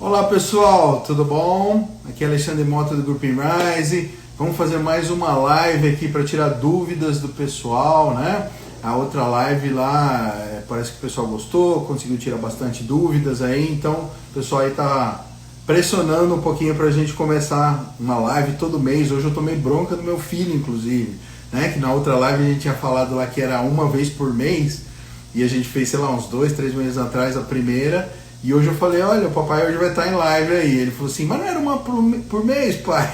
Olá pessoal, tudo bom? Aqui é Alexandre Mota do Grupo Rise. Vamos fazer mais uma live aqui para tirar dúvidas do pessoal, né? A outra live lá, parece que o pessoal gostou, conseguiu tirar bastante dúvidas aí, então o pessoal aí tá pressionando um pouquinho pra gente começar uma live todo mês. Hoje eu tomei bronca do meu filho, inclusive, né? Que na outra live a gente tinha falado lá que era uma vez por mês, e a gente fez, sei lá, uns 2, 3 meses atrás a primeira, e hoje eu falei, olha, o papai hoje vai estar em live aí. Ele falou assim, mas não era uma por mês, pai?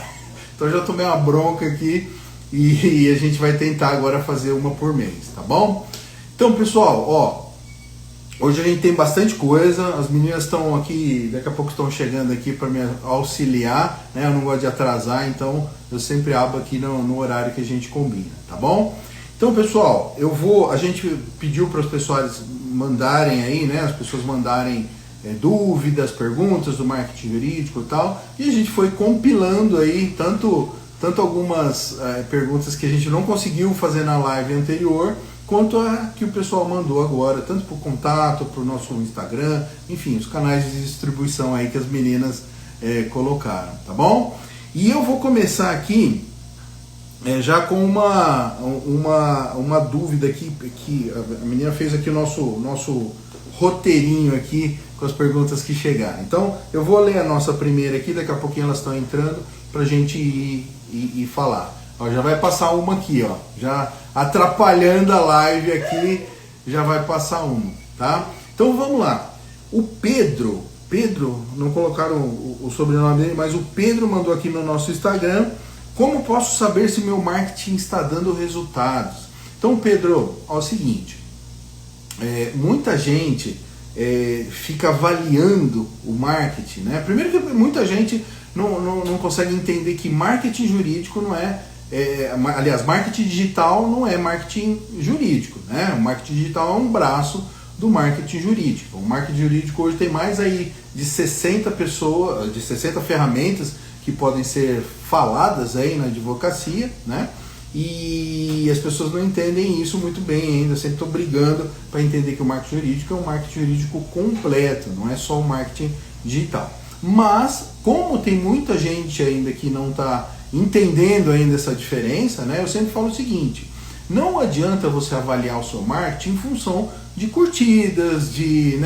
Então eu já tomei uma bronca aqui, e a gente vai tentar agora fazer uma por mês, tá bom? Então, pessoal, ó, hoje a gente tem bastante coisa, as meninas estão aqui, daqui a pouco estão chegando aqui para me auxiliar, né? Eu não gosto de atrasar, então eu sempre abro aqui no horário que a gente combina, tá bom? Então, pessoal, a gente pediu para os pessoas mandarem aí, né? As pessoas mandarem dúvidas, perguntas do marketing jurídico e tal, e a gente foi compilando aí tanto algumas perguntas que a gente não conseguiu fazer na live anterior, quanto a que o pessoal mandou agora, tanto por contato, por nosso Instagram, enfim, os canais de distribuição aí que as meninas colocaram, tá bom? E eu vou começar aqui já com uma dúvida aqui, que a menina fez aqui o nosso roteirinho aqui com as perguntas que chegaram. Então, eu vou ler a nossa primeira aqui, daqui a pouquinho elas estão entrando pra gente ir falar. Ó, já vai passar uma aqui, ó, já atrapalhando a live aqui, já vai passar uma, tá? Então vamos lá. O Pedro, não colocaram o sobrenome dele, mas o Pedro mandou aqui no nosso Instagram: como posso saber se meu marketing está dando resultados? Então, Pedro, ó, é o seguinte, muita gente fica avaliando o marketing, né? Primeiro que muita gente não consegue entender que marketing jurídico não aliás, marketing digital não é marketing jurídico, né? O marketing digital é um braço do marketing jurídico. O marketing jurídico hoje tem mais aí de 60 ferramentas que podem ser faladas aí na advocacia, né? E as pessoas não entendem isso muito bem ainda, sempre estão brigando para entender que o marketing jurídico é um marketing jurídico completo, não é só o marketing digital. Mas, como tem muita gente ainda que não está entendendo ainda essa diferença, né, eu sempre falo o seguinte: não adianta você avaliar o seu marketing em função de curtidas, de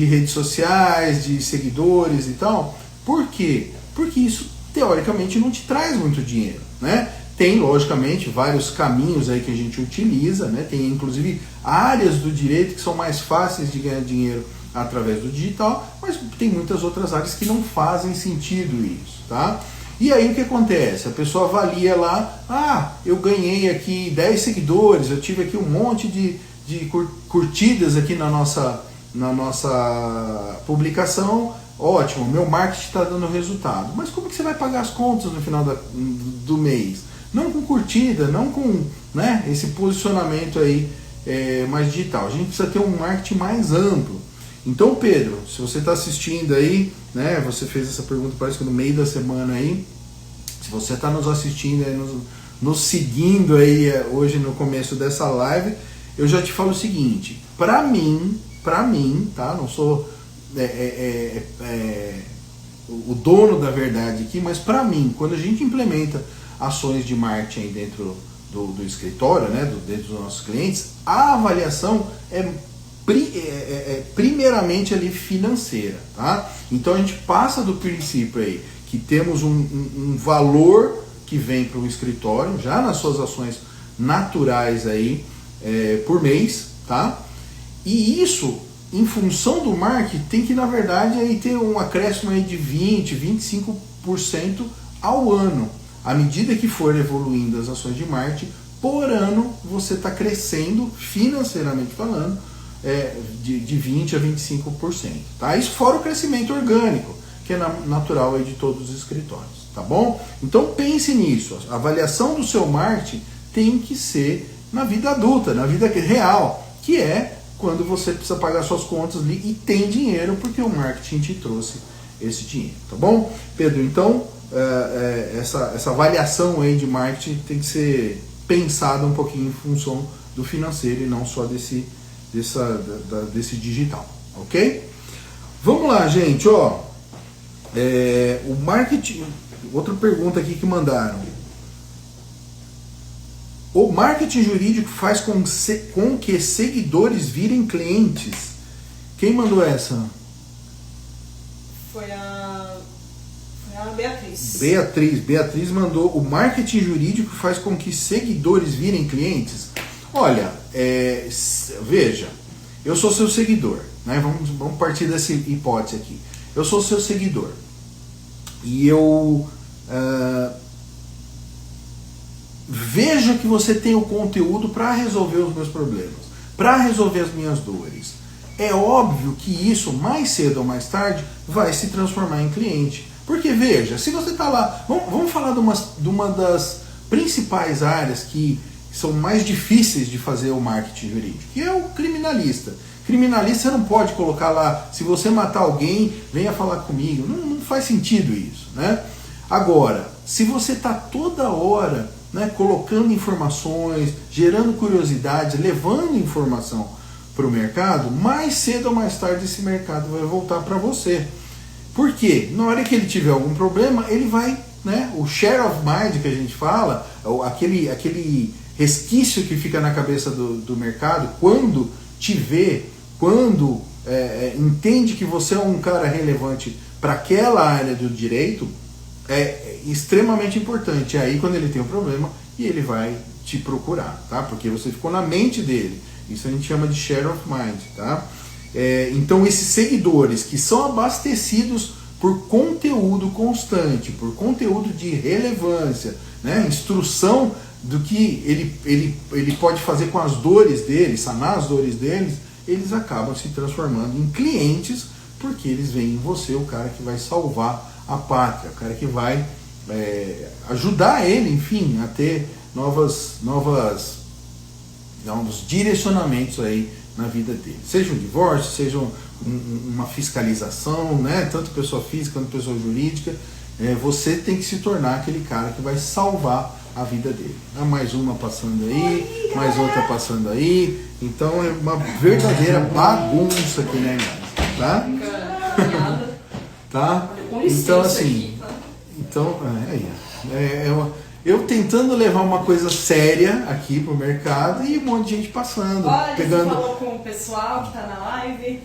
redes sociais, de seguidores e tal. Por quê? Porque isso, teoricamente, não te traz muito dinheiro, né? Tem, logicamente, vários caminhos aí que a gente utiliza, né? Tem, inclusive, áreas do direito que são mais fáceis de ganhar dinheiro através do digital, mas tem muitas outras áreas que não fazem sentido isso, tá? E aí o que acontece? A pessoa avalia lá, eu ganhei aqui 10 seguidores, eu tive aqui um monte de curtidas aqui na nossa publicação, ótimo, meu marketing está dando resultado. Mas como que você vai pagar as contas no final do mês? Não com curtida, não com, né, esse posicionamento aí mais digital. A gente precisa ter um marketing mais amplo. Então, Pedro, se você está assistindo aí, né, você fez essa pergunta parece que no meio da semana aí, se você está nos assistindo aí, nos seguindo aí hoje no começo dessa live, eu já te falo o seguinte: para mim, tá, não sou o dono da verdade aqui, mas para mim, quando a gente implementa ações de marketing aí dentro do escritório, né, dentro dos nossos clientes, a avaliação primeiramente ali financeira, tá? Então a gente passa do princípio aí que temos um valor que vem para o escritório, já nas suas ações naturais aí, por mês, tá? E isso, em função do marketing, tem que, na verdade, aí ter um acréscimo aí de 20%, 25% ao ano. À medida que for evoluindo as ações de marketing, por ano você está crescendo, financeiramente falando, de 20% a 25%. Tá? Isso fora o crescimento orgânico, que é natural aí de todos os escritórios. Tá bom? Então pense nisso. A avaliação do seu marketing tem que ser na vida adulta, na vida real, que é quando você precisa pagar suas contas ali e tem dinheiro, porque o marketing te trouxe esse dinheiro. Tá bom? Pedro, então essa avaliação aí de marketing tem que ser pensada um pouquinho em função do financeiro e não só desse digital, ok? Vamos lá, gente, ó. O marketing... Outra pergunta aqui que mandaram. O marketing jurídico faz com que seguidores virem clientes. Quem mandou essa? Foi a Beatriz. Beatriz mandou: o marketing jurídico faz com que seguidores virem clientes. Olha, veja, eu sou seu seguidor, né? Vamos partir dessa hipótese aqui. Eu sou seu seguidor e eu vejo que você tem o conteúdo para resolver os meus problemas, para resolver as minhas dores. É óbvio que isso, mais cedo ou mais tarde, vai se transformar em cliente. Porque veja, se você está lá... Vamos falar de uma das principais áreas que são mais difíceis de fazer o marketing jurídico, que é o criminalista. Criminalista, você não pode colocar lá: se você matar alguém, venha falar comigo. Não faz sentido isso, né? Agora, se você está toda hora, né, colocando informações, gerando curiosidades, levando informação para o mercado, mais cedo ou mais tarde esse mercado vai voltar para você. Por quê? Na hora que ele tiver algum problema, ele vai, né, o share of mind que a gente fala, aquele resquício que fica na cabeça do mercado, quando te vê, quando entende que você é um cara relevante para aquela área do direito, é extremamente importante. É aí quando ele tem um problema e ele vai te procurar, tá? Porque você ficou na mente dele. Isso a gente chama de share of mind, tá? Então esses seguidores que são abastecidos por conteúdo constante, por conteúdo de relevância, né? Instrução do que ele pode fazer com as dores dele, sanar as dores deles, eles acabam se transformando em clientes, porque eles veem em você o cara que vai salvar a pátria, o cara que vai ajudar ele, enfim, a ter novos direcionamentos aí na vida dele. Seja um divórcio, seja uma fiscalização, né? Tanto pessoa física quanto pessoa jurídica, você tem que se tornar aquele cara que vai salvar a vida dele. Mais uma passando aí, mais outra passando aí. Então é uma verdadeira bagunça aqui, né, tá? Tá? Então assim, eu tentando levar uma coisa séria aqui pro mercado e um monte de gente passando. Olha, pegando... você falou com o pessoal que tá na live.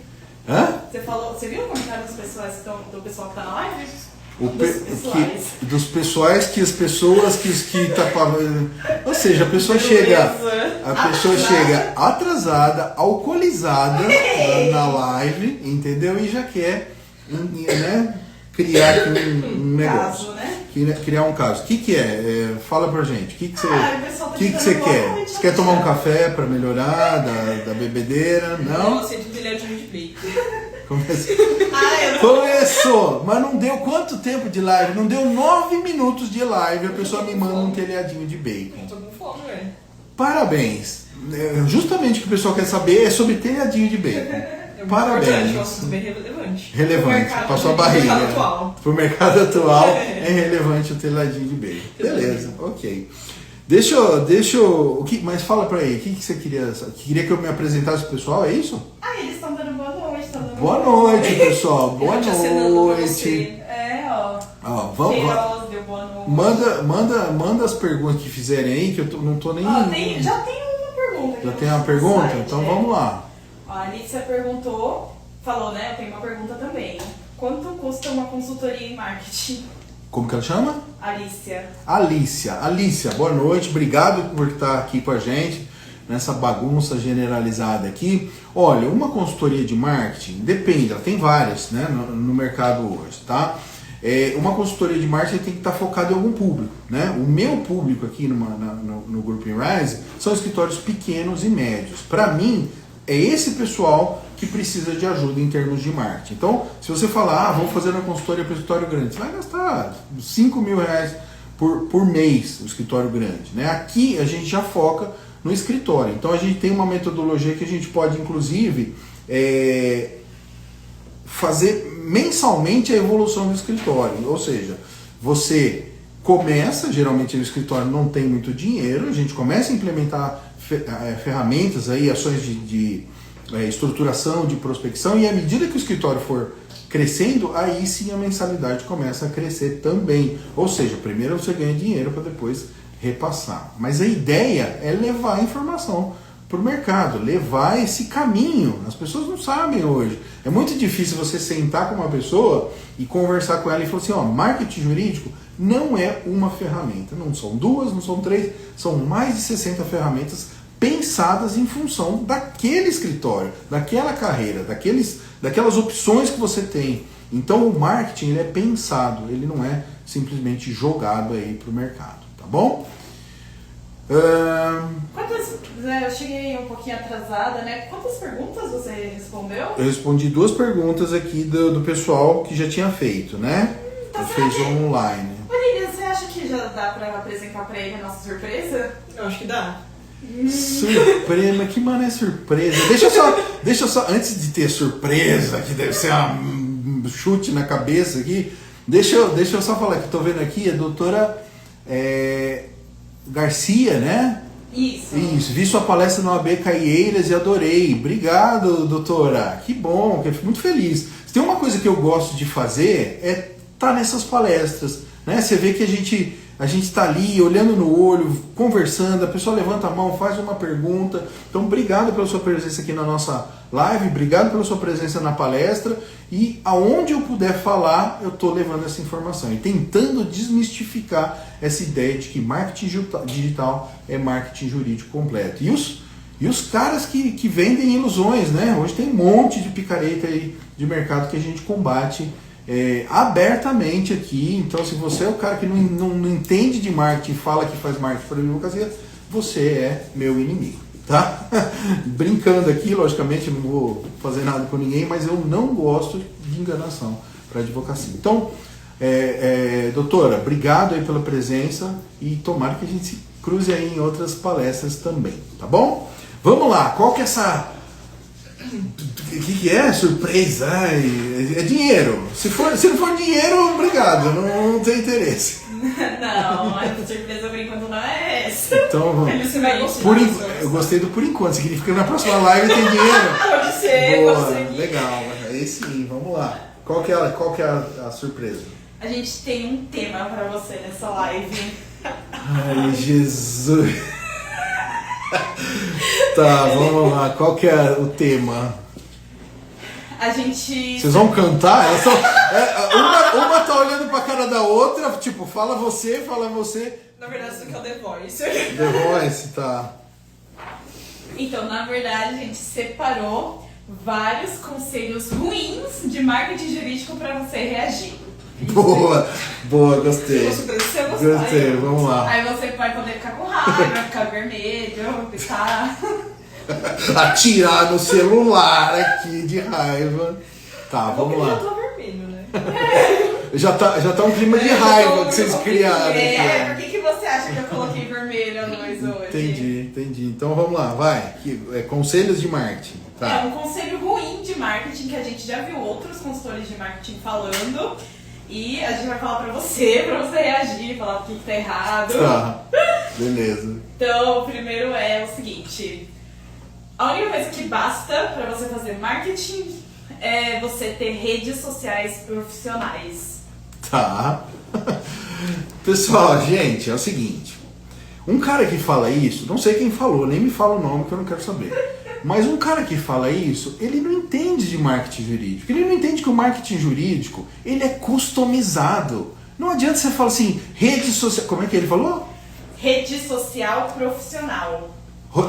Hã? Você viu o comentário do pessoal que tá na live? Dos pessoais que as pessoas que tá pagando. Ou seja, a pessoa chega atrasada, alcoolizada na live, entendeu? E já quer, né, criar aqui um negócio. Caso, né? Criar um caso. O que é? Fala pra gente. O que você tá quer? Você quer tomar um café pra melhorar da bebedeira? Não? Você de telhadinho de bacon. Começou! Mas não deu quanto tempo de live? Não deu 9 minutos de live, a pessoa me manda um telhadinho de bacon. Eu tô com fome, velho. Parabéns! Justamente o que o pessoal quer saber é sobre telhadinho de bacon. Parabéns. É um assunto bem relevante. Relevante, para sua barriga. Para o mercado atual é relevante o telhadinho de bacon. Beleza, ok. Deixa eu. Mas fala pra aí, o que você queria? Queria que eu me apresentasse pro pessoal, é isso? Eles estão dando boa noite, Boa noite, pessoal. Boa noite. Vamos. Deu boa noite. Manda as perguntas que fizerem aí, que eu não tô nem. Já tem uma pergunta. Já tem uma pergunta? Site, então vamos lá. A Alicia falou, né? Eu tenho uma pergunta também. Quanto custa uma consultoria em marketing? Como que ela chama? Alicia, boa noite, obrigado por estar aqui com a gente nessa bagunça generalizada aqui. Olha, uma consultoria de marketing, depende, ela tem várias, né, no mercado hoje, tá? Uma consultoria de marketing tem que estar focada em algum público, né? O meu público aqui no Grouping Rise são escritórios pequenos e médios. Para mim, é esse pessoal que precisa de ajuda em termos de marketing. Então, se você falar, vamos fazer uma consultoria para o escritório grande, você vai gastar R$5.000 por mês o escritório grande, né? Aqui a gente já foca no escritório. Então a gente tem uma metodologia que a gente pode, inclusive, fazer mensalmente a evolução do escritório. Ou seja, você começa, geralmente o escritório não tem muito dinheiro, a gente começa a implementar ferramentas, aí, ações de estruturação, de prospecção, e à medida que o escritório for crescendo, aí sim a mensalidade começa a crescer também. Ou seja, primeiro você ganha dinheiro para depois repassar. Mas a ideia é levar a informação para o mercado, levar esse caminho. As pessoas não sabem hoje. É muito difícil você sentar com uma pessoa e conversar com ela e falar assim, ó, marketing jurídico não é uma ferramenta. Não são duas, não são três, são mais de 60 ferramentas pensadas em função daquele escritório, daquela carreira, daquelas opções que você tem. Então o marketing ele é pensado, ele não é simplesmente jogado aí para o mercado, tá bom? Eu cheguei um pouquinho atrasada, né? Quantas perguntas você respondeu? Eu respondi 2 perguntas aqui do pessoal que já tinha feito, né? Tá fez online. Olivia, você acha que já dá pra apresentar pra ele a nossa surpresa? Eu acho que dá. Surpresa, mas que mano é surpresa? Deixa eu só, antes de ter surpresa, que deve ser um chute na cabeça aqui, deixa eu só falar que tô vendo aqui a doutora Garcia, né? Isso, vi sua palestra na OAB Caieiras e adorei. Obrigado, doutora. Que bom, que eu fico muito feliz. Se tem uma coisa que eu gosto de fazer é estar nessas palestras, né? Você vê que a gente está ali olhando no olho, conversando, a pessoa levanta a mão, faz uma pergunta. Então, obrigado pela sua presença aqui na nossa live, obrigado pela sua presença na palestra e aonde eu puder falar, eu estou levando essa informação e tentando desmistificar essa ideia de que marketing digital é marketing jurídico completo. E os caras que vendem ilusões, né? Hoje tem um monte de picareta aí de mercado que a gente combate abertamente aqui. Então, se você é o cara que não entende de marketing, fala que faz marketing para advocacia, você é meu inimigo, tá? Brincando aqui, logicamente, não vou fazer nada com ninguém, mas eu não gosto de enganação para advocacia. Então, doutora, obrigado aí pela presença e tomara que a gente se cruze aí em outras palestras também, tá bom? Vamos lá, qual que é essa... O que é? Surpresa? É dinheiro. Se não for dinheiro, obrigado, não tem interesse. Não, a surpresa por enquanto não é essa. Então vamos. Eu gostei do por enquanto, significa que na próxima live tem dinheiro. Pode ser, boa, pode ser. Legal, aí sim, vamos lá. Qual que é a surpresa? A gente tem um tema pra você nessa live. Ai, Jesus. Tá, vamos lá. Qual que é o tema? A gente... Vocês vão cantar? Uma tá olhando pra cara da outra, tipo, fala você. Na verdade, isso aqui é o The Voice. The Voice, tá. Então, na verdade, a gente separou vários conselhos ruins de marketing jurídico pra você reagir. Boa, gostei. Gostei, vamos lá. Aí você vai poder ficar com raiva, ficar vermelho, ficar... Atirar no celular aqui de raiva. Tá, vamos lá. Já tô vermelho, né? Já tá um clima de raiva que vocês criaram por que você acha que eu coloquei vermelho a luz hoje? Entendi. Então vamos lá, vai. Conselhos de marketing. Tá. É um conselho ruim de marketing que a gente já viu outros consultores de marketing falando. E a gente vai falar pra você reagir, falar o que tá errado. Tá, beleza. Então, o primeiro é o seguinte: a única coisa que basta pra você fazer marketing é você ter redes sociais profissionais. Tá. Pessoal, gente, é o seguinte. Um cara que fala isso, não sei quem falou, nem me fala o nome que eu não quero saber. Mas um cara que fala isso, ele não entende de marketing jurídico. Ele não entende que o marketing jurídico, ele é customizado. Não adianta você falar assim, rede social... Como é que ele falou? Rede social profissional.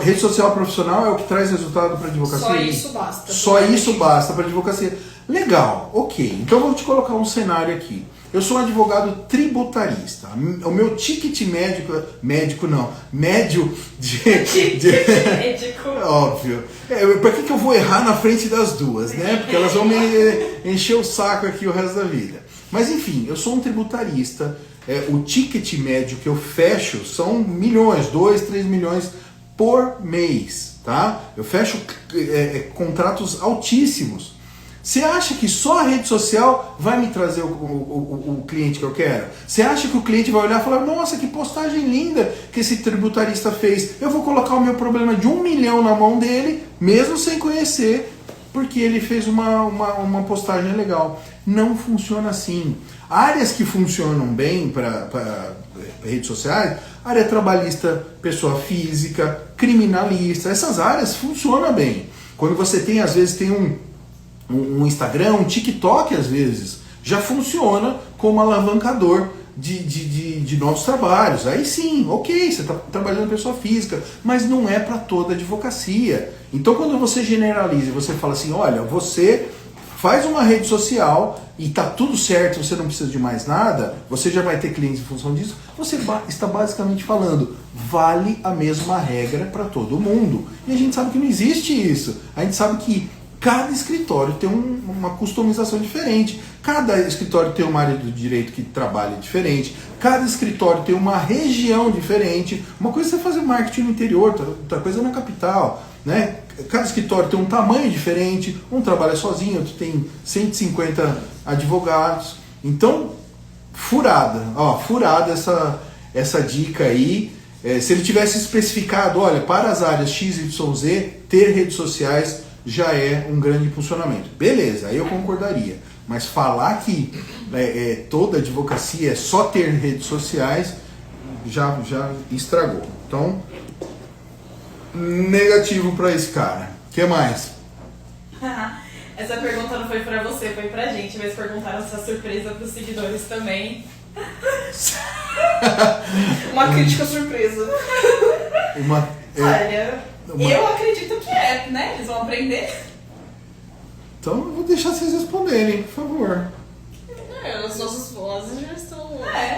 Rede social profissional é o que traz resultado para advocacia? Só isso basta. Só isso basta para advocacia. Legal, ok. Então eu vou te colocar um cenário aqui. Eu sou um advogado tributarista. O meu ticket médio óbvio. Para que eu vou errar na frente das duas, né? Porque elas vão me encher o saco aqui o resto da vida. Mas enfim, eu sou um tributarista. O ticket médio que eu fecho são milhões, 2, 3 milhões por mês, tá? Eu fecho contratos altíssimos. Você acha que só a rede social vai me trazer o cliente que eu quero? Você acha que o cliente vai olhar e falar, nossa, que postagem linda que esse tributarista fez. Eu vou colocar o meu problema de 1 milhão na mão dele, mesmo sem conhecer, porque ele fez uma postagem legal. Não funciona assim. Áreas que funcionam bem para redes sociais, área trabalhista, pessoa física, criminalista, essas áreas funcionam bem. Quando você tem, às vezes, tem um Instagram, um TikTok, às vezes, já funciona como alavancador de novos trabalhos. Aí sim, ok, você está trabalhando pessoa física, mas não é para toda advocacia. Então quando você generaliza, você fala assim, olha, você faz uma rede social e está tudo certo, você não precisa de mais nada, você já vai ter clientes em função disso, você está basicamente falando, vale a mesma regra para todo mundo. E a gente sabe que não existe isso. A gente sabe que cada escritório tem uma customização diferente. Cada escritório tem uma área do direito que trabalha diferente. Cada escritório tem uma região diferente. Uma coisa é você fazer marketing no interior, outra coisa é na capital, né? Cada escritório tem um tamanho diferente. Um trabalha sozinho, outro tem 150 advogados. Então, furada essa dica aí. Se ele tivesse especificado, olha, para as áreas X, Y, Z, ter redes sociais já é um grande impulsionamento. Beleza, aí eu concordaria. Mas falar que toda advocacia é só ter redes sociais, já estragou. Então, negativo para esse cara. O que mais? Essa pergunta não foi pra você, foi pra gente, mas perguntaram essa surpresa pros seguidores também. Uma crítica surpresa. Olha, eu acredito que é, né? Eles vão aprender. Então eu vou deixar vocês responderem, por favor. As nossas vozes já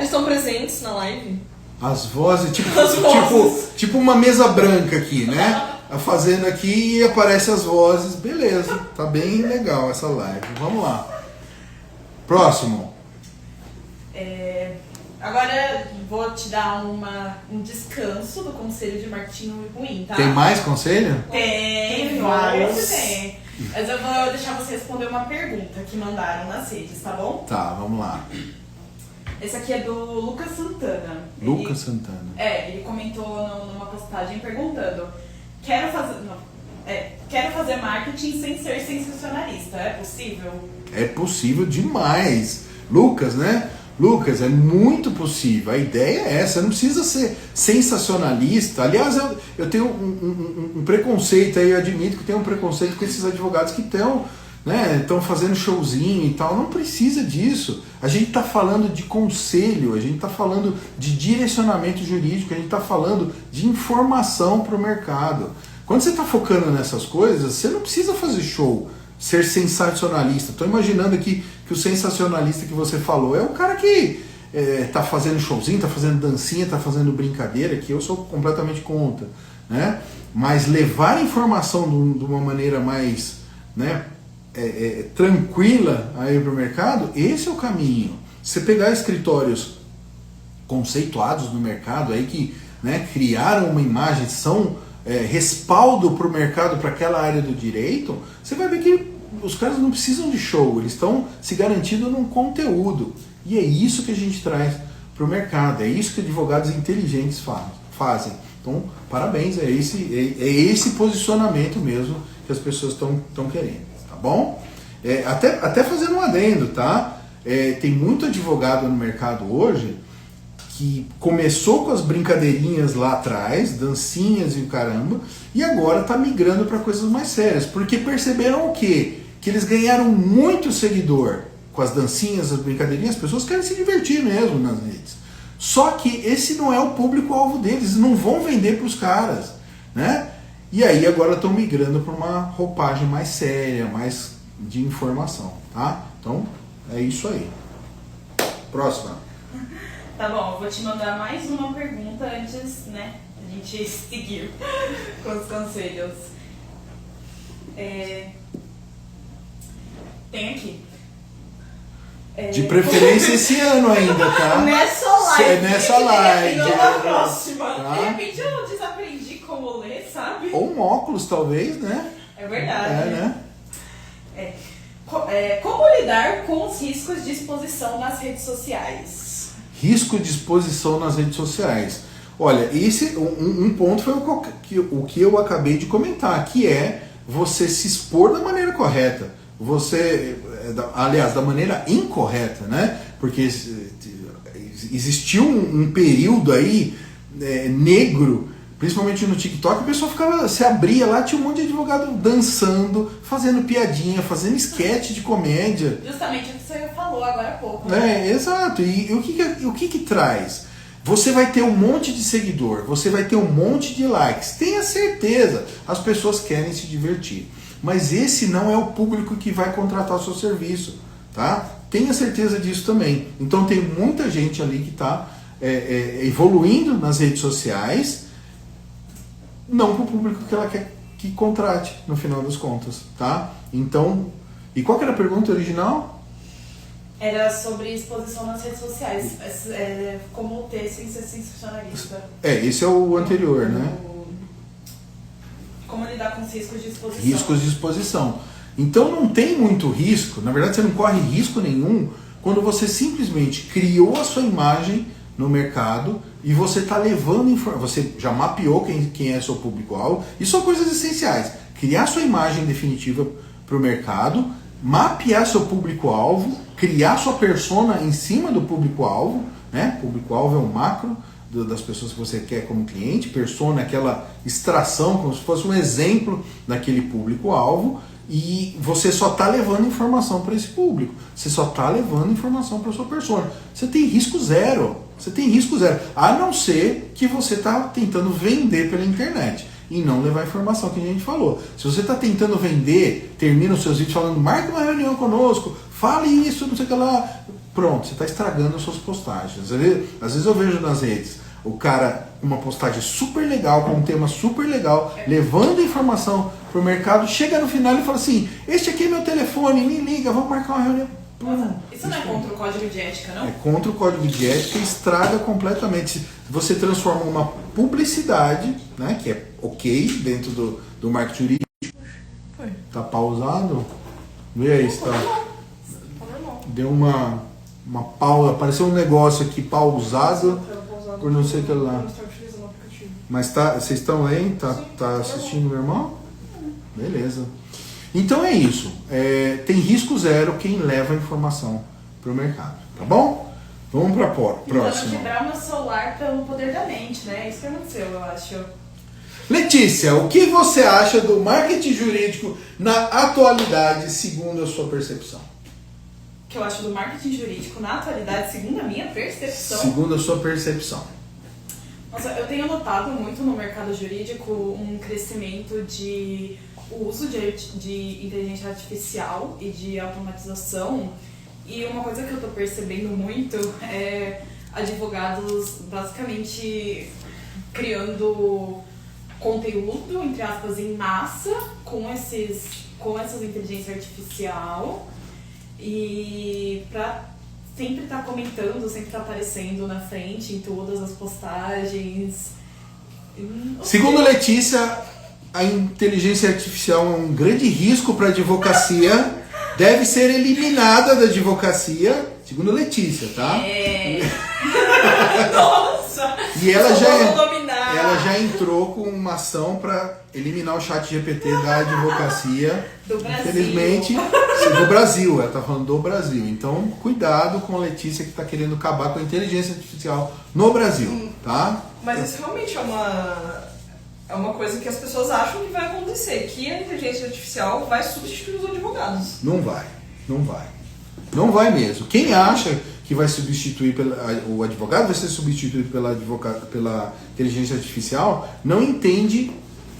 estão presentes na live. As vozes, vozes. tipo uma mesa branca aqui, né? Fazendo aqui e aparece as vozes. Beleza, tá bem legal essa live. Vamos lá. Próximo. Agora vou te dar um descanso do conselho de marketing ruim, tá? Tem mais conselho? Tem vários. Tem. Mas eu vou deixar você responder uma pergunta que mandaram nas redes, tá bom? Tá, vamos lá. Esse aqui é do Lucas Santana. Lucas Santana. Ele comentou numa postagem perguntando: quero fazer marketing sem ser sensacionalista, é possível? É possível demais. Lucas, né? Lucas, é muito possível. A ideia é essa. Não precisa ser sensacionalista. Aliás, eu tenho um preconceito aí. Eu admito que tenho um preconceito com esses advogados que estão fazendo showzinho e tal. Não precisa disso. A gente está falando de conselho, a gente está falando de direcionamento jurídico, a gente está falando de informação para o mercado. Quando você está focando nessas coisas, você não precisa fazer show, ser sensacionalista. Estou imaginando aqui que o sensacionalista que você falou é o cara que está fazendo showzinho, está fazendo dancinha, está fazendo brincadeira, que eu sou completamente contra, né? Mas levar a informação de uma maneira mais, né, tranquila aí para o mercado, esse é o caminho. Se você pegar escritórios conceituados no mercado aí que, né, criaram uma imagem, são respaldo para o mercado, para aquela área do direito, você vai ver que os caras não precisam de show, eles estão se garantindo num conteúdo. E é isso que a gente traz para o mercado, é isso que advogados inteligentes fazem. Então, parabéns, é esse posicionamento mesmo que as pessoas estão querendo, tá bom? Até fazendo um adendo, tá? Tem muito advogado no mercado hoje que começou com as brincadeirinhas lá atrás, dancinhas e o caramba, e agora está migrando para coisas mais sérias, porque perceberam o quê? Que eles ganharam muito seguidor com as dancinhas, as brincadeirinhas, as pessoas querem se divertir mesmo nas redes. Só que esse não é o público-alvo deles, eles não vão vender para os caras, né? E aí agora estão migrando para uma roupagem mais séria, mais de informação, tá? Então, é isso aí. Próxima. Tá bom, eu vou te mandar mais uma pergunta antes, né, a gente seguir com os conselhos. Tem aqui. De preferência esse ano ainda, tá? Nessa live. Nessa live. Na próxima. Tá? De repente eu desaprendi como ler, sabe? Ou um óculos, talvez, né? É verdade. Né? Como lidar com os riscos de exposição nas redes sociais? Risco de exposição nas redes sociais. Olha, esse um ponto foi o que eu acabei de comentar, que é você se expor da maneira correta. Você aliás, da maneira incorreta, né? Porque existiu um período aí negro, principalmente no TikTok, o pessoal se abria lá, tinha um monte de advogado dançando, fazendo piadinha, fazendo esquete de comédia. Justamente o que você falou agora há pouco. Né? Exato. E o que traz? Você vai ter um monte de seguidor, você vai ter um monte de likes. Tenha certeza, as pessoas querem se divertir. Mas esse não é o público que vai contratar o seu serviço, tá? Tenha certeza disso também. Então tem muita gente ali que está evoluindo nas redes sociais, não para o público que ela quer que contrate, no final das contas, tá? Então, e qual que era a pergunta original? Era sobre exposição nas redes sociais, como ter sem ser sensacionalista. Esse é o anterior, né? Como lidar com os riscos de exposição. Riscos de exposição. Então não tem muito risco, na verdade você não corre risco nenhum quando você simplesmente criou a sua imagem no mercado e você está levando informação, você já mapeou quem é seu público-alvo, e são coisas essenciais. Criar sua imagem definitiva para o mercado, mapear seu público-alvo, criar sua persona em cima do público-alvo, né? Público-alvo é um macro das pessoas que você quer como cliente, persona é aquela extração, como se fosse um exemplo daquele público-alvo, e você só está levando informação para esse público, você só está levando informação para a sua persona. Você tem risco zero, a não ser que você está tentando vender pela internet e não levar a informação que a gente falou. Se você está tentando vender, termina os seus vídeos falando, marque uma reunião conosco, fale isso, não sei o que lá. Pronto, você está estragando as suas postagens. Às vezes eu vejo nas redes o cara com uma postagem super legal, com um tema super legal, levando informação para o mercado, chega no final e fala assim, este aqui é meu telefone, me liga, vamos marcar uma reunião. Nossa, isso não é contra o código de ética, não? É contra o código de ética e estraga completamente. Você transforma uma publicidade, né, que é ok dentro do marketing jurídico. Foi. Tá pausado? Vê aí, está. Deu uma pausa, apareceu um negócio aqui pausado por não sei o que lá. Mas vocês estão aí? Tá assistindo meu irmão? Beleza. Então é isso. Tem risco zero quem leva a informação para o mercado. Tá bom? Vamos para a próxima. Tentando quebrar meu celular pelo poder da mente, né? Isso que aconteceu, eu acho. Letícia, o que você acha do marketing jurídico na atualidade, segundo a sua percepção? O que eu acho do marketing jurídico na atualidade, segundo a minha percepção? Segundo a sua percepção. Nossa, eu tenho notado muito no mercado jurídico um crescimento de uso de inteligência artificial e de automatização. E uma coisa que eu tô percebendo muito é advogados basicamente criando conteúdo, entre aspas, em massa com essas inteligência artificial e pra sempre estar comentando, sempre estar aparecendo na frente em todas as postagens. Segundo Letícia, a inteligência artificial é um grande risco para a advocacia, deve ser eliminada da advocacia, segundo Letícia, tá? Nossa! E ela já entrou com uma ação para eliminar o chat GPT da advocacia. Do Brasil. Infelizmente, do Brasil, ela está falando do Brasil. Então, cuidado com a Letícia que está querendo acabar com a inteligência artificial no Brasil, tá? Mas isso realmente é uma coisa que as pessoas acham que vai acontecer, que a inteligência artificial vai substituir os advogados. Não vai. Não vai mesmo. Quem acha que vai substituir o advogado vai ser substituído pela inteligência artificial, não entende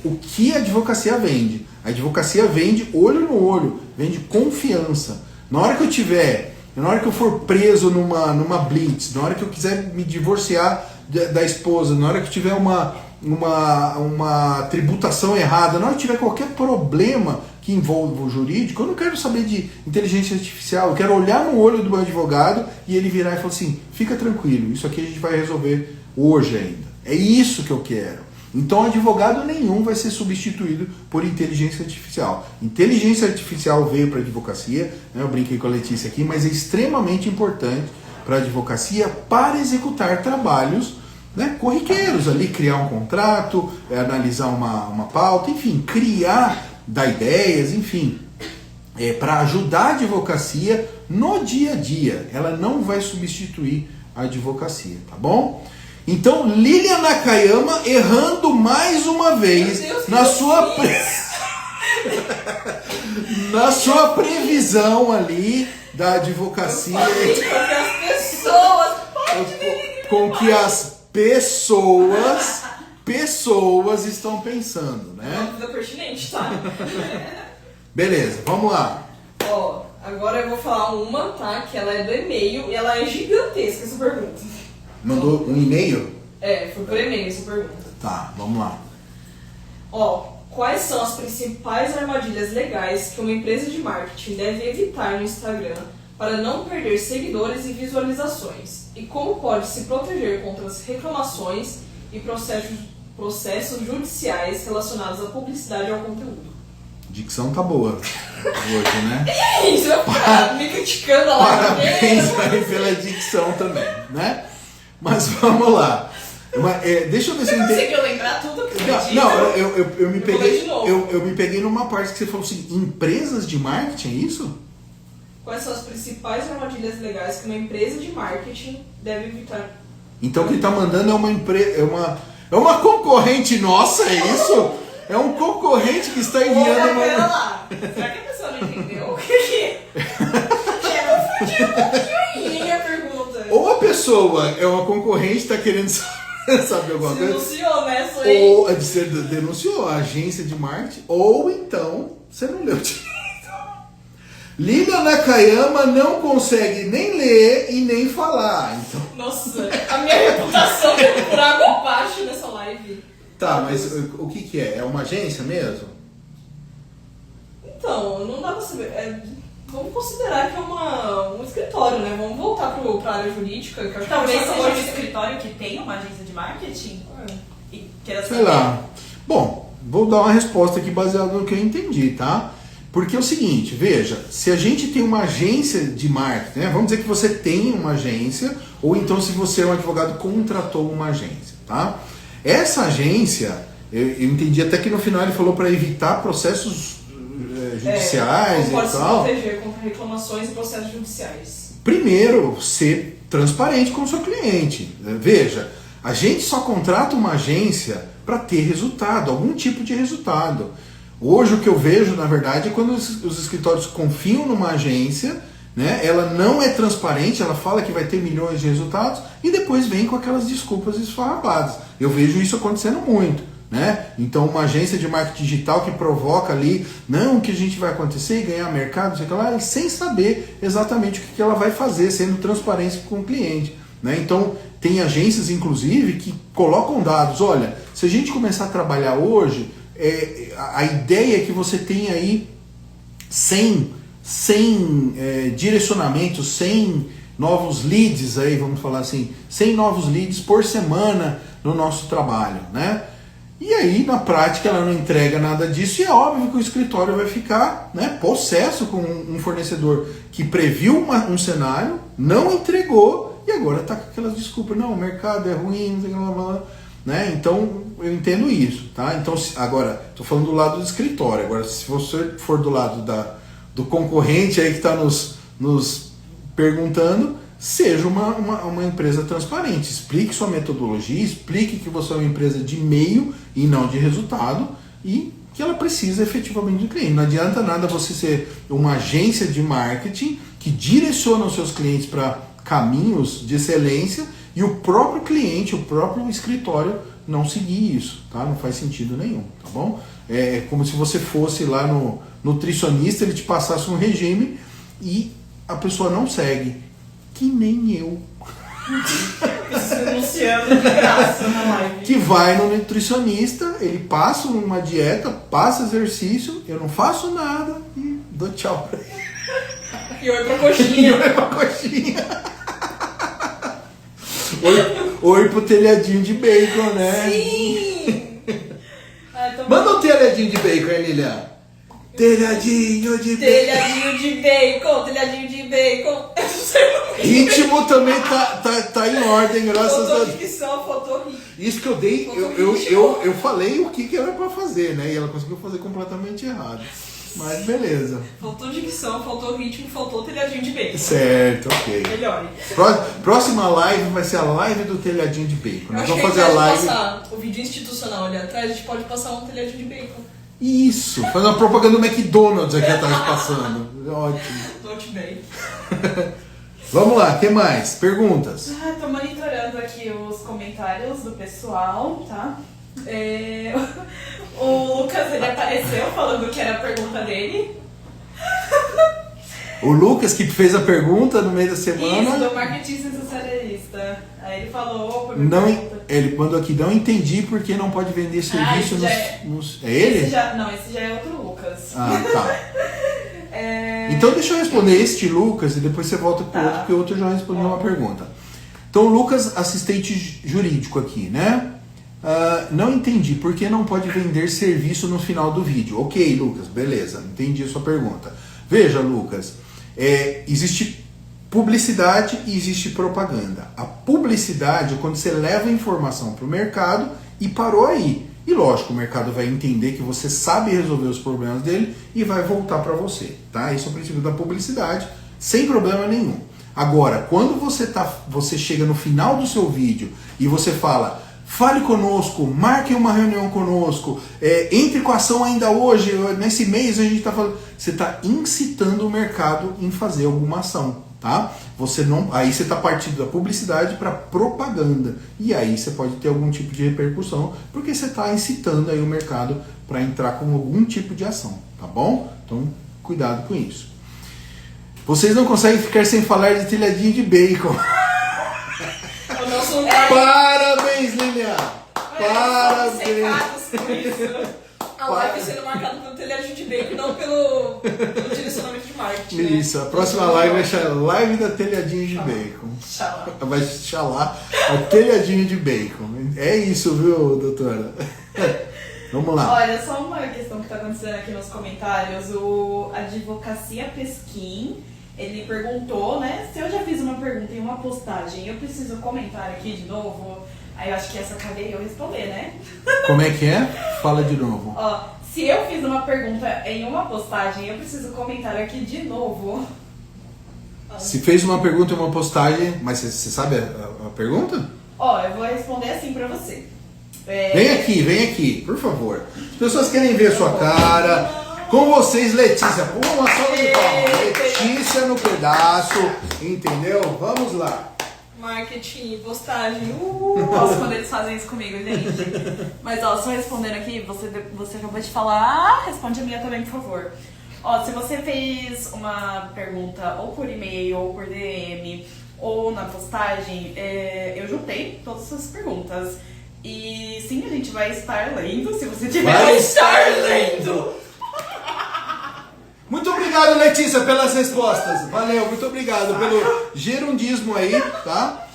o que a advocacia vende. A advocacia vende olho no olho, vende confiança. Na hora que eu for preso numa blitz, na hora que eu quiser me divorciar da esposa, na hora que tiver uma tributação errada, na hora que tiver qualquer problema que envolva o jurídico, eu não quero saber de inteligência artificial, eu quero olhar no olho do meu advogado e ele virar e falar assim, fica tranquilo, isso aqui a gente vai resolver hoje ainda. É isso que eu quero. Então advogado nenhum vai ser substituído por inteligência artificial. Inteligência artificial veio para a advocacia, né, eu brinquei com a Letícia aqui, mas é extremamente importante para a advocacia para executar trabalhos, né, corriqueiros ali, criar um contrato, analisar uma pauta, enfim, dar ideias, enfim. para ajudar a advocacia no dia a dia. Ela não vai substituir a advocacia, tá bom? Então, Lilian Nakayama errando mais uma vez na sua na sua previsão ali da advocacia com que as pessoas estão pensando, né? É uma dúvida pertinente, tá? Beleza, vamos lá. Ó, agora eu vou falar uma, tá? Que ela é do e-mail e ela é gigantesca essa pergunta. Mandou um e-mail? É, foi por e-mail essa pergunta. Tá, vamos lá. Ó, quais são as principais armadilhas legais que uma empresa de marketing deve evitar no Instagram para não perder seguidores e visualizações? E como pode se proteger contra as reclamações e processos judiciais relacionados à publicidade ao conteúdo? Dicção tá boa hoje, né? Isso, eu ficar me criticando lá. Parabéns aí pela dicção também, né? Mas vamos lá. Deixa eu ver se eu entendi. Conseguiu lembrar tudo que você disse? Não, eu me Vou ler peguei. de novo. Eu me peguei numa parte que você falou assim, empresas de marketing, é isso? Quais são as principais armadilhas legais que uma empresa de marketing deve evitar? Então o que tá mandando é uma empresa. É uma concorrente nossa, é isso? É um concorrente que está enviando uma. Pera lá. Será que a pessoa não entendeu? O que é? Eu confundi um pouquinho a pergunta. Ou a pessoa é uma concorrente e está querendo saber alguma Se coisa. denunciou, né? Isso aí. Ou você denunciou a agência de marketing, ou então você não leu direito. Lilian Nakayama não consegue nem ler e nem falar. Então... Nossa, a minha reputação foi por água abaixo nessa live. Tá, mas o que é? É uma agência mesmo? Então, não dá pra saber. Vamos considerar que é um escritório, né? Vamos voltar pra área jurídica. Que eu acho Talvez que seja hoje um escritório que tem uma agência de marketing e queira Sei saber. lá. Bom, vou dar uma resposta aqui baseada no que eu entendi, tá? Porque é o seguinte, veja, se a gente tem uma agência de marketing, né? Vamos dizer que você tem uma agência, ou então se você é um advogado contratou uma agência, tá? Essa agência, eu entendi até que no final ele falou para evitar processos judiciais pode e tal. se proteger contra reclamações e processos judiciais. Primeiro, ser transparente com o seu cliente. Veja, a gente só contrata uma agência para ter resultado, algum tipo de resultado. Hoje o que eu vejo, na verdade, é quando os escritórios confiam numa agência, né, ela não é transparente, ela fala que vai ter milhões de resultados e depois vem com aquelas desculpas esfarrapadas. Eu vejo isso acontecendo muito, né? Então uma agência de marketing digital que provoca ali, não, o que a gente vai acontecer e ganhar mercado, sei lá, sem saber exatamente o que ela vai fazer, sendo transparente com o cliente, né? Então tem agências, inclusive, que colocam dados, olha, se a gente começar a trabalhar hoje, a ideia é que você tenha aí 100 direcionamentos, 100 novos leads aí, vamos falar assim, 100 novos leads por semana no nosso trabalho, né? E aí, na prática, ela não entrega nada disso e é óbvio que o escritório vai ficar, né, possesso com um fornecedor que previu um cenário, não entregou e agora está com aquelas desculpas, não, o mercado é ruim, não sei o que, né? Então, eu entendo isso, tá? Então, agora, estou falando do lado do escritório, agora, se você for do lado do concorrente aí que está nos perguntando, seja uma empresa transparente, explique sua metodologia, explique que você é uma empresa de meio e não de resultado e que ela precisa efetivamente do cliente. Não adianta nada você ser uma agência de marketing que direciona os seus clientes para caminhos de excelência e o próprio cliente, o próprio escritório não seguir isso, tá? Não faz sentido nenhum, tá bom? É como se você fosse lá no nutricionista, ele te passasse um regime e a pessoa não segue. Que nem eu. Luciano de graça na live. Que vai no nutricionista, ele passa uma dieta, passa exercício, eu não faço nada e dou tchau pra ele. E oi pra coxinha. E oi pra coxinha. Oi pro telhadinho de bacon, né? Sim! Manda um telhadinho de bacon, hein, Lilian? Telhadinho de bacon. Telhadinho de bacon, telhadinho de bacon. Ritmo também tá em ordem, graças a Deus. Fotodicção, fotorritmo. Isso que eu dei, eu falei o que era pra fazer, né? E ela conseguiu fazer completamente errado. Mas beleza. Faltou dicção, faltou ritmo, faltou telhadinho de bacon. Certo, ok. Melhore. Próxima live vai ser a live do telhadinho de bacon. Eu Nós acho que vamos fazer a live. passar o vídeo institucional ali atrás, a gente pode passar um telhadinho de bacon. Isso, fazer uma propaganda do McDonald's aqui atrás passando. Ótimo. Note bem. Vamos lá, o que mais? Perguntas? Tô monitorando aqui os comentários do pessoal, tá? O Lucas, ele apareceu falando que era a pergunta dele. O Lucas, que fez a pergunta no meio da Isso, semana. do marketing sensacionalista. Aí ele falou, por Não, pergunta. ele mandou aqui, não entendi porque não pode vender serviço esse já é- É ele? Esse já é outro Lucas. Ah, tá. Então deixa eu responder este Lucas e depois você volta pro Tá. outro, porque o outro já respondeu uma pergunta. Então, o Lucas, assistente jurídico aqui, né? Não entendi, por que não pode vender serviço no final do vídeo? Ok, Lucas, beleza, entendi a sua pergunta. Veja, Lucas, existe publicidade e existe propaganda. A publicidade é quando você leva a informação para o mercado e parou aí. E lógico, o mercado vai entender que você sabe resolver os problemas dele e vai voltar para você, tá? Esse é o princípio da publicidade, sem problema nenhum. Agora, quando você chega no final do seu vídeo e você fala, fale conosco, marque uma reunião conosco, entre com a ação ainda hoje, nesse mês a gente está falando, você está incitando o mercado em fazer alguma ação, tá? Aí você está partindo da publicidade para propaganda e aí você pode ter algum tipo de repercussão porque você está incitando aí o mercado para entrar com algum tipo de ação, tá bom? Então, cuidado com isso. Vocês não conseguem ficar sem falar de telhadinho de bacon. O nosso Parabéns, Lilian! Parabéns! A live sendo marcada pelo telhadinho de bacon, não pelo direcionamento de marketing. Né? Isso, a próxima live vai ser a live da telhadinho de bacon. Xalá. Vai chamar a telhadinho de bacon. É isso, viu, doutora? Vamos lá. Olha, só uma questão que está acontecendo aqui nos comentários. O Advocacia Pesquim, ele perguntou, né, se eu já fiz uma pergunta em uma postagem, eu preciso comentar aqui de novo? Aí eu acho que essa cabe eu responder, né? Como é que é? Fala de novo. Ó, se eu fiz uma pergunta em uma postagem, eu preciso comentar aqui de novo? Se fez uma pergunta em uma postagem, mas você sabe a pergunta? Ó, eu vou responder assim pra você. Vem aqui, por favor. As pessoas querem ver a sua cara. Com vocês, Letícia. Pô, uma salva de palmas. Letícia no pedaço, entendeu? Vamos lá. Marketing, postagem. Nossa, quando eles fazem isso comigo, gente. Mas, ó, só respondendo aqui, você acabou de falar, responde a minha também, por favor. Ó, se você fez uma pergunta ou por e-mail, ou por DM, ou na postagem, eu juntei todas essas perguntas. E sim, a gente vai estar lendo, se você tiver... Vai estar lendo! Muito obrigado, Letícia, pelas respostas. Valeu, muito obrigado pelo gerundismo aí, tá?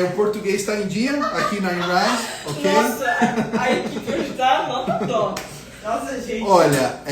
O português está em dia aqui na Inrise, ok? Nossa, a equipe hoje tá nota dó. Nossa, gente. Olha,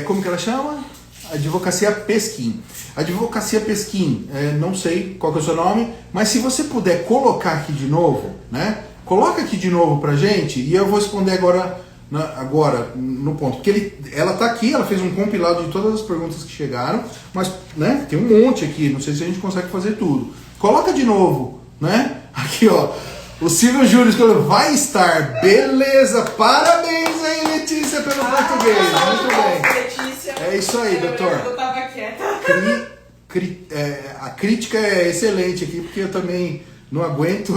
como que ela chama? Advocacia Pesquim. Advocacia Pesquim, não sei qual que é o seu nome, mas se você puder colocar aqui de novo, né? Coloca aqui de novo pra gente e eu vou responder agora no ponto. Porque ela tá aqui, ela fez um compilado de todas as perguntas que chegaram, mas né, tem um monte aqui, não sei se a gente consegue fazer tudo. Coloca de novo, né? Aqui, ó. O Silvio Júlio escreveu, vai estar, beleza, parabéns aí, Letícia, pelo português, muito bem. Letícia. É isso aí, doutor. Eu tava quieta. A crítica é excelente aqui, porque eu também não aguento.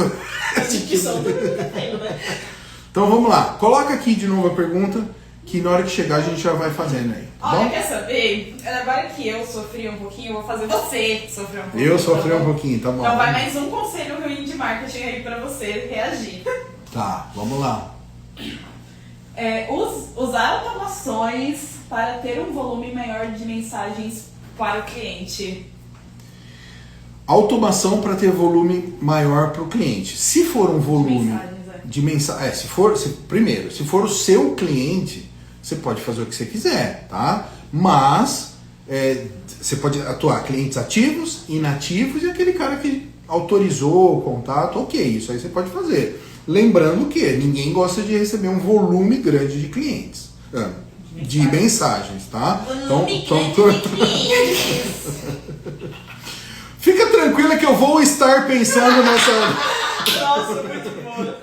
Dicção tem, né? Então vamos lá, coloca aqui de novo a pergunta, que na hora que chegar a gente já vai fazendo aí, tá Olha, bom? quer saber? Agora que eu sofri um pouquinho, eu vou fazer você sofrer um pouquinho. Eu sofri tá um bom? pouquinho, tá bom. Então vai mais um conselho ruim de marketing aí pra você reagir. Tá, vamos lá. Usar automações para ter um volume maior de mensagens para o cliente. Automação para ter volume maior para o cliente. Se for um volume Mensagens, de mensagem, se for o seu cliente, você pode fazer o que você quiser, tá? Mas você pode atuar clientes ativos, inativos e aquele cara que autorizou o contato, ok, isso aí você pode fazer. Lembrando que ninguém gosta de receber um volume grande de clientes. de mensagens, tá? Então, fica tranquila que eu vou estar pensando nessa... Nossa, muito boa.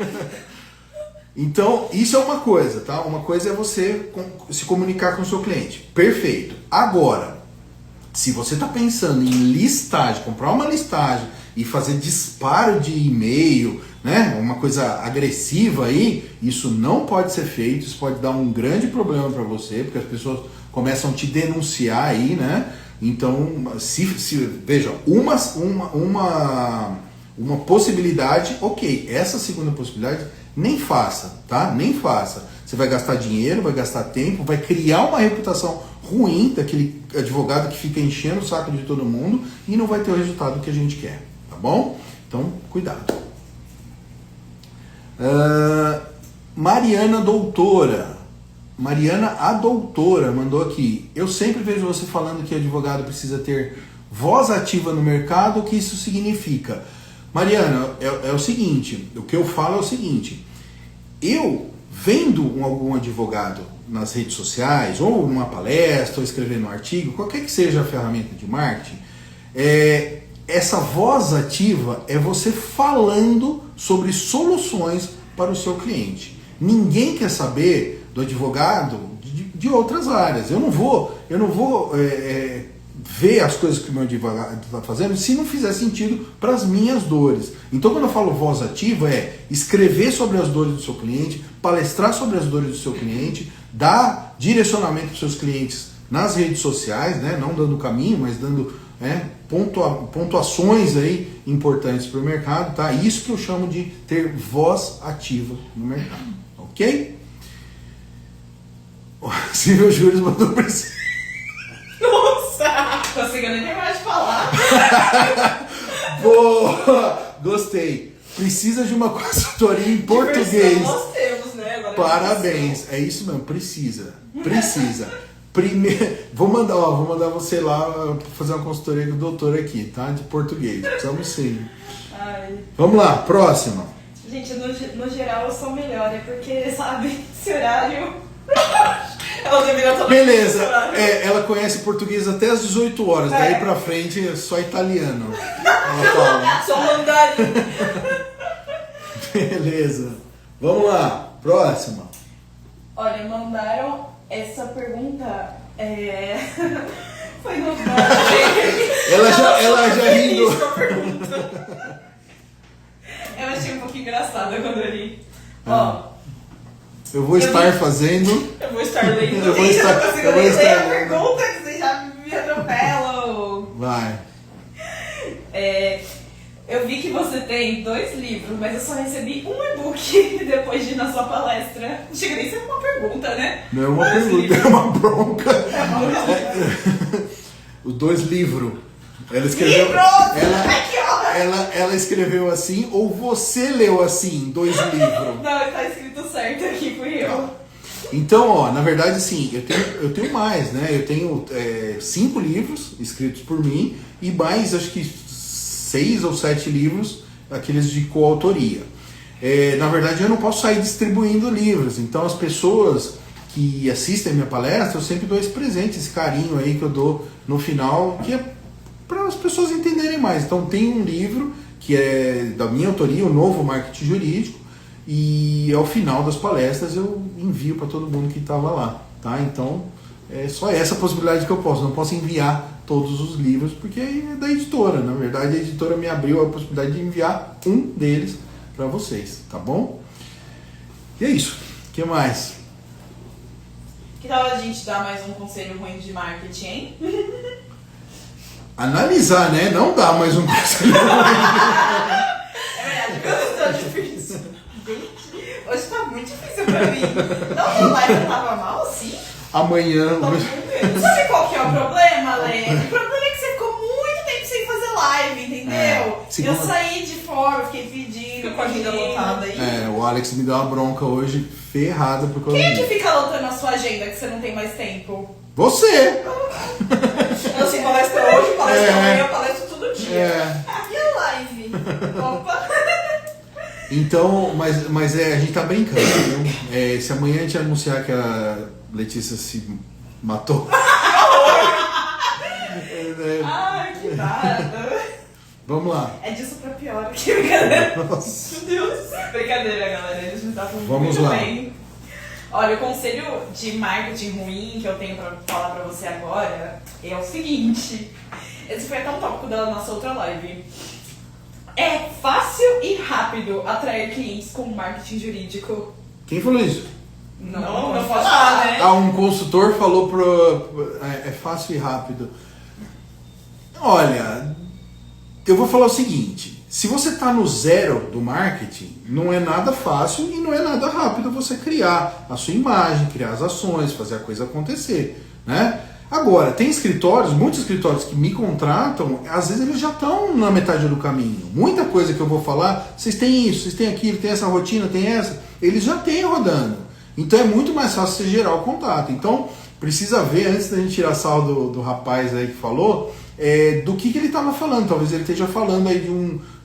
Então, isso é uma coisa, tá? Uma coisa é você se comunicar com o seu cliente. Perfeito. Agora, se você está pensando em listagem, comprar uma listagem e fazer disparo de e-mail, né? Uma coisa agressiva aí, isso não pode ser feito, isso pode dar um grande problema para você, porque as pessoas começam a te denunciar aí, né? Então, veja, uma possibilidade, ok, essa segunda possibilidade, nem faça, tá? Nem faça. Você vai gastar dinheiro, vai gastar tempo, vai criar uma reputação ruim daquele advogado que fica enchendo o saco de todo mundo e não vai ter o resultado que a gente quer, tá bom? Então, cuidado. Mariana a Doutora mandou aqui. Eu sempre vejo você falando que advogado precisa ter voz ativa no mercado. O que isso significa? Mariana, é o seguinte, o que eu falo é o seguinte, eu vendo algum advogado nas redes sociais, ou numa palestra, ou escrevendo um artigo, qualquer que seja a ferramenta de marketing, essa voz ativa é você falando sobre soluções para o seu cliente. Ninguém quer saber do advogado de outras áreas. Eu não vou ver as coisas que o meu advogado está fazendo se não fizer sentido para as minhas dores. Então, quando eu falo voz ativa, é escrever sobre as dores do seu cliente, palestrar sobre as dores do seu cliente, dar direcionamento para os seus clientes nas redes sociais, né? Não dando caminho, mas dando pontuações aí importantes para o mercado, tá? Isso que eu chamo de ter voz ativa no mercado, ok? O Silvio Júlio mandou para si. Nossa! Conseguiu nem terminar de falar. Boa! Gostei. Precisa de uma consultoria em português. Nós temos, né? Agora parabéns. É isso mesmo, precisa. Primeiro, vou mandar você lá fazer uma consultoria com o doutor aqui, tá? De português. Precisamos sim. Ai. Vamos lá, próxima. Gente, no geral eu sou melhor, é porque, sabe, esse horário... Ela deveria estar... Beleza, ela conhece português até às 18 horas, daí pra frente é só italiano. Ela fala. Só mandarim. Beleza, vamos lá, próxima. Olha, mandaram essa pergunta, foi no Ela já rindo. Eu achei um pouco engraçada quando eu li. Ó, eu vou estar fazendo. Eu vou estar lendo. Eu vou estar. eu não consigo nem ler a pergunta que vocês já me atropelam. Vai. Eu vi que você tem 2 livros, mas eu só recebi um e-book depois de ir na sua palestra. Não chega nem a ser uma pergunta, né? Não é uma pergunta, é uma bronca. Os 2 livros. Ela escreveu. Ela escreveu assim, ou você leu assim, 2 livros? Não, tá escrito certo aqui, fui eu. Então, ó, na verdade, assim, eu tenho mais, né? Eu tenho 5 livros escritos por mim e mais, acho que 6 ou 7 livros, aqueles de coautoria. Na verdade, eu não posso sair distribuindo livros, então as pessoas que assistem a minha palestra, eu sempre dou esse presente, esse carinho aí que eu dou no final, que é para as pessoas entenderem mais. Então, tem um livro que é da minha autoria, o Novo Marketing Jurídico, e ao final das palestras eu envio para todo mundo que estava lá, tá? Então, é só essa possibilidade que eu posso. Não posso enviar todos os livros, porque é da editora. Na verdade, a editora me abriu a possibilidade de enviar um deles para vocês, tá bom? E é isso. O que mais? Que tal a gente dar mais um conselho ruim de marketing, hein? Analisar, né? Não dá mais um conselho. É verdade, tá difícil. Hoje tá muito difícil pra mim. Não, live tava mal, sim. Amanhã. Sabe qual que é o problema, Lê? O problema é que você ficou muito tempo sem fazer live, entendeu? Eu saí de fora, fiquei pedindo. Fica com a agenda lotada aí. O Alex me deu uma bronca hoje ferrada por causa Quem é disso. que fica lotando a sua agenda que você não tem mais tempo? Você! Eu assim, palestra hoje, palestra amanhã, palestra todo dia. E a live? Opa! Então, mas a gente tá brincando, viu? Se amanhã a gente anunciar que Letícia se matou. Ai, que nada. Vamos lá. É disso pra pior aqui, brincadeira. Nossa. Meu Deus. Brincadeira, galera. Eles me estavam Vamos muito lá. bem. Olha, o conselho de marketing ruim que eu tenho pra falar pra você agora é o seguinte. Esse foi até um tópico da nossa outra live. É fácil e rápido atrair clientes com marketing jurídico. Quem falou isso? Não pode falar, né? Um consultor falou é fácil e rápido. Olha, eu vou falar o seguinte. Se você está no zero do marketing, não é nada fácil e não é nada rápido você criar a sua imagem, criar as ações, fazer a coisa acontecer, né? Agora, tem escritórios, muitos escritórios que me contratam, às vezes eles já estão na metade do caminho. Muita coisa que eu vou falar, vocês têm isso, vocês têm aquilo, tem essa rotina, tem essa, eles já têm rodando. Então é muito mais fácil você gerar o contato. Então, precisa ver, antes da gente tirar sal do rapaz aí que falou, do que ele estava falando. Talvez ele esteja falando aí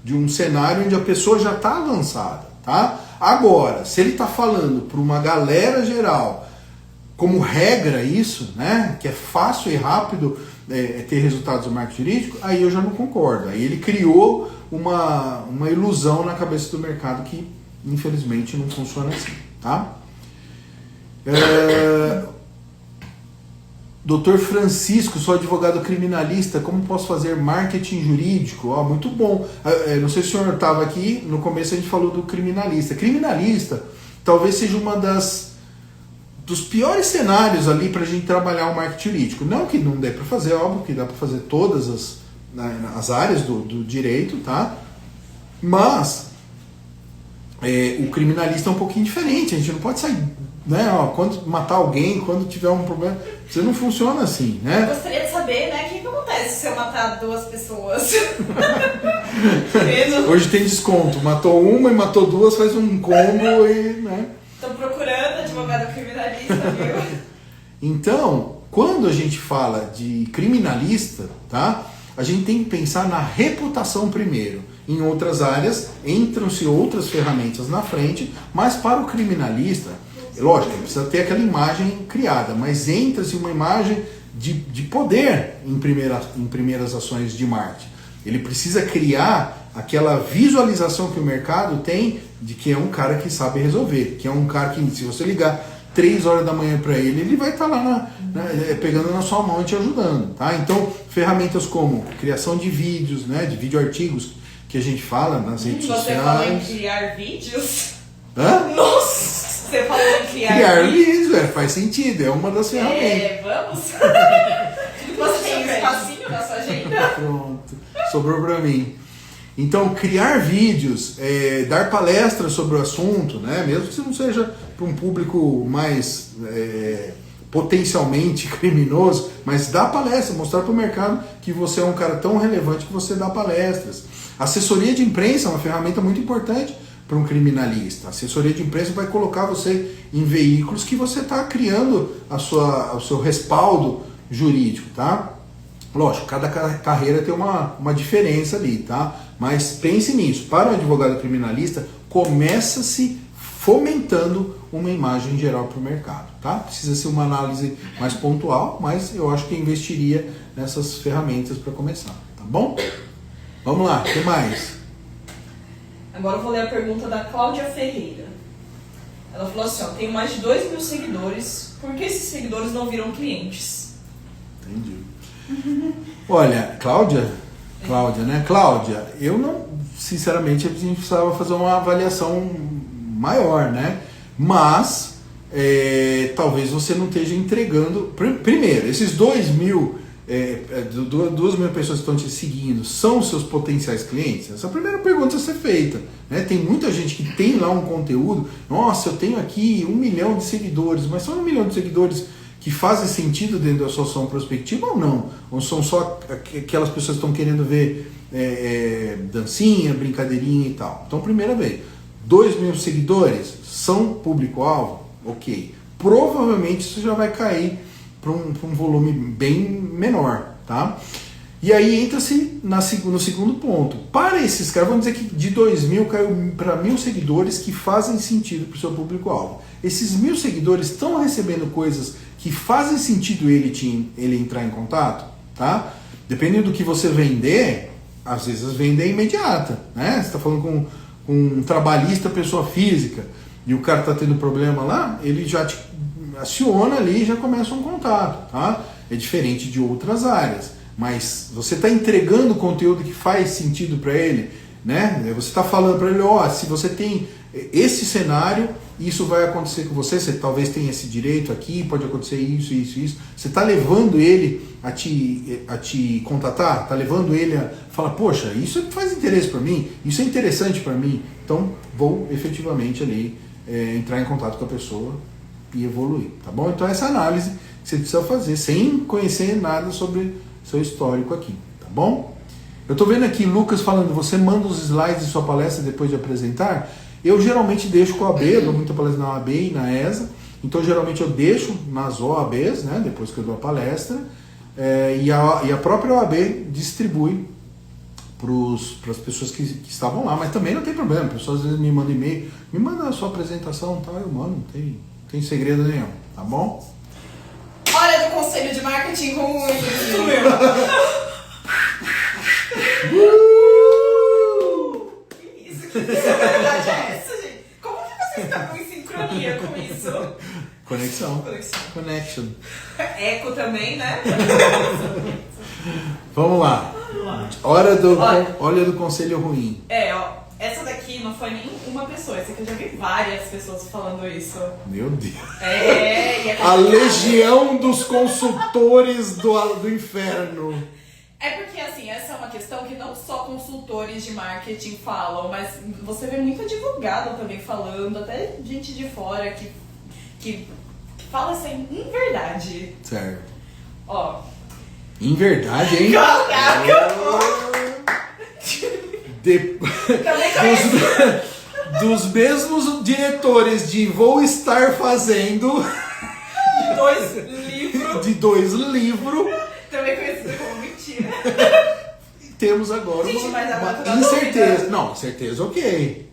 de um cenário onde a pessoa já está avançada, tá? Agora, se ele está falando para uma galera geral, como regra isso, né, que é fácil e rápido ter resultados do marketing jurídico, aí eu já não concordo. Aí ele criou uma ilusão na cabeça do mercado que, infelizmente, não funciona assim, tá? Dr. Francisco, sou advogado criminalista, como posso fazer marketing jurídico? Muito bom. Não sei se o senhor estava aqui, no começo a gente falou do criminalista. Criminalista talvez seja uma dos piores cenários ali para a gente trabalhar o marketing jurídico. Não que não dê para fazer, óbvio que dá para fazer todas as áreas do direito, tá? Mas o criminalista é um pouquinho diferente, a gente não pode sair, né, quando matar alguém, quando tiver um problema, você não funciona assim, né? Eu gostaria de saber, né, o que acontece se eu matar 2 pessoas. Hoje tem desconto, matou uma e matou 2, faz um combo e, né? Tô procurando advogado criminalista, viu? Então, quando a gente fala de criminalista, tá? A gente tem que pensar na reputação primeiro. Em outras áreas, entram-se outras ferramentas na frente, mas para o criminalista, lógico, precisa ter aquela imagem criada, mas entra-se uma imagem de poder em primeiras ações de marketing. Ele precisa criar aquela visualização que o mercado tem de que é um cara que sabe resolver, que é um cara que, se você ligar 3 horas da manhã para ele, ele vai estar lá pegando na sua mão e te ajudando, tá? Então, ferramentas como criação de vídeos, né, de vídeo-artigos, que a gente fala nas redes sociais. Você falou em criar vídeos? Hã? Nossa! Você falou em Criar vídeos, faz sentido, é uma das ferramentas. Vamos? Você tem um espacinho na sua agenda? Pronto, sobrou para mim. Então, criar vídeos, dar palestras sobre o assunto, né? Mesmo que você não seja para um público mais potencialmente criminoso, mas dar palestra, mostrar para o mercado que você é um cara tão relevante que você dá palestras. Assessoria de imprensa é uma ferramenta muito importante para um criminalista. A assessoria de imprensa vai colocar você em veículos que você está criando o seu respaldo jurídico, tá? Lógico, cada carreira tem uma diferença ali, tá? Mas pense nisso. Para o advogado criminalista, começa-se fomentando uma imagem geral para o mercado, tá? Precisa ser uma análise mais pontual, mas eu acho que eu investiria nessas ferramentas para começar, tá bom? Vamos lá, o que mais? Agora eu vou ler a pergunta da Cláudia Ferreira. Ela falou assim, tenho mais de 2.000 seguidores, por que esses seguidores não viram clientes? Entendi. Olha, Cláudia, né? Cláudia, eu não, sinceramente, a gente precisava fazer uma avaliação maior, né? Mas, talvez você não esteja entregando... Primeiro, esses 2.000... 2.000 pessoas que estão te seguindo são seus potenciais clientes? Essa é a primeira pergunta a ser feita, né? Tem muita gente que tem lá um conteúdo, nossa, eu tenho aqui 1 milhão de seguidores, mas são 1 milhão de seguidores que fazem sentido dentro da sua ação prospectiva ou não? Ou são só aquelas pessoas que estão querendo ver dancinha, brincadeirinha e tal? Então, primeira vez, 2.000 seguidores são público-alvo? Ok. Provavelmente isso já vai cair para um volume bem menor, tá? E aí entra-se no segundo ponto. Para esses caras, vamos dizer que de 2.000 caiu para 1.000 seguidores que fazem sentido para o seu público-alvo. Esses 1.000 seguidores estão recebendo coisas que fazem sentido ele entrar em contato, tá? Dependendo do que você vender, às vezes a venda é imediata, né? Você está falando com um trabalhista, pessoa física, e o cara está tendo problema lá, ele já te aciona ali e já começa um contato, tá? É diferente de outras áreas, mas você está entregando conteúdo que faz sentido para ele, né? Você está falando para ele, ó, se você tem esse cenário, isso vai acontecer com você, você talvez tenha esse direito aqui, pode acontecer isso, isso, isso. Você está levando ele a te contatar, está levando ele a falar, poxa, isso faz interesse para mim, isso é interessante para mim, então vou efetivamente ali entrar em contato com a pessoa e evoluir, tá bom? Então essa análise que você precisa fazer sem conhecer nada sobre seu histórico aqui, tá bom? Eu estou vendo aqui Lucas falando, você manda os slides de sua palestra depois de apresentar? Eu geralmente deixo com a OAB, eu dou muita palestra na OAB e na ESA, então geralmente eu deixo nas OABs, né, depois que eu dou a palestra, e a própria OAB distribui para as pessoas que estavam lá, mas também não tem problema, pessoas às vezes me mandam e-mail, me manda a sua apresentação, tá? Eu mando, não tem segredo nenhum, tá bom? Olha, do conselho de marketing ruim, isso mesmo. Que verdade é essa, gente? Como que vocês estão em sincronia com isso? Conexão. Connection. Eco também, né? Vamos lá. Olha do conselho ruim. Essa daqui não foi nem uma pessoa, essa aqui eu já vi várias pessoas falando isso. Meu Deus. A legião dos consultores do inferno. É porque, assim, essa é uma questão que não só consultores de marketing falam, mas você vê muito advogado também falando, até gente de fora que fala assim, em verdade. Certo. Ó. Em verdade, hein? Caraca! Dos mesmos diretores de Vou Estar Fazendo... De dois livros... Também conhecido como mentira. Temos agora uma incerteza. Não, incerteza, ok.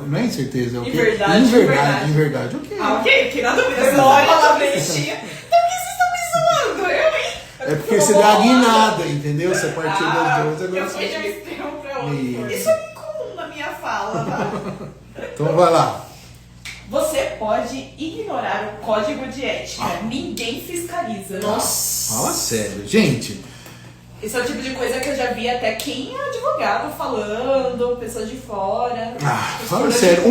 Não é incerteza, é o quê? Em verdade, ok. Ok, que na dúvida, você não fala bonitinha. Então o que vocês estão me zoando? Eu, hein? É porque você dá a guinada, entendeu? Você partiu das duas, agora eu fui de um extremo pra outro. Isso é incomum na minha fala, tá? Então vai lá. Você pode ignorar o código de ética. Ninguém fiscaliza. Nossa. Fala sério. Gente... Esse é o tipo de coisa que eu já vi até quem é advogado falando, pessoas de fora. Fala sério.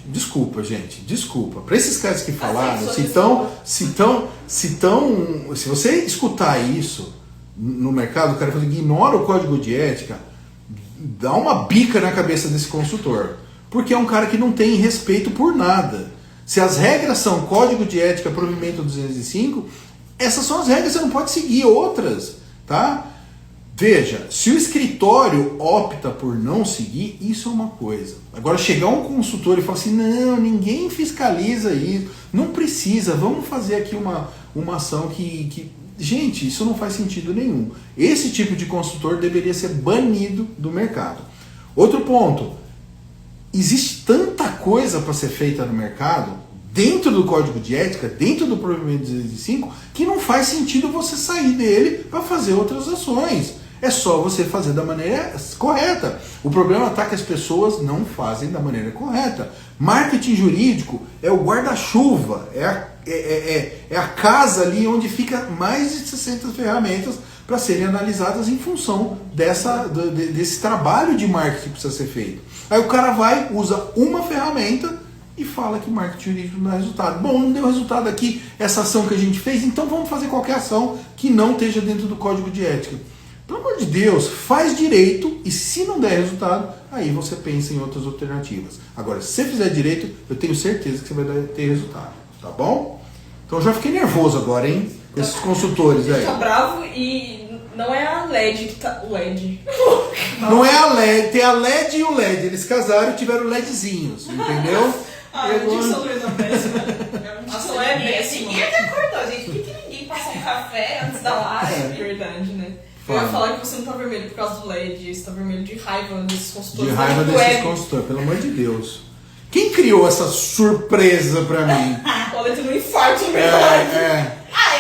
Desculpa, gente. Desculpa. Para esses caras que falaram, se você escutar isso no mercado, o cara fala, ignora o código de ética, dá uma bica na cabeça desse consultor. Porque é um cara que não tem respeito por nada. Se as regras são código de ética, provimento 205, essas são as regras, você não pode seguir outras, tá? Veja, se o escritório opta por não seguir, isso é uma coisa. Agora, chegar um consultor e falar assim, não, ninguém fiscaliza isso, não precisa, vamos fazer aqui uma ação que... Gente, isso não faz sentido nenhum. Esse tipo de consultor deveria ser banido do mercado. Outro ponto... Existe tanta coisa para ser feita no mercado, dentro do código de ética, dentro do provimento 205, que não faz sentido você sair dele para fazer outras ações. É só você fazer da maneira correta. O problema está que as pessoas não fazem da maneira correta. Marketing jurídico é o guarda-chuva, é a casa ali onde fica mais de 60 ferramentas para serem analisadas em função desse trabalho de marketing que precisa ser feito. Aí o cara vai, usa uma ferramenta e fala que marketing jurídico não dá resultado. Bom, não deu resultado aqui essa ação que a gente fez, então vamos fazer qualquer ação que não esteja dentro do código de ética. Pelo amor de Deus, faz direito e se não der resultado, aí você pensa em outras alternativas. Agora, se você fizer direito, eu tenho certeza que você vai ter resultado, tá bom? Então eu já fiquei nervoso agora, hein? Com esses consultores aí. Tá bravo e não é a LED que tá... LED. Não é a LED, tem a LED e o LED. Eles casaram e tiveram LEDzinhos, entendeu? Eu digo São Luís da péssima. Nossa, ninguém até acordou, gente. Por que ninguém passou um café antes da live? É verdade, né? Eu ia falar que você não tá vermelho por causa do LED, você tá vermelho de raiva desses consultores. De raiva desses consultores, pelo amor de Deus. Quem criou essa surpresa pra mim? Olha, tem um infarto no meio da live. Eu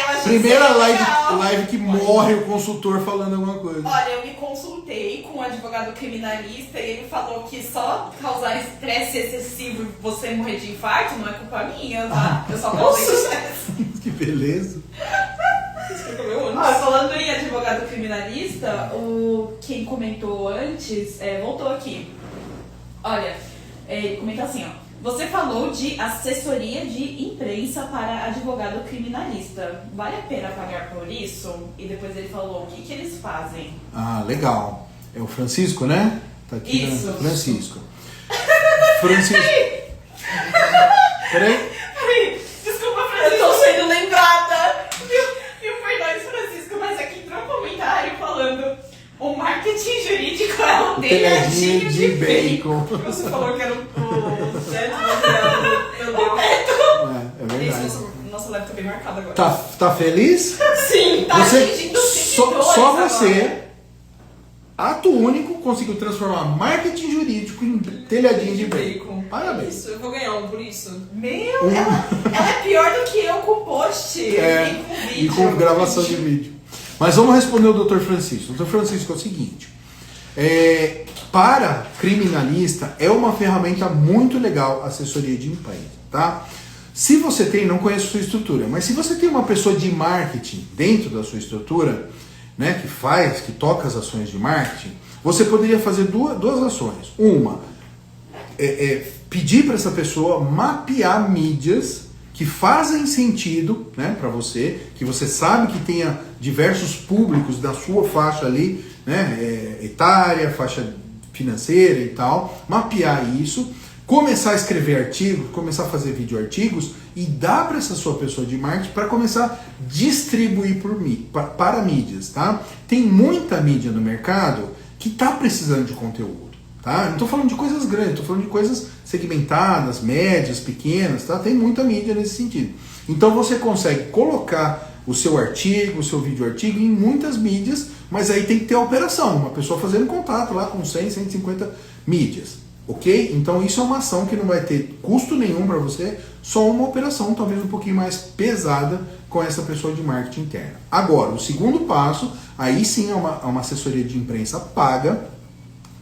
achei Primeira legal. live que morre o consultor falando alguma coisa. Olha, eu me consultei com um advogado criminalista e ele falou que só causar estresse excessivo e você morrer de infarto não é culpa minha, tá? Eu só causei estresse. Que beleza. Falando em advogado criminalista, quem comentou antes voltou aqui. Olha, ele comenta assim, ó. Você falou de assessoria de imprensa para advogado criminalista. Vale a pena pagar por isso? E depois ele falou o que eles fazem. Ah, legal. É o Francisco, né? Tá aqui. Isso. Francisco. Francisco. Peraí. Desculpa, Francisco. Eu tô sendo lembrada. Mil perdões, Francisco, mas aqui entrou um comentário falando o marketing jurídico é o telhadinho de bacon. Você falou que era o teto material. Meu Deus. É verdade. Nossa live tá bem marcada agora. Tá feliz? Sim, Tá atingindo seguidores Só agora. você, ato único, conseguiu transformar marketing jurídico em telhadinho de bacon. Parabéns. Isso, eu vou ganhar um por isso. Meu, ela é pior do que eu com post e com vídeo. E com gravação de vídeo. Mas vamos responder o Dr. Francisco. O Dr. Francisco é o seguinte. Para criminalista, é uma ferramenta muito legal a assessoria de imprensa, tá? Se você tem, não conheço a sua estrutura, mas se você tem uma pessoa de marketing dentro da sua estrutura, né, que toca as ações de marketing, você poderia fazer duas ações. Uma, pedir para essa pessoa mapear mídias que fazem sentido, né, para você, que você sabe que tenha diversos públicos da sua faixa ali, né, etária, faixa financeira e tal, mapear isso, começar a escrever artigos, começar a fazer vídeo artigos e dar para essa sua pessoa de marketing para começar a distribuir para mídias, tá? Tem muita mídia no mercado que está precisando de conteúdo, tá? Não estou falando de coisas grandes, estou falando de coisas segmentadas, médias, pequenas, tá? Tem muita mídia nesse sentido. Então você consegue colocar o seu artigo, o seu vídeo artigo em muitas mídias, mas aí tem que ter a operação, uma pessoa fazendo contato lá com 100, 150 mídias. Ok? Então isso é uma ação que não vai ter custo nenhum para você, só uma operação talvez um pouquinho mais pesada com essa pessoa de marketing interna. Agora, o segundo passo, aí sim é uma assessoria de imprensa paga,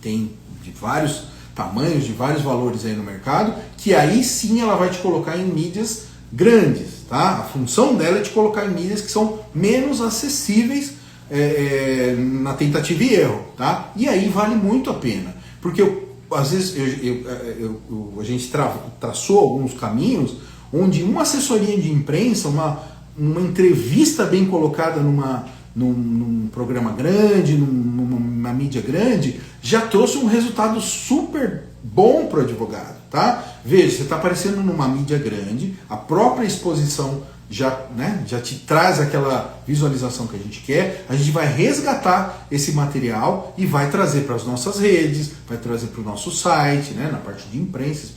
tem de vários tamanhos, de vários valores aí no mercado, que aí sim ela vai te colocar em mídias grandes, tá? A função dela é te colocar em mídias que são menos acessíveis na tentativa e erro, tá? E aí vale muito a pena, porque às vezes a gente traçou alguns caminhos onde uma assessoria de imprensa, uma entrevista bem colocada num programa grande, numa mídia grande, já trouxe um resultado super bom para o advogado, tá? Veja, você está aparecendo numa mídia grande, a própria exposição já te traz aquela visualização que a gente quer, a gente vai resgatar esse material e vai trazer para as nossas redes, vai trazer para o nosso site, né, na parte de imprensa,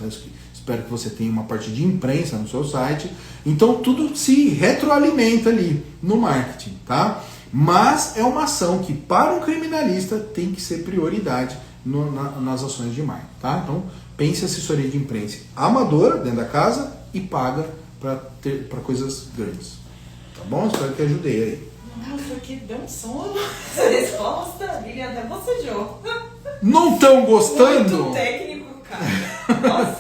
espero que você tenha uma parte de imprensa no seu site, então tudo se retroalimenta ali no marketing, tá? Mas é uma ação que para um criminalista tem que ser prioridade nas ações de marketing, tá? Então pense em assessoria de imprensa amadora dentro da casa e paga para coisas grandes. Tá bom? Espero que ajudei aí. Nossa, que deu um sono essa resposta. Lilian até bocejou. Não estão gostando? Muito técnico, cara. Nossa.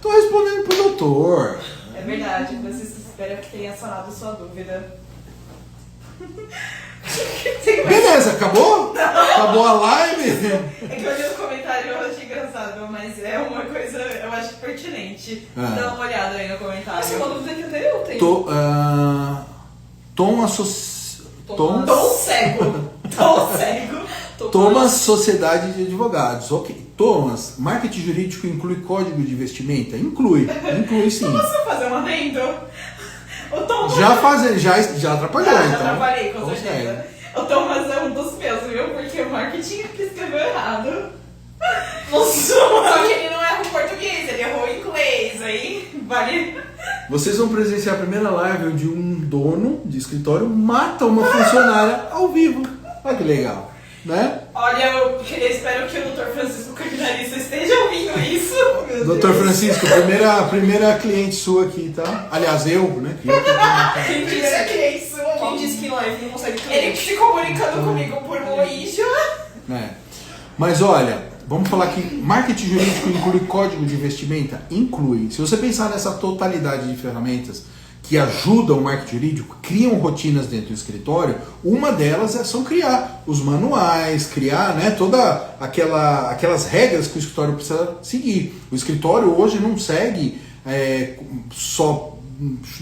Tô respondendo pro doutor. É verdade, Francisco, espero que tenha sanado sua dúvida. Beleza, acabou? Acabou a live? É que eu li no comentário e eu achei engraçado, mas é uma coisa, eu acho pertinente. Dá uma olhada aí no comentário. Essa é uma dúvida que até eu tenho. Tom cego. Tom cego. Thomas Sociedade de Advogados. Ok. Thomas, marketing jurídico inclui código de vestimenta? Inclui sim. Posso fazer um adendo? O Thomas... Já atrapalhou, Já então. atrapalhei, com Consegue. certeza. O Thomas é um dos meus, viu? Porque o marketing que escreveu errado. Nossa. Só que ele não erra o português, ele errou o inglês, aí vale... Vocês vão presenciar a primeira live onde um dono de escritório mata uma funcionária ao vivo. Olha que legal, né? Olha, eu espero que o Dr. Francisco Criminalista esteja ouvindo isso. Doutor Francisco, primeira cliente sua aqui, tá? Aliás, eu, né? Quem disse que live não consegue cliente? Ele se comunicando comigo por Moíja. Mas olha, vamos falar que marketing jurídico inclui código de vestimenta? Inclui. Se você pensar nessa totalidade de ferramentas que ajudam o marketing jurídico, criam rotinas dentro do escritório, uma delas são criar os manuais, criar, né, toda aquelas regras que o escritório precisa seguir. O escritório hoje não segue só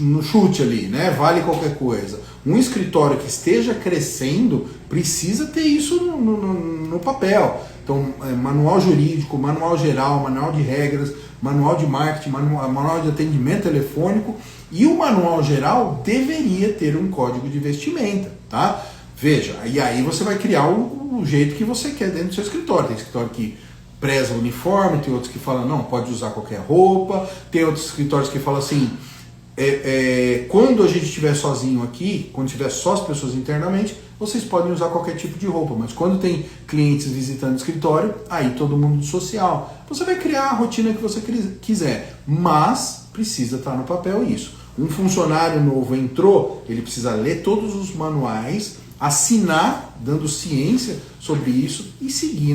no chute ali, né? Vale qualquer coisa. Um escritório que esteja crescendo precisa ter isso no papel. Então, manual jurídico, manual geral, manual de regras, manual de marketing, manual de atendimento telefônico, e o manual geral deveria ter um código de vestimenta, tá? Veja, e aí você vai criar o jeito que você quer dentro do seu escritório. Tem escritório que preza o uniforme, tem outros que falam, não, pode usar qualquer roupa, tem outros escritórios que falam assim, quando a gente estiver sozinho aqui, quando tiver só as pessoas internamente, vocês podem usar qualquer tipo de roupa, mas quando tem clientes visitando o escritório, aí todo mundo social. Você vai criar a rotina que você quiser, mas precisa estar no papel isso. Um funcionário novo entrou, ele precisa ler todos os manuais, assinar, dando ciência sobre isso e seguir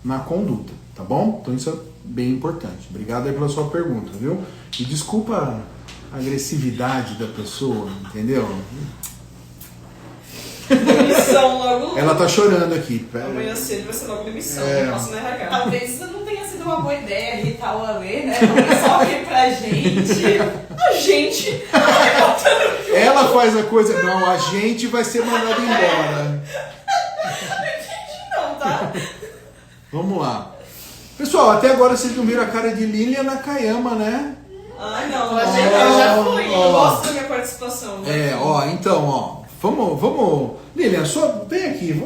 na conduta, tá bom? Então isso é bem importante. Obrigado aí pela sua pergunta, viu? E desculpa a agressividade da pessoa, entendeu? Demissão logo. Ela tá chorando aqui. Amanhã cedo vai ser logo demissão, É. não posso no RH. Talvez isso não tenha sido uma boa ideia irritar o Alê, né? Vamos só aqui pra gente. A gente. Ela faz a coisa, não, a gente vai ser mandado embora. Não, tá? Vamos lá. Pessoal, até agora vocês não viram a cara de Lilian Nakayama, né? Ai, não, Eu já fui. ó. Eu gosto da minha participação. Né? Então, vamos. Lilian, vem aqui,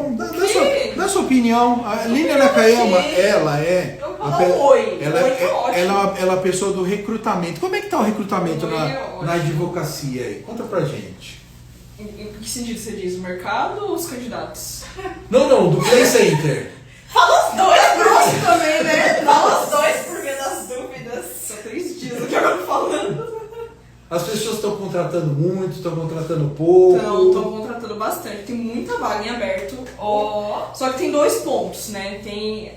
dá sua opinião. A Lilian Nakayama, ela é. Eu vou dar um oi. Ela Oi, tá ótimo. é a pessoa do recrutamento. Como é que tá o recrutamento Oi, é na ótimo. advocacia aí? Conta pra gente. Em que sentido você diz? O mercado ou os candidatos? Não, do Play Center. Fala os dois, grosso também, né? Fala os dois por via das dúvidas. Só 3 dias que eu tô falando. As pessoas estão contratando muito, estão contratando pouco. Então, estão contratando bastante. Tem muita vaga em aberto. Só que tem 2 pontos, né? Tem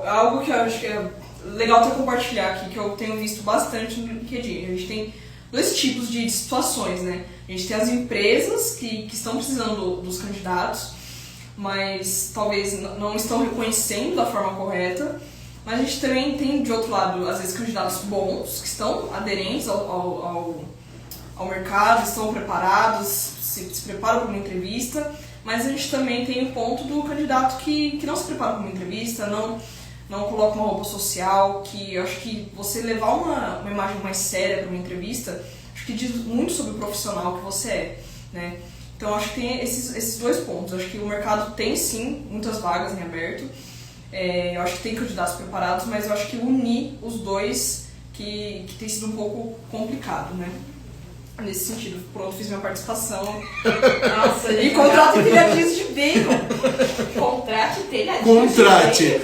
algo que eu acho que é legal até compartilhar aqui, que eu tenho visto bastante no LinkedIn. A gente tem 2 tipos de situações, né? A gente tem as empresas que estão precisando dos candidatos, mas talvez não estão reconhecendo da forma correta. Mas a gente também tem, de outro lado, às vezes candidatos bons, que estão aderentes ao mercado, estão preparados, se preparam para uma entrevista, mas a gente também tem o ponto do candidato que não se prepara para uma entrevista, não coloca uma roupa social, que eu acho que você levar uma imagem mais séria para uma entrevista, acho que diz muito sobre o profissional que você é, né? Então acho que tem esses 2 pontos. Acho que o mercado tem sim muitas vagas em aberto. Eu acho que tem candidatos preparados, mas eu acho que unir os dois que tem sido um pouco complicado, né? Nesse sentido. Pronto, fiz minha participação. Nossa, E contrato telhadinhos de bacon. Contrate telhadinho. Contrate.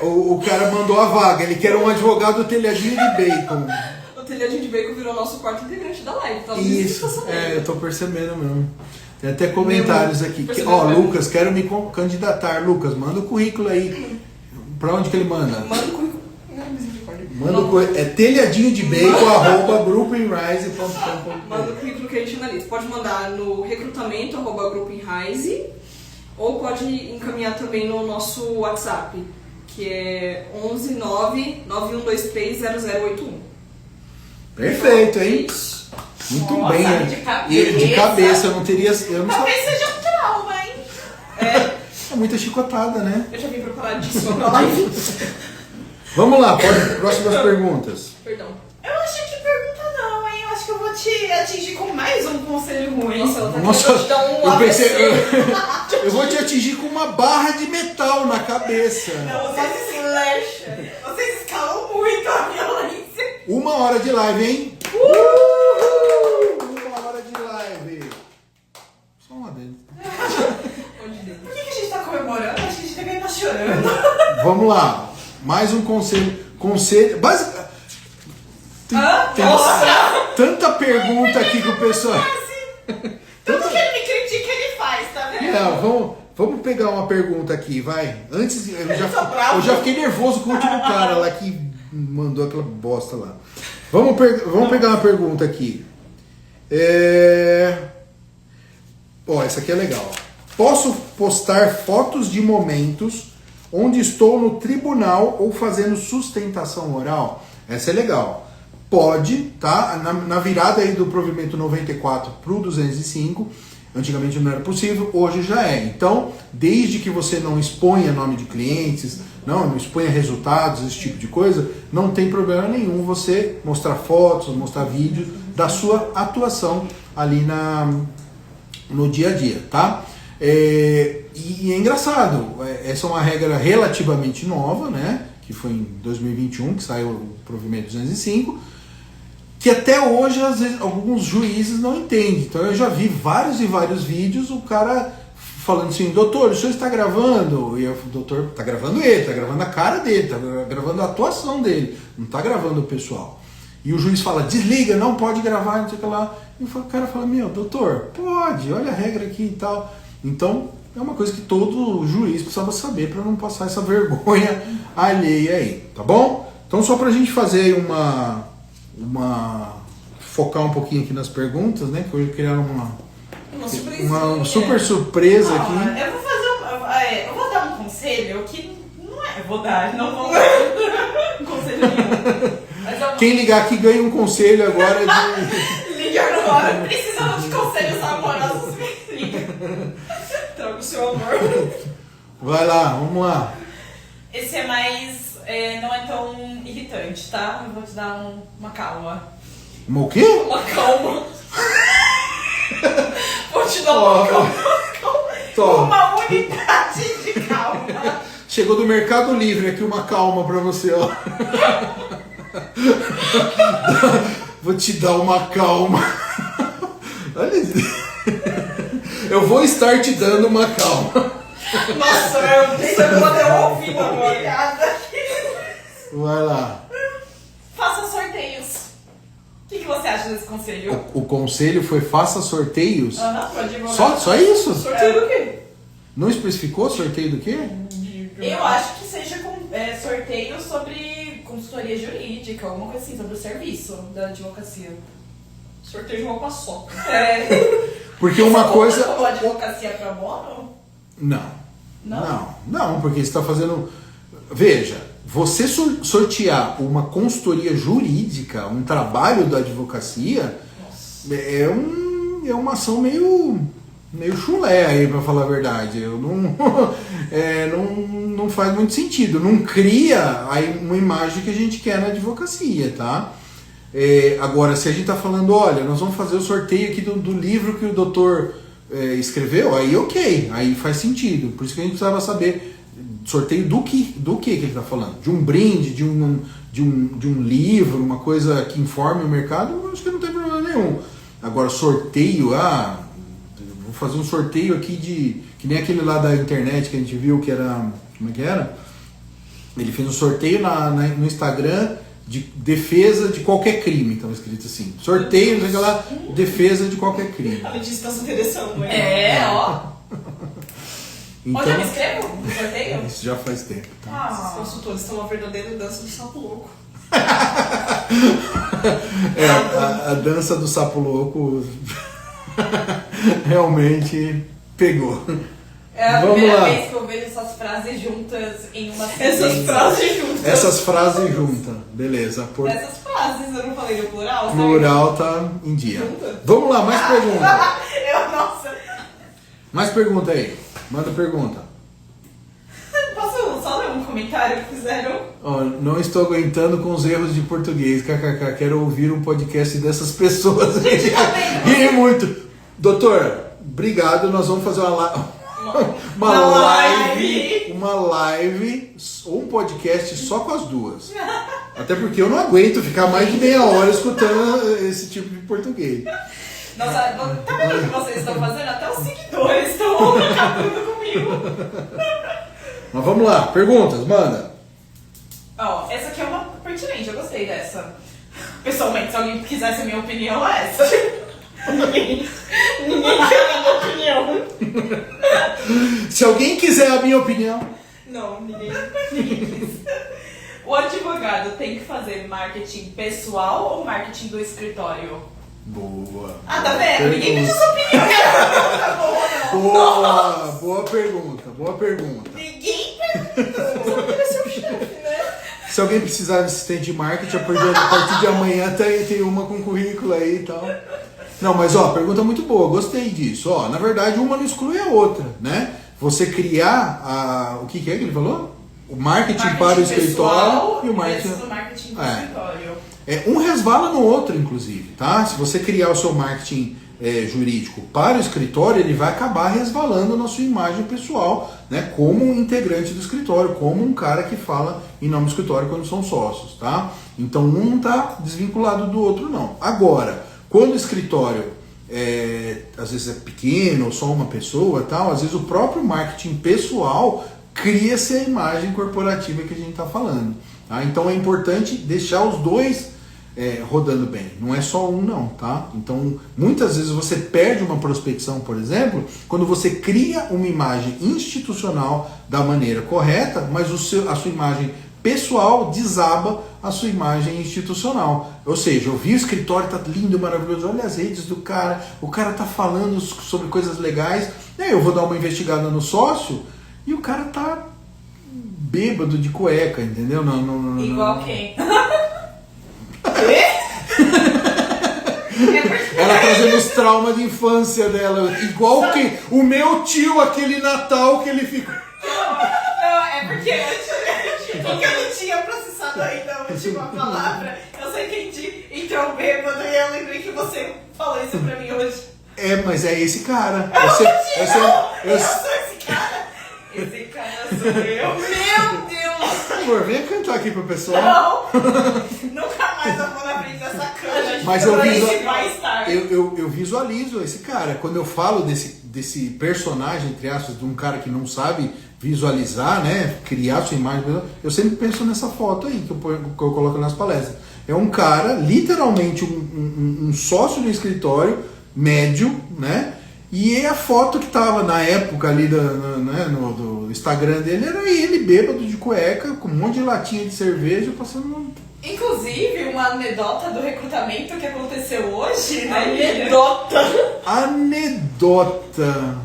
O cara mandou a vaga, ele quer um advogado telhadinho de bacon. O telhadinho de bacon virou nosso quarto integrante da live. Tá? Isso, eu tô percebendo mesmo. Tem até comentários aqui. Lucas, quero me candidatar. Lucas, manda o currículo aí. Pra onde que ele manda? Manda o currículo. Misericórdia. Manda o currículo. É telhadinho de bacon, @grupinrise.com.br. Manda o currículo que a gente analisa. Pode mandar no recrutamento, @grupinrise, ou pode encaminhar também no nosso WhatsApp, que é 11 99123 0081. Perfeito, hein? Muito Nossa, bem, né? de cabeça. E de cabeça, eu não teria. Eu não Talvez seja um trauma, hein? É muita chicotada, né? Eu já vim preparadíssima pra live. Vamos lá, próximas perguntas. Perdão. Eu acho que pergunta não, hein? Eu acho que eu vou te atingir com mais um conselho ruim. Nossa, ela tá Nossa, querendo te dar um eu pensei. AVC. Eu vou te atingir com uma barra de metal na cabeça. Não, vocês escalam muito a violência. 1 hora de live, hein? 1 hora de live. Só uma deles. Onde dentro? Vamos lá. Mais um conselho. Tem tanta pergunta aqui que o pessoal... Tudo que ele me critica, ele faz, tá vendo? Não, vamos pegar uma pergunta aqui, vai. Antes, eu já fiquei nervoso com o último cara lá que mandou aquela bosta lá. Vamos pegar uma pergunta aqui. Essa aqui é legal. Posso postar fotos de momentos onde estou no tribunal ou fazendo sustentação oral? Essa é legal. Pode, tá? Na virada aí do provimento 94 para o 205, antigamente não era possível, hoje já é. Então, desde que você não exponha nome de clientes, não exponha resultados, esse tipo de coisa, não tem problema nenhum você mostrar fotos, mostrar vídeos da sua atuação ali no dia a dia, tá? E é engraçado, essa é uma regra relativamente nova, né? Que foi em 2021 que saiu o provimento 205, que até hoje às vezes alguns juízes não entendem. Então eu já vi vários e vários vídeos, o cara falando assim, doutor, o senhor está gravando? E o doutor está gravando ele, está gravando a cara dele, está gravando a atuação dele, não está gravando o pessoal. E o juiz fala, desliga, não pode gravar, não sei o que lá. E o cara fala, doutor, pode, olha a regra aqui e tal. Então, é uma coisa que todo juiz precisava saber para não passar essa vergonha alheia aí, tá bom? Então, só para a gente fazer focar um pouquinho aqui nas perguntas, né? Que hoje criaram uma super surpresa aqui. Eu vou dar um conselho que não é. Eu vou dar, não vou dar um conselho nenhum. Mas quem ligar aqui ganha um conselho agora de. Liga agora, precisando de conselhos amorosos, liga. Traga o seu amor. Vai lá, vamos lá. Esse é mais. Não é tão irritante, tá? Eu vou te dar uma calma. O quê? Uma calma. Vou te dar uma calma. Uma unidade de calma. Chegou do Mercado Livre aqui uma calma pra você, ó. Vou te dar uma calma. Olha isso. Eu vou estar te dando uma calma. Nossa, eu vou ter ouvido uma piada. Vai lá. Faça sorteios. O que você acha desse conselho? O conselho foi faça sorteios? Pode Só isso? Sorteio do quê? Não especificou sorteio do quê? Eu acho que seja sorteio sobre consultoria jurídica, alguma coisa assim, sobre o serviço da advocacia. Sorteio de uma paçoca. Porque uma coisa... Como advocacia pro bono? Não, porque você está fazendo... Veja, você sortear uma consultoria jurídica, um trabalho da advocacia, é uma ação meio chulé aí, para falar a verdade. Não faz muito sentido. Não cria aí uma imagem que a gente quer na advocacia, tá? Agora, se a gente está falando, olha, nós vamos fazer o sorteio aqui do livro que o doutor escreveu, aí ok, aí faz sentido. Por isso que a gente precisava saber sorteio do que ele está falando. De um brinde, de um livro, uma coisa que informe o mercado, eu acho que não tem problema nenhum. Agora, sorteio, vou fazer um sorteio aqui que nem aquele lá da internet que a gente viu que era... Como é que era? Ele fez um sorteio no Instagram de defesa de qualquer crime, estava escrito assim. Sorteio, não sei o que lá, defesa de qualquer crime. A Letícia está se interessando, né? Então, onde eu me inscrevo no sorteio? Isso já faz tempo. Tá? Esses consultores estão uma verdadeira dança do sapo louco. A dança do sapo louco realmente pegou. É a Vamos primeira lá. vez que eu vejo essas frases juntas em uma Essas frases juntas. Beleza. Essas frases, eu não falei no plural? Sabe? Plural tá em dia. Vamos lá, mais pergunta. Nossa. Mais pergunta aí. Manda pergunta. Posso só ler um comentário que fizeram? Não estou aguentando com os erros de português. KKK. Quero ouvir um podcast dessas pessoas. Ri muito. Doutor, obrigado. Nós vamos fazer uma live ou um podcast só com as duas. Até porque eu não aguento ficar mais de meia hora escutando esse tipo de português. Nossa, tá vendo o que vocês estão fazendo? Até os seguidores estão acabando comigo. Mas vamos lá, perguntas, manda. Ó, essa aqui é uma pertinente, eu gostei dessa. Pessoalmente, se alguém quisesse a minha opinião, é essa. Ninguém quer a minha opinião. Se alguém quiser a minha opinião. Não, ninguém. O advogado tem que fazer marketing pessoal ou marketing do escritório? Boa. Ah, tá vendo? Ninguém pediu sua opinião. Tá bom, não. Boa pergunta. Ninguém perguntou. Você não queria ser o chefe, né? Se alguém precisar de assistente de marketing, a partir de amanhã tem uma com currículo aí e tal. Não, mas ó, pergunta muito boa, gostei disso. Ó, na verdade, uma não exclui a outra, né? Você criar o que é que ele falou? O marketing para o escritório e o marketing do escritório. Um resvala no outro, inclusive, tá? Se você criar o seu marketing jurídico para o escritório, ele vai acabar resvalando na sua imagem pessoal, né? Como um integrante do escritório, como um cara que fala em nome do escritório quando são sócios, tá? Então um não está desvinculado do outro, não. Agora, quando o escritório às vezes é pequeno ou só uma pessoa, tal, às vezes o próprio marketing pessoal cria-se a imagem corporativa que a gente está falando. Tá? Então é importante deixar os dois rodando bem, não é só um não, tá? Então muitas vezes você perde uma prospecção, por exemplo, quando você cria uma imagem institucional da maneira correta, mas a sua imagem pessoal desaba a sua imagem institucional. Ou seja, eu vi o escritório, tá lindo, maravilhoso, olha as redes do cara, o cara tá falando sobre coisas legais, eu vou dar uma investigada no sócio e o cara tá bêbado de cueca, entendeu? Igual quem? Ela trazendo os traumas de infância dela, igual que o meu tio, aquele Natal que ele ficou... Não, é porque eu não tinha processado ainda a última palavra. Eu só entendi, entrou bêbado e eu lembrei que você falou isso pra mim hoje. Mas é esse cara. Eu sou esse cara. Esse cara sou eu. Meu Deus! Por favor, venha cantar aqui pro pessoal. Não! Nunca mais eu vou na frente dessa câmera. Mas eu eu visualizo esse cara. Quando eu falo desse personagem, entre aspas, de um cara que não sabe visualizar, né, criar sua imagem, eu sempre penso nessa foto aí que eu coloco nas palestras. É um cara, literalmente um sócio do escritório, médio, né? E a foto que tava na época ali do Instagram dele era ele bêbado de cueca, com um monte de latinha de cerveja, passando... Inclusive, uma anedota do recrutamento que aconteceu hoje, né? Anedota.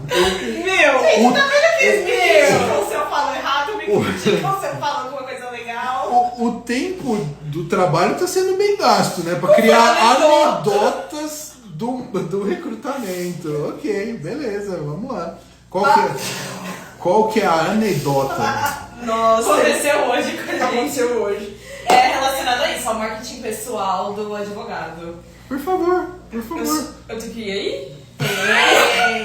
Meu! Tá vendo que me se eu falo errado, me criticam se eu falo alguma coisa legal. O tempo do trabalho está sendo bem gasto, né? Para criar anedotas do recrutamento. Ok, beleza, vamos lá. Qual que é a anedota? Nossa, Aconteceu hoje com a gente. aconteceu hoje. É relacionado a isso, ao marketing pessoal do advogado. Por favor. Eu tenho que ir aí?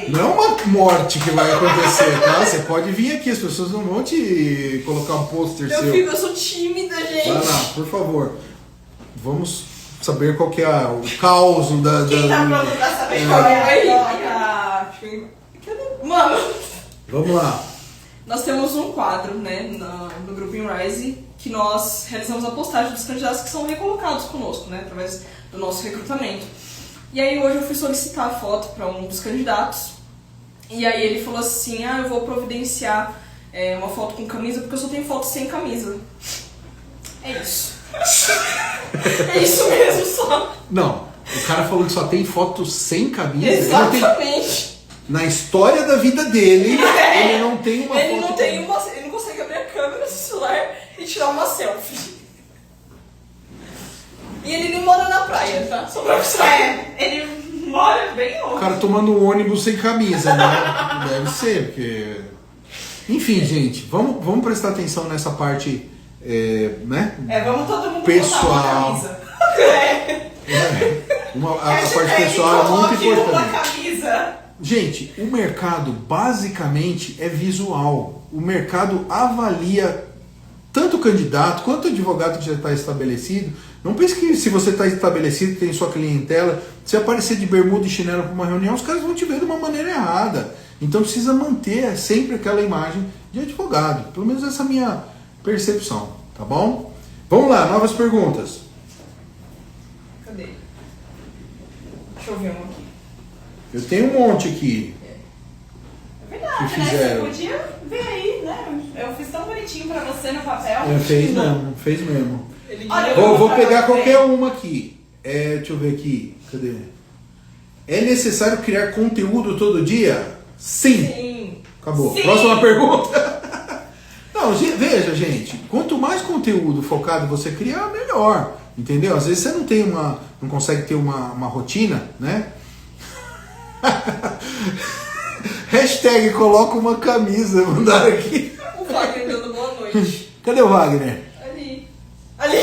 Não é uma morte que vai acontecer, tá? Você pode vir aqui, as pessoas não vão te colocar um pôster seu. Eu sou tímida, gente. Vai lá, por favor. Vamos saber qual que é o caos da... Quem tá pronto pra saber qual é a Mano, Vamos lá. nós temos um quadro, né, no Grupo Rise, que nós realizamos a postagem dos candidatos que são recolocados conosco, né, através do nosso recrutamento. E aí hoje eu fui solicitar a foto para um dos candidatos, e aí ele falou assim, eu vou providenciar uma foto com camisa, porque eu só tenho foto sem camisa. É isso. É isso mesmo, só. Não, o cara falou que só tem foto sem camisa. Exatamente. Na história da vida dele, ele não tem uma Ele foto... ele não consegue abrir a câmera do celular e tirar uma selfie. E ele nem mora na praia, tá? Só pra você. Ele mora bem longe. O cara tomando um ônibus sem camisa, né? Deve ser, porque... Enfim, gente, vamos prestar atenção nessa parte, né? Vamos todo mundo Pessoal. botar uma camisa. A parte pessoal é muito importante. Uma camisa. Gente, o mercado basicamente é visual. O mercado avalia tanto o candidato quanto o advogado que já está estabelecido. Não pense que se você está estabelecido, tem sua clientela, se aparecer de bermuda e chinelo para uma reunião, os caras vão te ver de uma maneira errada. Então precisa manter sempre aquela imagem de advogado. Pelo menos essa é a minha percepção, tá bom? Vamos lá, novas perguntas. Cadê? Deixa eu ver uma aqui. Eu tenho um monte aqui. É verdade, Que né? fizeram. Você podia ver aí, né? Eu fiz tão bonitinho pra você no papel. Fez mesmo. Ele Olha, ignorou. Vou pegar qualquer uma aqui. Deixa eu ver aqui. Cadê? É necessário criar conteúdo todo dia? Sim. Sim. Acabou. Sim. Próxima pergunta. Não, veja, gente. Quanto mais conteúdo focado você criar, melhor. Entendeu? Às vezes você não consegue ter uma rotina, né? Hashtag coloca uma camisa, mandaram aqui. O Wagner dando boa noite. Cadê o Wagner? Ali. Ali.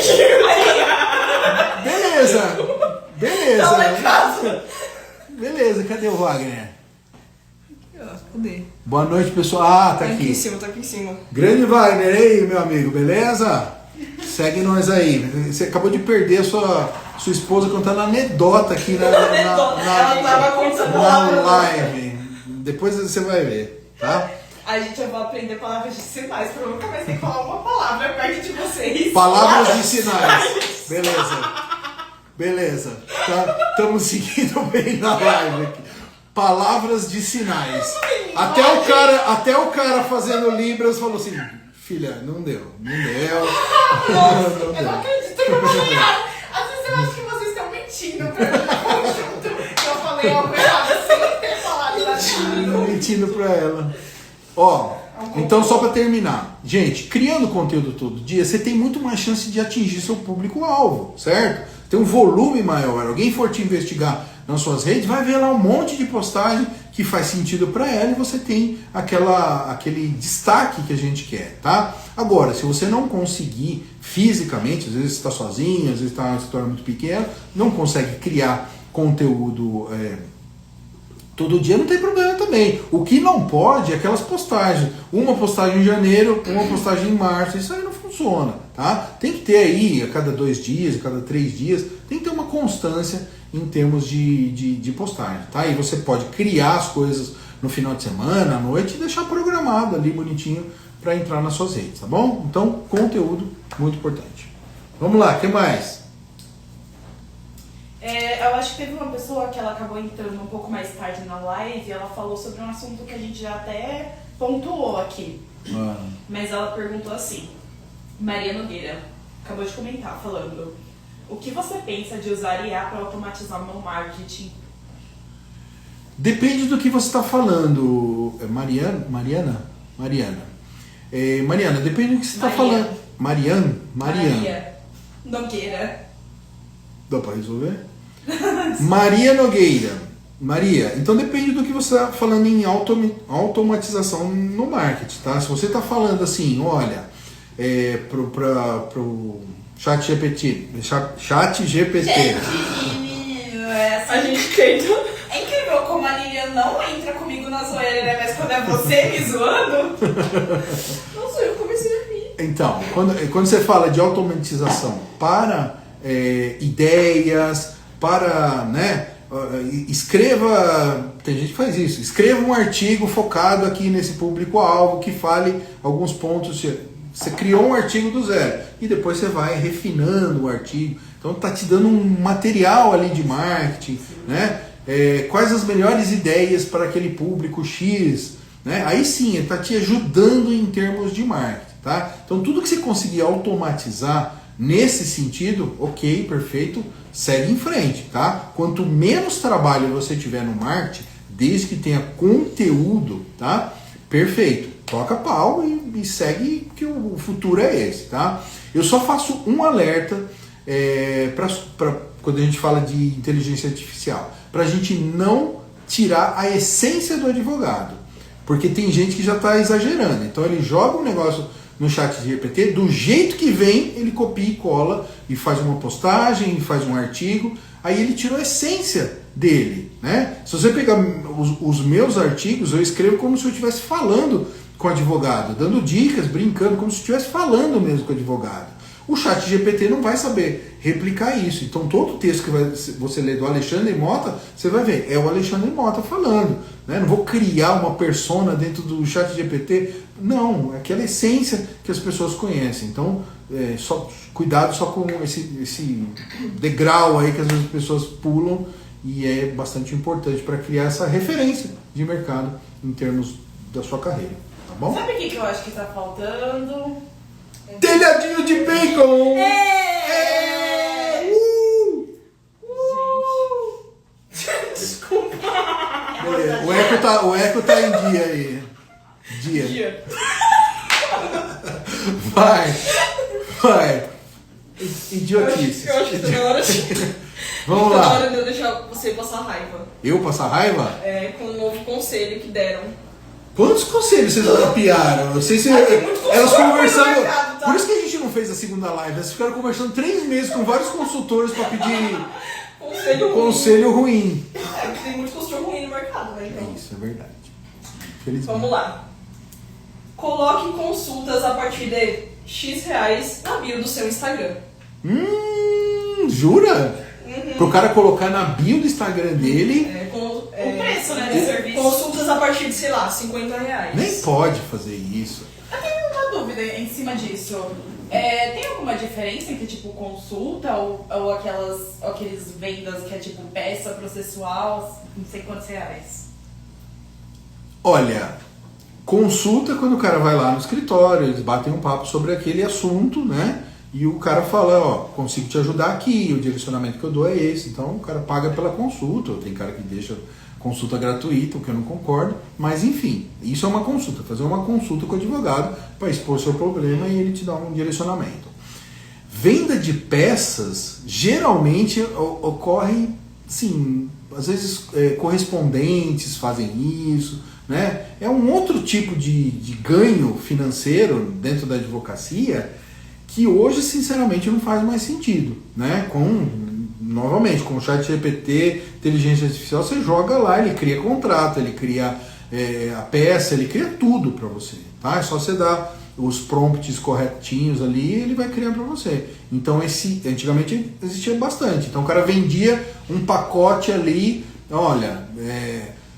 Beleza. Tá lá em casa. Beleza, cadê o Wagner? Cadê? Boa noite, pessoal. Ah, tá Tá aqui em aqui. cima, tá aqui em cima. Grande Wagner, e aí, meu amigo, beleza? Segue nós aí. Você acabou de perder a sua esposa contando anedota aqui Ela tava contando na palavras. live. Depois você vai ver, tá? A gente, eu vou aprender palavras de sinais pra eu nunca mais ter que falar uma palavra perto de vocês. Palavras de sinais. Beleza. Estamos seguindo bem na live aqui. Palavras de sinais. Até o cara fazendo Libras falou assim, filha, não deu. Não Eu não acredito que eu falei errado. Às vezes eu acho que vocês estão mentindo pra mim no conjunto. Eu falei algo errado sem ter falado nada. Mentindo pra ela. Ó, então só pra terminar. Gente, criando conteúdo todo dia, você tem muito mais chance de atingir seu público-alvo, certo? Tem um volume maior. Alguém for te investigar nas suas redes, vai ver lá um monte de postagem que faz sentido para ela e você tem aquele destaque que a gente quer, tá? Agora, se você não conseguir fisicamente, às vezes você está sozinho, às vezes está numa situação muito pequena, não consegue criar conteúdo todo dia, não tem problema também. O que não pode é aquelas postagens. Uma postagem em janeiro, uma postagem em março, isso aí não funciona, tá? Tem que ter aí, a cada 2 dias, a cada 3 dias, tem que ter uma constância em termos de postagem, tá? E você pode criar as coisas no final de semana, à noite, e deixar programado ali bonitinho para entrar nas suas redes, tá bom? Então, conteúdo muito importante. Vamos lá, o que mais? Eu acho que teve uma pessoa que ela acabou entrando um pouco mais tarde na live e ela falou sobre um assunto que a gente já até pontuou aqui. Mas ela perguntou assim, Maria Nogueira acabou de comentar falando: o que você pensa de usar IA para automatizar o meu marketing? Depende do que você está falando, Mariana, depende do que você está falando. Mariana. Maria Nogueira. Dá para resolver? Maria Nogueira. Maria, então depende do que você está falando em automatização no marketing, tá? Se você está falando assim, olha, pro Chat GPT. A gente tenta. É incrível como a Lilian não entra comigo na zoeira, né? Mas quando é você me zoando. Nossa, eu comecei a rir. Então, quando você fala de automatização para ideias, para, né? Escreva, tem gente que faz isso, escreva um artigo focado aqui nesse público-alvo que fale alguns pontos. Você criou um artigo do zero e depois você vai refinando o artigo. Então está te dando um material ali de marketing, né? Quais as melhores ideias para aquele público X, né? Aí sim, ele está te ajudando em termos de marketing, tá? Então tudo que você conseguir automatizar nesse sentido, ok, perfeito, segue em frente, tá? Quanto menos trabalho você tiver no marketing, desde que tenha conteúdo, tá? Perfeito, toca pau e segue, que o futuro é esse, tá? Eu só faço um alerta para quando a gente fala de inteligência artificial, para a gente não tirar a essência do advogado, porque tem gente que já está exagerando, então ele joga um negócio no chat de GPT, do jeito que vem, ele copia e cola e faz uma postagem, faz um artigo, aí ele tirou a essência dele, né? Se você pegar os meus artigos, eu escrevo como se eu estivesse falando com o advogado, dando dicas, brincando, como se eu estivesse falando mesmo com o advogado. O chat GPT não vai saber replicar isso. Então todo texto que você ler do Alexandre Mota, você vai ver, é o Alexandre Mota falando. Né? Não vou criar uma persona dentro do chat GPT. Não, é aquela essência que as pessoas conhecem. Então, cuidado só com esse degrau aí que às vezes as pessoas pulam, e é bastante importante para criar essa referência de mercado em termos da sua carreira. Tá bom? Sabe o que eu acho que tá faltando? Telhadinho de bacon! Gente. Desculpa. Beleza. O eco tá em dia aí. Dia. Vai. Idiotice. Eu acho que tá na hora de... Vamos tá lá. na hora de eu deixar você passar raiva. Eu passar raiva? Com o novo conselho que deram. Quantos conselhos vocês copiaram? Eu sei se elas conversando. Mercado, tá? Por isso que a gente não fez a segunda live. Elas ficaram conversando 3 meses com vários consultores para pedir conselho ruim. Tem muito conselho ruim no mercado, né? Então. Isso é verdade. Felizmente. Vamos lá. Coloque consultas a partir de X reais na bio do seu Instagram. Jura? Pro cara colocar na bio do Instagram dele. O preço, né, de serviço. Consultas a partir de, sei lá, 50 reais. Nem pode fazer isso. Eu tenho uma dúvida em cima disso. Tem alguma diferença entre, tipo, consulta ou aqueles vendas que é, tipo, peça processual, não sei quantos reais? Olha, consulta quando o cara vai lá no escritório, eles batem um papo sobre aquele assunto, né? E o cara fala, ó, consigo te ajudar aqui, o direcionamento que eu dou é esse. Então o cara paga pela consulta, ou tem cara que deixa consulta gratuita, o que eu não concordo. Mas enfim, isso é uma consulta, fazer uma consulta com o advogado para expor seu problema e ele te dá um direcionamento. Venda de peças, geralmente ocorre, sim, às vezes correspondentes fazem isso, né? É um outro tipo de ganho financeiro dentro da advocacia que hoje, sinceramente, não faz mais sentido, né? Novamente, com o chat GPT, inteligência artificial, você joga lá, ele cria contrato, ele cria a peça, ele cria tudo para você, tá? É só você dar os prompts corretinhos ali, ele vai criar para você. Então, antigamente existia bastante. Então, o cara vendia um pacote ali, olha,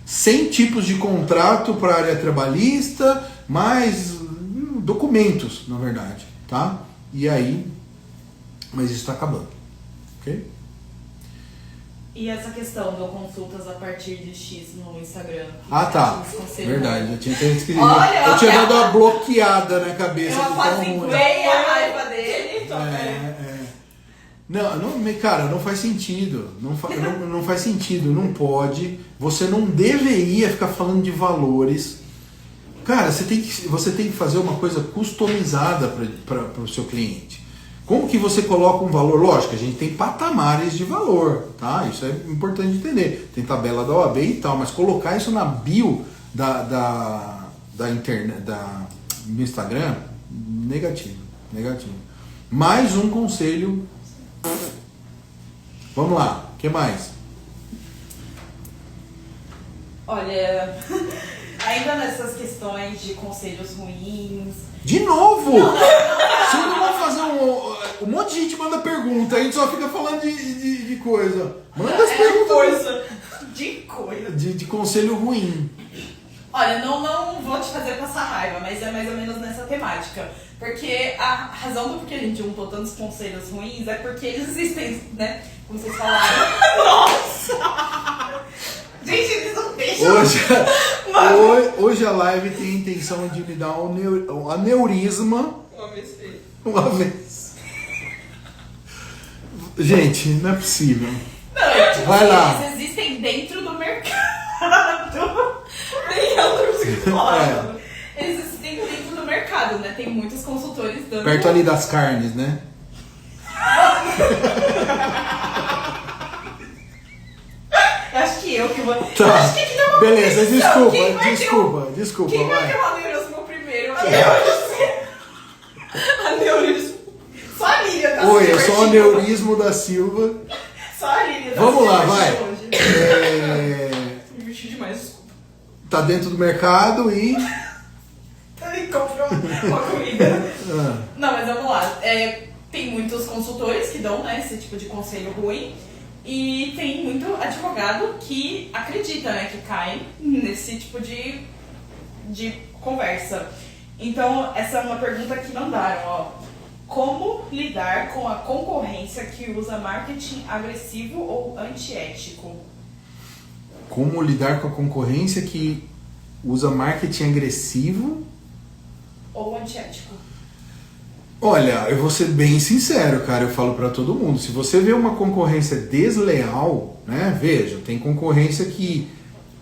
100 tipos de contrato para a área trabalhista, mais documentos, na verdade, tá? E aí, mas isso está acabando, ok? E essa questão de consultas a partir de X no Instagram? Tá, verdade, eu tinha escrito. Olha, eu tinha dado uma bloqueada na cabeça. Eu quase veio a raiva dele. Não, cara, não faz sentido. Não faz sentido, não pode. Você não deveria ficar falando de valores. Cara, você tem que fazer uma coisa customizada para o seu cliente. Como que você coloca um valor? Lógico, a gente tem patamares de valor, tá? Isso é importante entender. Tem tabela da OAB e tal, mas colocar isso na bio da internet, do Instagram, negativo. Mais um conselho. Vamos lá, o que mais? Olha, ainda nessas questões de conselhos ruins... De novo! Se não vão fazer um monte de gente manda pergunta, a gente só fica falando de coisa. Manda as perguntas. De coisa. De conselho ruim. Olha, não vou te fazer passar raiva, mas é mais ou menos nessa temática. Porque a razão do porquê a gente juntou tantos conselhos ruins é porque eles existem, né? Como vocês falaram. Nossa! Gente, eles não deixam. Hoje a live tem a intenção de me dar um aneurisma. Uma vez. Gente, não é possível. Não, tipo, vai lá. Eles existem dentro do mercado. Nem eu não consigo falar. Eles existem dentro do mercado, né? Tem muitos consultores dando... Perto ali das carnes, né? Acho que eu que vou... Tá. Acho que aqui dá uma beleza, competição. desculpa. Quem vai vai. ter um aneurisma primeiro? Aneurismo. Só a Lília tá Oi, eu sou o Aneurismo da Silva. Só a Lília tá Vamos lá, vai. Me diverti demais, desculpa. Tá dentro do mercado e... Ele comprou uma comida. Não, mas vamos lá. tem muitos consultores que dão, né, esse tipo de conselho ruim. E tem muito advogado que acredita, né, que cai nesse tipo de conversa. Então, essa é uma pergunta que mandaram, ó. Como lidar com a concorrência que usa marketing agressivo ou antiético? Como lidar com a concorrência que usa marketing agressivo Ou antiético? Olha, eu vou ser bem sincero, cara, eu falo pra todo mundo, se você vê uma concorrência desleal, né, veja, tem concorrência que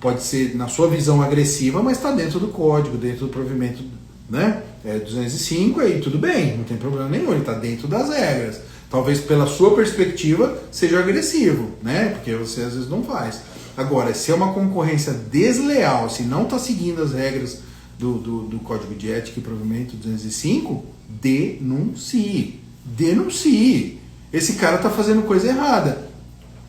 pode ser, na sua visão, agressiva, mas está dentro do código, dentro do provimento, né, 205, aí tudo bem, não tem problema nenhum, ele está dentro das regras. Talvez pela sua perspectiva seja agressivo, né, porque você às vezes não faz. Agora, se é uma concorrência desleal, se não está seguindo as regras do Código de Ética e Provimento 205, denuncie. Denuncie. Esse cara está fazendo coisa errada.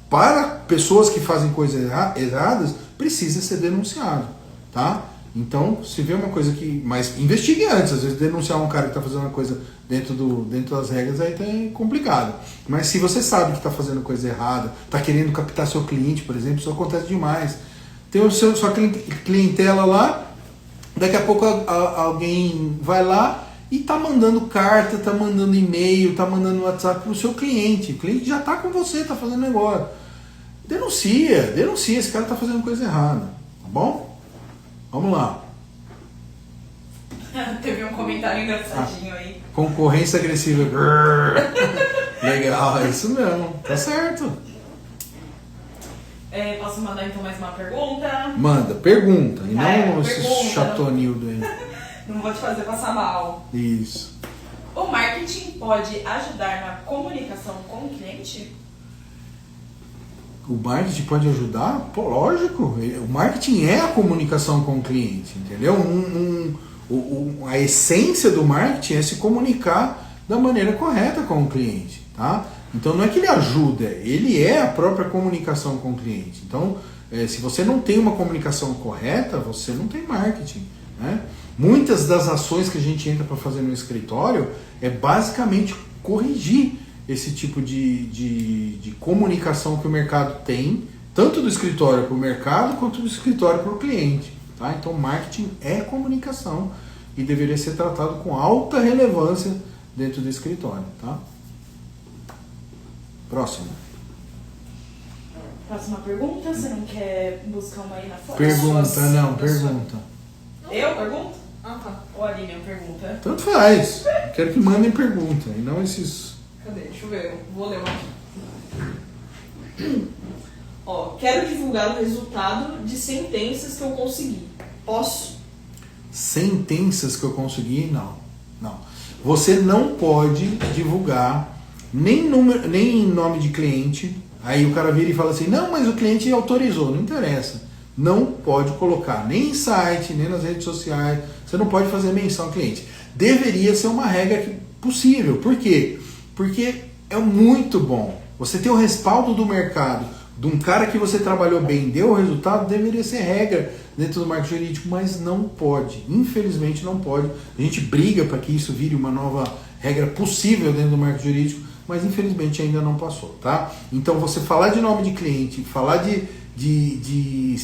Para pessoas que fazem coisas erradas, precisa ser denunciado, tá? Então, se vê uma coisa que... Mas investigue antes. Às vezes denunciar um cara que está fazendo uma coisa dentro das regras aí tá complicado. Mas se você sabe que está fazendo coisa errada, está querendo captar seu cliente, por exemplo, isso acontece demais. Tem sua clientela lá, daqui a pouco alguém vai lá e tá mandando carta, tá mandando e-mail, tá mandando WhatsApp pro seu cliente. O cliente já tá com você, tá fazendo negócio. Denuncia, esse cara tá fazendo coisa errada, tá bom? Vamos lá. Teve um comentário engraçadinho aí. Concorrência agressiva. Legal, é isso mesmo, tá certo. Posso mandar então mais uma pergunta? Manda, pergunta, e não esse pergunta, chatonildo aí. Não vou te fazer passar mal. Isso. O marketing pode ajudar na comunicação com o cliente? O marketing pode ajudar? Pô, lógico. O marketing é a comunicação com o cliente, entendeu? A essência do marketing é se comunicar da maneira correta com o cliente, tá? Então não é que ele ajuda, ele é a própria comunicação com o cliente. Então, se você não tem uma comunicação correta, você não tem marketing, né? Muitas das ações que a gente entra para fazer no escritório é basicamente corrigir esse tipo de comunicação que o mercado tem, tanto do escritório para o mercado, quanto do escritório para o cliente. Tá? Então, marketing é comunicação e deveria ser tratado com alta relevância dentro do escritório. Tá? Próximo. Próxima pergunta, você não quer buscar uma aí na foto? Pergunta. Eu pergunto? Ah, tá. Ou a Lilian pergunta? Tanto faz. Quero que mandem pergunta e não esses... Cadê? Deixa eu ver. Eu vou ler uma aqui. Ó, quero divulgar o resultado de sentenças que eu consegui. Posso? Sentenças que eu consegui? Não. Você não pode divulgar nem nome de cliente. Aí o cara vira e fala assim, não, mas o cliente autorizou. Não interessa. Não pode colocar nem em site, nem nas redes sociais. Você não pode fazer menção ao cliente. Deveria ser uma regra possível. Por quê? Porque é muito bom. Você ter o respaldo do mercado, de um cara que você trabalhou bem, deu o resultado, deveria ser regra dentro do marketing jurídico, mas não pode. Infelizmente não pode. A gente briga para que isso vire uma nova regra possível dentro do marketing jurídico, mas infelizmente ainda não passou, tá? Então você falar de nome de cliente, falar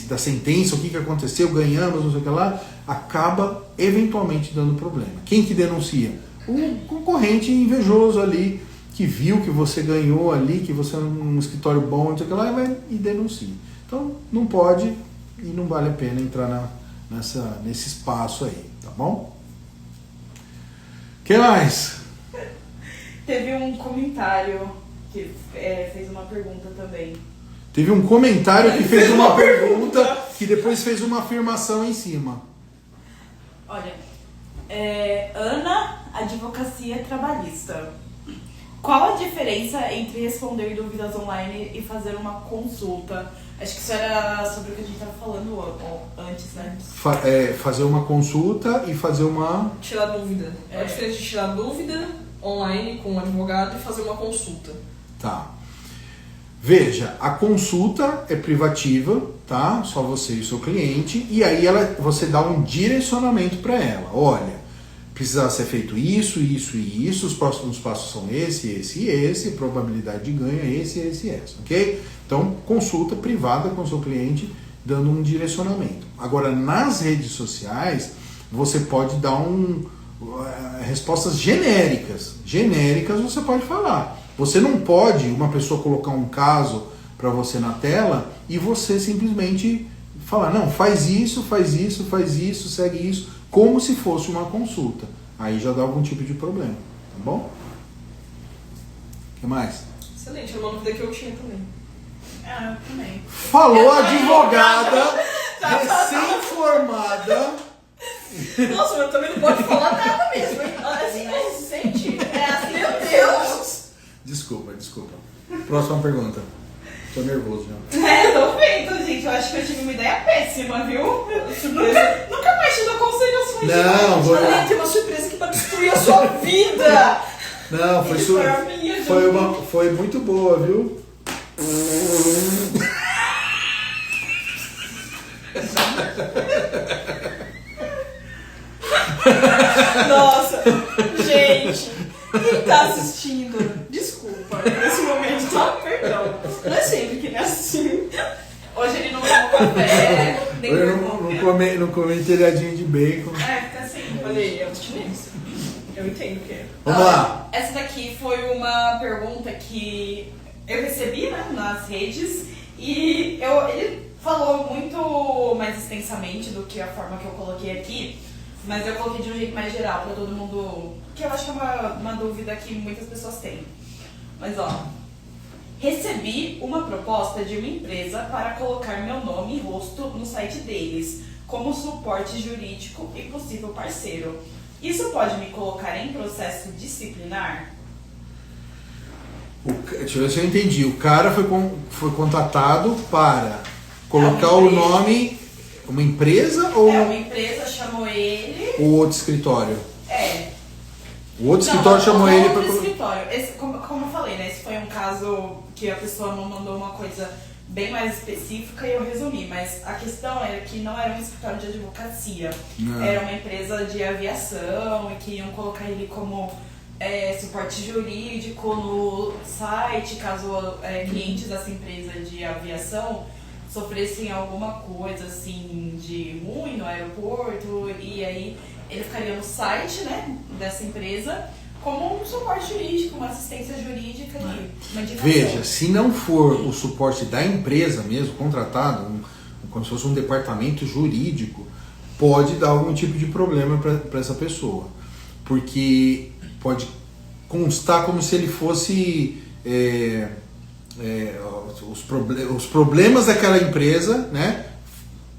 da sentença, o que aconteceu, ganhamos, não sei o que lá, acaba eventualmente dando problema. Quem que denuncia? O concorrente invejoso ali, que viu que você ganhou ali, que você é um escritório bom, não sei o que lá, e vai e denuncia. Então não pode e não vale a pena entrar nesse espaço aí, tá bom? O que mais? Teve um comentário que fez uma pergunta também. Teve um comentário que fez uma pergunta que depois fez uma afirmação em cima. Olha, Ana, Advocacia Trabalhista. Qual a diferença entre responder dúvidas online e fazer uma consulta? Acho que isso era sobre o que a gente estava falando antes, né? Fazer uma consulta e fazer uma... Tirar dúvida. É a diferença de tirar dúvida online com um advogado e fazer uma consulta. Tá. Veja, a consulta é privativa, tá? Só você e o seu cliente. E aí você dá um direcionamento para ela. Olha, precisava ser feito isso, isso e isso, os próximos passos são esse, a probabilidade de ganho é esse, ok? Então, consulta privada com o seu cliente, dando um direcionamento. Agora, nas redes sociais, você pode dar respostas genéricas. Genéricas você pode falar. Você não pode, uma pessoa colocar um caso para você na tela e você simplesmente falar, não, faz isso, segue isso, como se fosse uma consulta. Aí já dá algum tipo de problema, tá bom? O que mais? Excelente, era uma dúvida que eu tinha também. Eu também. Falou a advogada recém-formada. Nossa, mas também não pode falar nada mesmo, hein? Assim, se sente. Assim, meu Deus! Desculpa. Próxima pergunta. Tô nervoso já. Tô feito, gente. Eu acho que eu tive uma ideia péssima, viu? Nunca mais te dou conselhos. Não, Olha, tem uma surpresa que vai destruir a sua vida! Não, foi muito boa, viu? Nossa, gente, quem tá assistindo, desculpa, nesse momento, tá? Perdão. Não é sempre que não é assim. Hoje ele não tomou café, nem não comi telhadinho de bacon. fica assim. Olha, é abstinência. Eu entendo o que é. Vamos lá. Essa daqui foi uma pergunta que eu recebi, né, nas redes e ele falou muito mais extensamente do que a forma que eu coloquei aqui, mas eu coloquei de um jeito mais geral para todo mundo, que eu acho que é uma dúvida que muitas pessoas têm. Mas recebi uma proposta de uma empresa para colocar meu nome e rosto no site deles, como suporte jurídico e possível parceiro. Isso pode me colocar em processo disciplinar? Deixa eu ver se eu entendi. O cara foi contratado para colocar o nome. Uma empresa ou. Uma empresa chamou ele. O outro escritório? O outro Não, escritório chamou ele para. Outro escritório. Como eu falei, né? Esse foi um caso que a pessoa não mandou uma coisa bem mais específica e eu resumi. Mas a questão era que não era um escritório de advocacia. Não. Era uma empresa de aviação e que iam colocar ele como suporte jurídico no site, caso clientes dessa empresa de aviação sofressem alguma coisa assim de ruim no aeroporto, e aí ele ficaria no site, né, dessa empresa como um suporte jurídico, uma assistência jurídica e uma indicação. Veja, se não for o suporte da empresa mesmo, contratado, como se fosse um departamento jurídico, pode dar algum tipo de problema para essa pessoa. Porque pode constar como se ele fosse os problemas daquela empresa, né,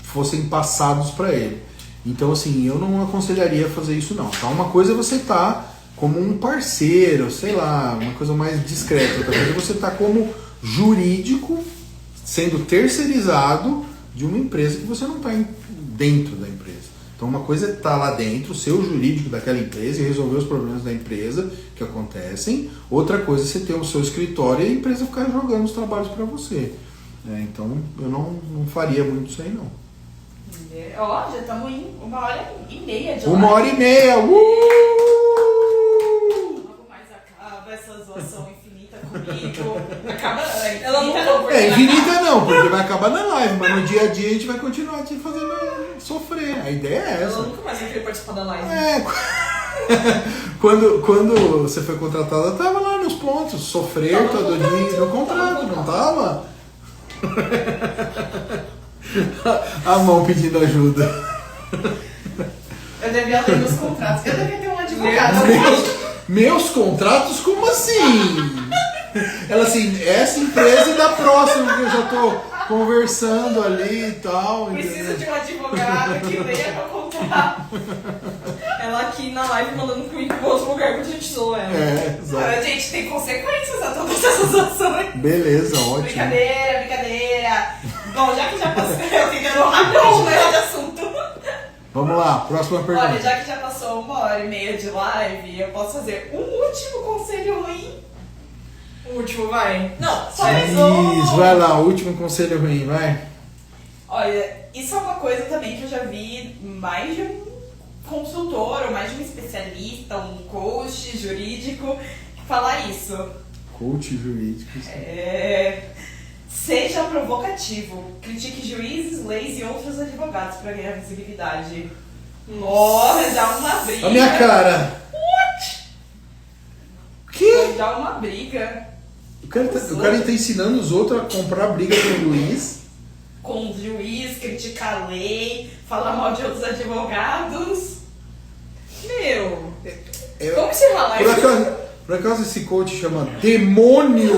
fossem passados para ele. Então, assim, eu não aconselharia fazer isso não. Então, uma coisa é você estar como um parceiro, sei lá, uma coisa mais discreta. Outra coisa é você estar como jurídico, sendo terceirizado de uma empresa que você não está dentro da empresa. Então, uma coisa é estar lá dentro, ser o jurídico daquela empresa e resolver os problemas da empresa que acontecem. Outra coisa é você ter o seu escritório e a empresa ficar jogando os trabalhos para você. Então, eu não faria muito isso aí, não. Já estamos em 1h30 de live. 1h30! Logo mais acaba essa zoação infinita comigo. Acaba antes. Ela não Infinita não, porque vai acabar na live, mas no dia a dia a gente vai continuar te fazendo sofrer. A ideia é essa. Ela nunca mais vai querer participar da live. Quando você foi contratada, tava lá nos pontos, sofrer Tava todo dia no contrato, não tava? A mão pedindo ajuda. Eu devia ler meus contratos. Eu devia ter um advogado. Meus contratos? Como assim? Ela assim, essa empresa é da próxima que eu já tô conversando ali e tal. Preciso de um advogado que leia meu contrato. Ela aqui na live mandando currículo para outro lugar que a gente zoou ela. Exato. Gente, tem consequências a todas essas ações. Beleza, ótimo. Brincadeira. Bom, já que já passou, eu tentando rapidinho mudar de assunto. Vamos lá, próxima pergunta. Olha, já que já passou 1h30 de live, eu posso fazer um último conselho ruim. O último, vai. Não, só mais um. Isso, vai lá, último conselho ruim, vai. Olha, isso é uma coisa também que eu já vi mais de um consultor ou mais de um especialista, um coach jurídico falar isso. Coach jurídico. Seja provocativo. Critique juízes, leis e outros advogados para ganhar visibilidade. Dá uma briga. A minha cara. Que? Dá uma briga. O cara tá ensinando os outros a comprar briga com o juiz. Com o juiz, criticar a lei, falar mal de outros advogados. Meu, vamos se ralar Por acaso esse coach chama Demônio?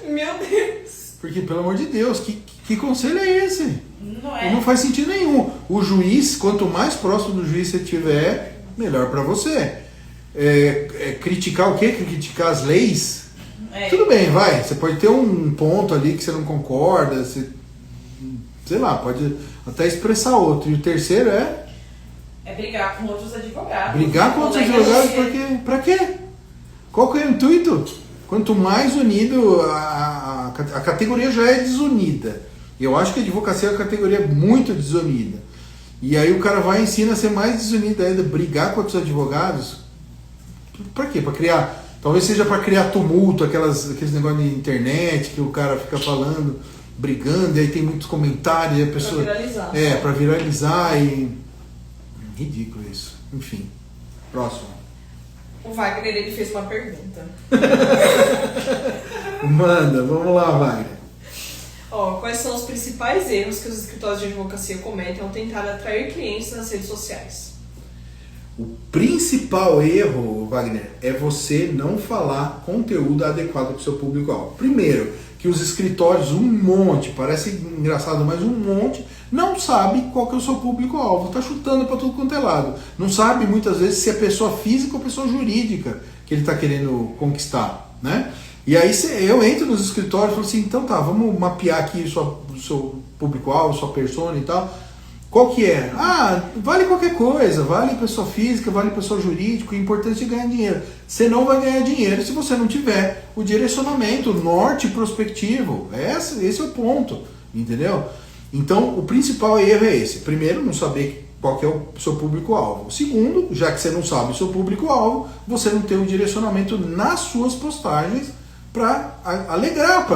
Meu Deus. Porque, pelo amor de Deus, que conselho é esse? Não é? Não faz sentido nenhum. O juiz, quanto mais próximo do juiz você estiver, melhor pra você. Criticar o quê? Criticar as leis? Tudo bem, vai. Você pode ter um ponto ali que você não concorda, sei lá, pode até expressar outro. E o terceiro é brigar com outros advogados. Brigar com outros advogados pra quê? Qual que é o intuito? Quanto mais unido, a categoria já é desunida. Eu acho que a advocacia é uma categoria muito desunida. E aí o cara vai e ensina a ser mais desunido ainda, brigar com outros advogados. Pra quê? Pra criar... Talvez seja para criar tumulto, aqueles negócios de internet que o cara fica falando, brigando, e aí tem muitos comentários, e a pessoa... Pra viralizar. Pra viralizar e... Ridículo isso. Enfim. Próximo. O Wagner, ele fez uma pergunta. Manda, vamos lá, Wagner. Quais são os principais erros que os escritórios de advocacia cometem ao tentar atrair clientes nas redes sociais? O principal erro, Wagner, é você não falar conteúdo adequado para o seu público-alvo. Primeiro, que os escritórios, um monte, parece engraçado, mas um monte, não sabe qual que é o seu público-alvo. Está chutando para tudo quanto é lado. Não sabe, muitas vezes, se é pessoa física ou pessoa jurídica que ele está querendo conquistar, né? E aí eu entro nos escritórios e falo assim, então tá, vamos mapear aqui o seu público-alvo, sua persona e tal. Qual que é? Vale qualquer coisa, vale pessoa física, vale pessoa jurídica, o importante é ganhar dinheiro. Você não vai ganhar dinheiro se você não tiver o direcionamento, o norte prospectivo. Esse é o ponto, entendeu? Então, o principal erro é esse. Primeiro, não saber qual que é o seu público-alvo. Segundo, já que você não sabe o seu público-alvo, você não tem o direcionamento nas suas postagens para alegrar,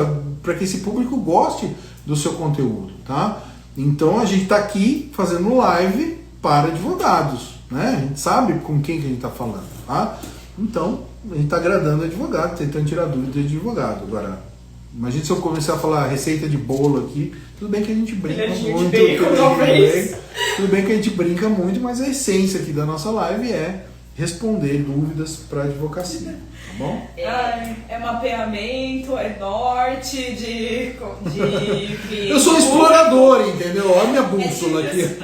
para que esse público goste do seu conteúdo, tá? Então a gente está aqui fazendo live para advogados, né? A gente sabe com quem que a gente está falando, tá? Então a gente está agradando advogado, tentando tirar dúvidas de advogado. Agora, imagina se eu começar a falar receita de bolo aqui, tudo bem que a gente brinca muito, tudo bem que a gente brinca muito, mas a essência aqui da nossa live é responder dúvidas para advocacia, tá bom? É mapeamento, é norte de Eu sou explorador, entendeu? Olha a minha bússola aqui.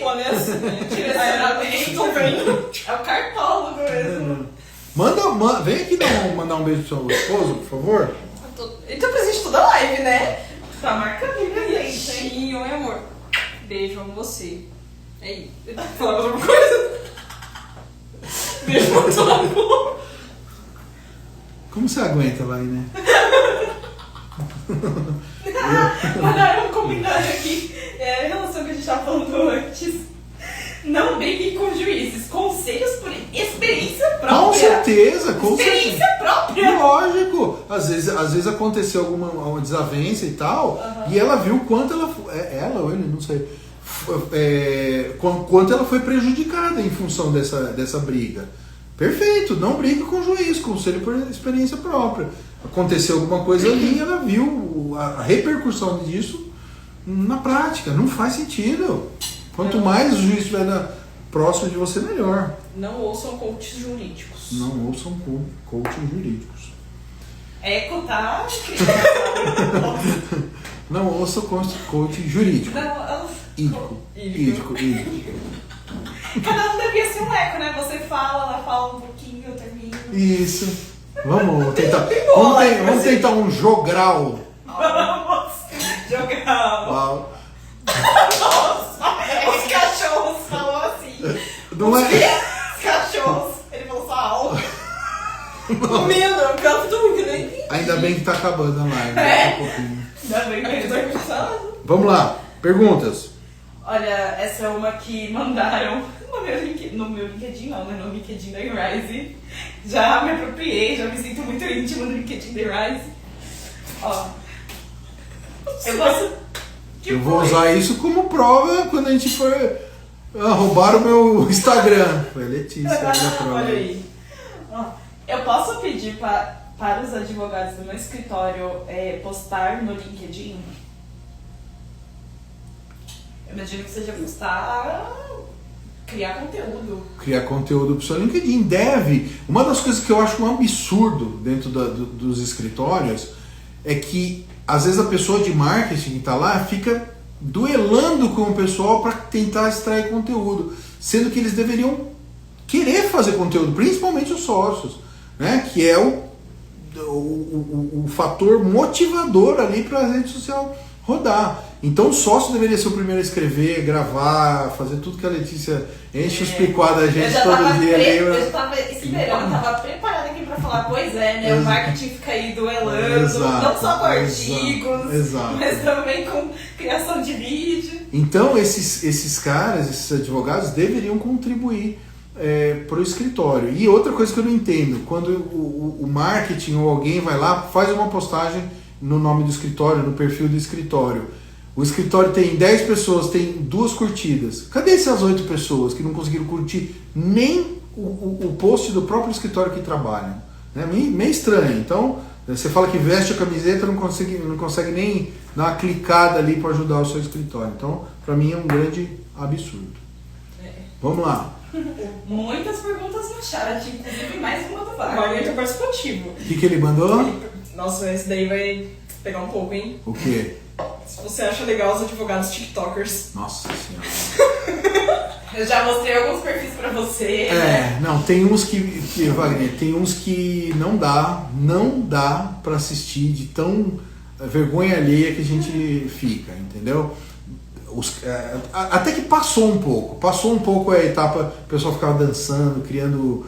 Olha assim, direcionamento, é o cartólogo mesmo. Vem aqui mandar um beijo pro seu esposo, por favor. Ele tá presente toda a live, né? Tá marcando presente, hein? Sim, oi amor. Beijo, amo você. Aí, falando alguma coisa? Beijo muito amor. Como você aguenta lá, né? Mandaram um comentário aqui em relação ao que a gente estava falando antes. Não brigue com juízes. Conselhos por experiência própria. Com certeza, com Experiência certeza. própria. Lógico. Às vezes aconteceu uma desavença e tal, e ela viu quanto ela ou ele, não sei, quanto ela foi prejudicada em função dessa briga. Perfeito, não brigue com o juiz, conselho por experiência própria. Aconteceu alguma coisa ali e ela viu a repercussão disso na prática. Não faz sentido. Quanto mais o juiz estiver próximo de você, melhor. Não ouçam coaches jurídicos. Não ouçam coaching jurídicos. Eco tá. Não ouçam coaching jurídico. Não, Ídico. cada um devia ser um eco, né? Você fala, ela fala um pouquinho, eu termino. Isso. Vamos tentar um jogral. Vamos jogar. Uau. Nossa, os cachorros falam assim. Não é? Os cachorros, ele falou sal. Medo, eu quero tudo que nem. Ainda bem que tá acabando a live. Daqui a pouquinho. Ainda bem que ele tá cansado. Vamos lá. Perguntas. Olha, essa é uma que mandaram no meu LinkedIn, não, né? No LinkedIn da Rise. Já me apropriei, já me sinto muito íntimo no LinkedIn da Rise. Ó. Eu vou usar isso como prova quando a gente for roubar o meu Instagram. Foi a Letícia. Olha aí. Ó, eu posso pedir para os advogados do meu escritório postar no LinkedIn? Eu imagino que seja postar, criar conteúdo. Criar conteúdo para o seu LinkedIn. Deve. Uma das coisas que eu acho um absurdo dentro dos escritórios é que às vezes a pessoa de marketing que está lá fica duelando com o pessoal para tentar extrair conteúdo, sendo que eles deveriam querer fazer conteúdo, principalmente os sócios, né? Que é o fator motivador ali para a rede social rodar. Então o sócio deveria ser o primeiro a escrever, gravar, fazer tudo que a Letícia enche os picuá da gente todo dia. Eu já estava esperando, estava preparada aqui para falar, pois é, né? O marketing fica aí duelando, não só com artigos, mas também com criação de vídeo. Então esses caras, esses advogados deveriam contribuir para o escritório. E outra coisa que eu não entendo, quando o marketing ou alguém vai lá, faz uma postagem no nome do escritório, no perfil do escritório. O escritório tem 10 pessoas, tem 2 curtidas. Cadê essas 8 pessoas que não conseguiram curtir nem o post do próprio escritório que trabalham? Né? Meio estranho. Então, você fala que veste a camiseta, não consegue nem dar uma clicada ali para ajudar o seu escritório. Então, para mim é um grande absurdo. Vamos lá. Muitas perguntas no chat, inclusive mais uma do Wagner. Wagner tá participativo. O que ele mandou? Nossa, esse daí vai pegar um pouco, hein? O quê? Se você acha legal os advogados tiktokers. Nossa senhora. Eu já mostrei alguns perfis pra você. Não, tem uns Wagner, tem uns que não dá pra assistir de tão vergonha alheia que a gente fica, entendeu? Até que passou um pouco a etapa, o pessoal ficava dançando, criando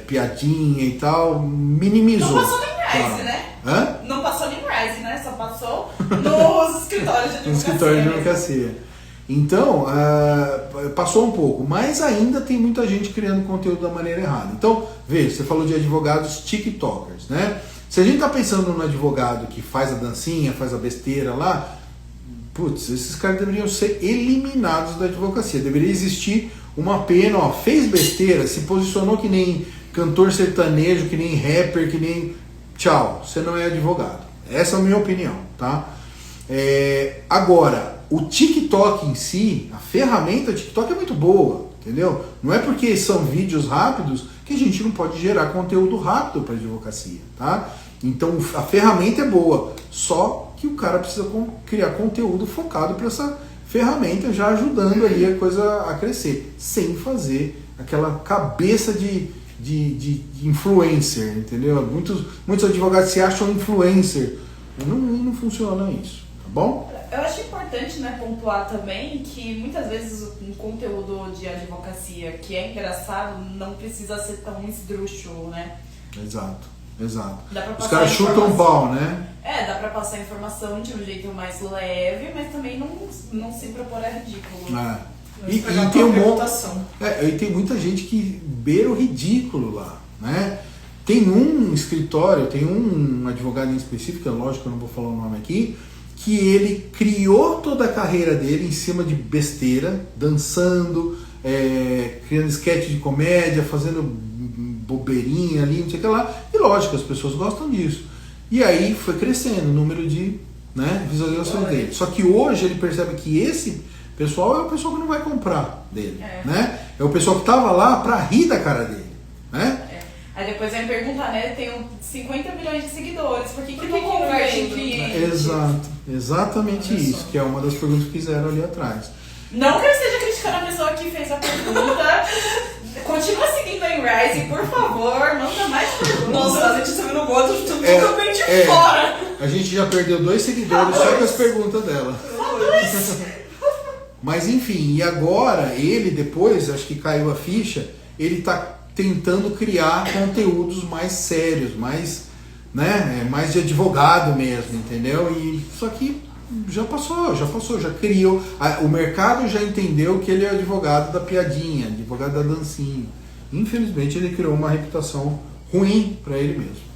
piadinha e tal, minimizou. Não passou nem Rise, né? Hã? Não passou nem Rise, né? Só passou nos escritórios de advocacia. Nos escritórios de advocacia. Então, passou um pouco, mas ainda tem muita gente criando conteúdo da maneira errada. Então, veja, você falou de advogados tiktokers, né? Se a gente está pensando num advogado que faz a dancinha, faz a besteira lá, putz, esses caras deveriam ser eliminados da advocacia. Deveria existir uma pena, ó, fez besteira, se posicionou que nem cantor sertanejo, que nem rapper, que nem... Tchau, você não é advogado. Essa é a minha opinião, tá? Agora, o TikTok em si, a ferramenta TikTok é muito boa, entendeu? Não é porque são vídeos rápidos que a gente não pode gerar conteúdo rápido para advocacia, tá? Então a ferramenta é boa, só que o cara precisa criar conteúdo focado para essa ferramenta, já ajudando ali a coisa a crescer, sem fazer aquela cabeça de influencer, entendeu? Muitos advogados se acham influencer, não funciona isso, tá bom? Eu acho importante, né, pontuar também que muitas vezes um conteúdo de advocacia que é engraçado não precisa ser tão esdrúxulo, né? Exato. Os caras chutam o pau, né? Dá pra passar informação de um jeito mais leve, mas também não se propor a ridículo. E tem muita gente que beira o ridículo lá, né? Tem um escritório, tem um advogado em específico, é lógico que eu não vou falar o nome aqui, que ele criou toda a carreira dele em cima de besteira, dançando, criando sketch de comédia, fazendo bobeirinha ali, não sei o que lá, e lógico, as pessoas gostam disso. E aí foi crescendo o número de visualizações dele. Só que hoje ele percebe que esse pessoal é o pessoal que não vai comprar dele, né? É o pessoal que estava lá para rir da cara dele, né? Aí depois vai me perguntar, né? Tenho 50 milhões de seguidores, por que não converte em cliente? Exato, exatamente isso, que é uma das perguntas que fizeram ali atrás. Não que eu esteja criticando a pessoa que fez a pergunta. Continua seguindo a Rise, por favor, manda mais perguntas. Nossa, a gente tá vendo o Goto totalmente fora. A gente já perdeu 2 seguidores só com as perguntas dela. Mas enfim, e agora ele depois, acho que caiu a ficha, ele tá tentando criar conteúdos mais sérios, mais de advogado mesmo, entendeu? Só que já passou, já criou. O mercado já entendeu que ele é advogado da piadinha, advogado da dancinha. Infelizmente ele criou uma reputação ruim para ele mesmo.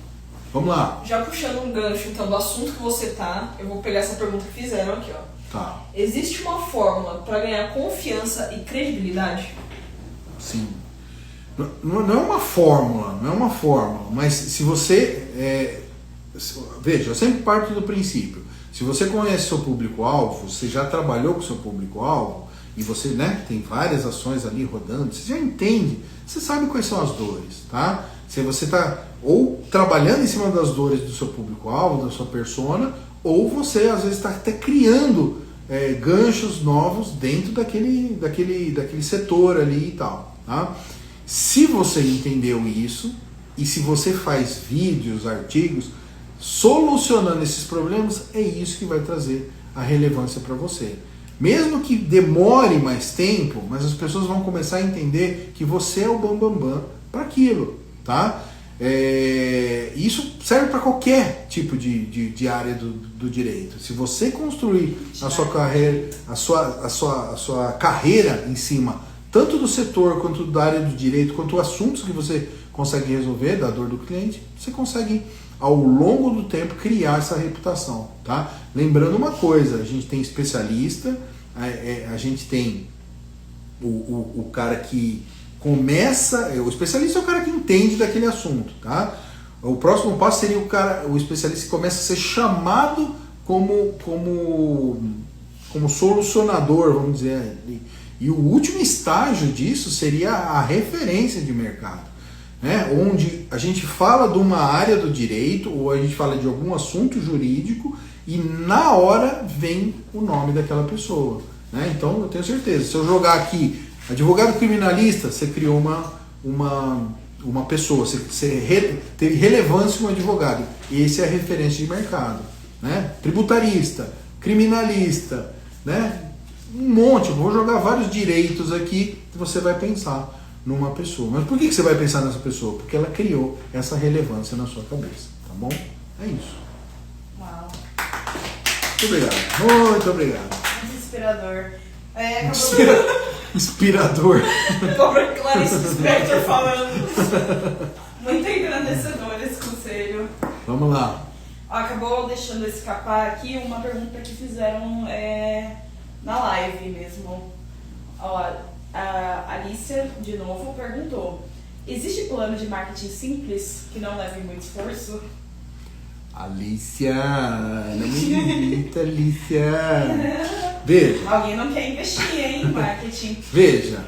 Vamos lá. Já puxando um gancho então do assunto que você tá, eu vou pegar essa pergunta que fizeram aqui, ó. Tá. Existe uma fórmula para ganhar confiança e credibilidade? Sim. Não é uma fórmula, mas se você... veja, eu sempre parto do princípio. Se você conhece seu público-alvo, você já trabalhou com seu público-alvo, e você, né, tem várias ações ali rodando, você já entende, você sabe quais são as dores, tá? Se você está ou trabalhando em cima das dores do seu público-alvo, da sua persona, ou você às vezes está até criando ganchos novos dentro daquele setor ali e tal, tá? Se você entendeu isso, e se você faz vídeos, artigos, solucionando esses problemas, é isso que vai trazer a relevância para você. Mesmo que demore mais tempo, mas as pessoas vão começar a entender que você é o bambambam para aquilo, tá? Isso serve para qualquer tipo de área do direito. Se você construir a sua carreira, a sua carreira em cima tanto do setor quanto da área do direito, quanto assuntos que você consegue resolver da dor do cliente, você consegue ao longo do tempo criar essa reputação, tá? Lembrando uma coisa, a gente tem especialista, a gente tem o cara que começa, o especialista é o cara que entende daquele assunto, tá? O próximo passo seria o especialista que começa a ser chamado como solucionador, vamos dizer. E o último estágio disso seria a referência de mercado, né? Onde a gente fala de uma área do direito ou a gente fala de algum assunto jurídico e na hora vem o nome daquela pessoa, né? Então eu tenho certeza, se eu jogar aqui advogado criminalista, você criou uma pessoa, você teve relevância como advogado, e esse é a referência de mercado, né? Tributarista, criminalista, né? Um monte, eu vou jogar vários direitos aqui e você vai pensar numa pessoa. Mas por que você vai pensar nessa pessoa? Porque ela criou essa relevância na sua cabeça, tá bom? É isso. Uau. Muito obrigado. Muito obrigado. Muito inspirador. Inspirador. Cobra Clarice Lispector falando. Muito engrandecedor esse conselho. Vamos lá. Acabou deixando escapar aqui uma pergunta que fizeram na live mesmo. Ó, a Alicia, de novo, perguntou: existe plano de marketing simples que não leve muito esforço? Alicia, não me irrita, Alicia. Veja. Alguém não quer investir em marketing. Veja,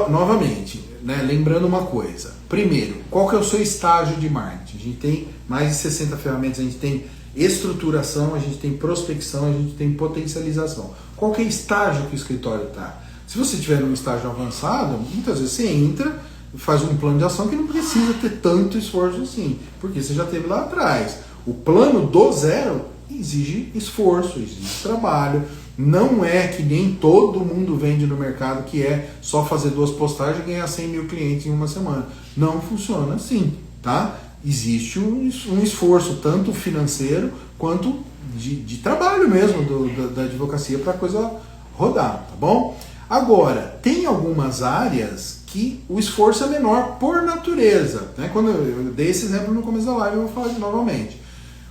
novamente, né, lembrando uma coisa. Primeiro, qual que é o seu estágio de marketing? A gente tem mais de 60 ferramentas, a gente tem estruturação, a gente tem prospecção, a gente tem potencialização. Qual que é o estágio que o escritório está? Se você estiver num estágio avançado, muitas vezes você entra e faz um plano de ação que não precisa ter tanto esforço assim, porque você já teve lá atrás. O plano do zero exige esforço, exige trabalho. Não é que nem todo mundo vende no mercado, que é só fazer 2 postagens e ganhar 100 mil clientes em uma semana. Não funciona assim, tá? Existe um esforço tanto financeiro quanto de trabalho mesmo da advocacia para a coisa rodar, tá bom? Agora, tem algumas áreas que o esforço é menor por natureza, né? Quando eu dei esse exemplo no começo da live, eu vou falar novamente.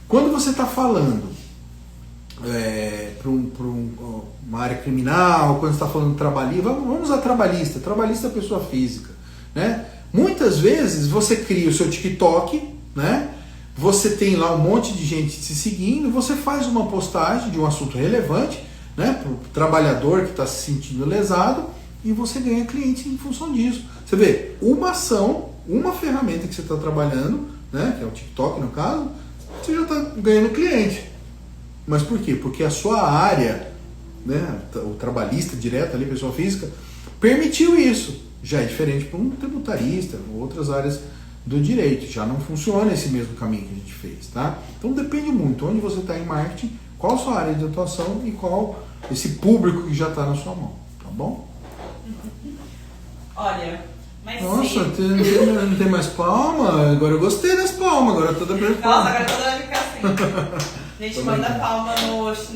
Quando você está falando para uma área criminal, quando você está falando trabalhista, vamos usar trabalhista é pessoa física, né? Muitas vezes você cria o seu TikTok, né? Você tem lá um monte de gente te seguindo, você faz uma postagem de um assunto relevante, né, para o trabalhador que está se sentindo lesado, e você ganha cliente em função disso. Você vê, uma ação, uma ferramenta que você está trabalhando, né, que é o TikTok no caso, você já está ganhando cliente. Mas por quê? Porque a sua área, né, o trabalhista direto ali, pessoa física, permitiu isso. Já é diferente para um tributarista, outras áreas do direito. Já não funciona esse mesmo caminho que a gente fez, tá? Então depende muito onde você está em marketing, qual a sua área de atuação e qual esse público que já está na sua mão, tá bom? Olha, mas nossa, sim. não tem mais palma? Agora eu gostei das palmas, agora toda vez. Nossa, agora toda vai ficar assim. Gente, manda palma nos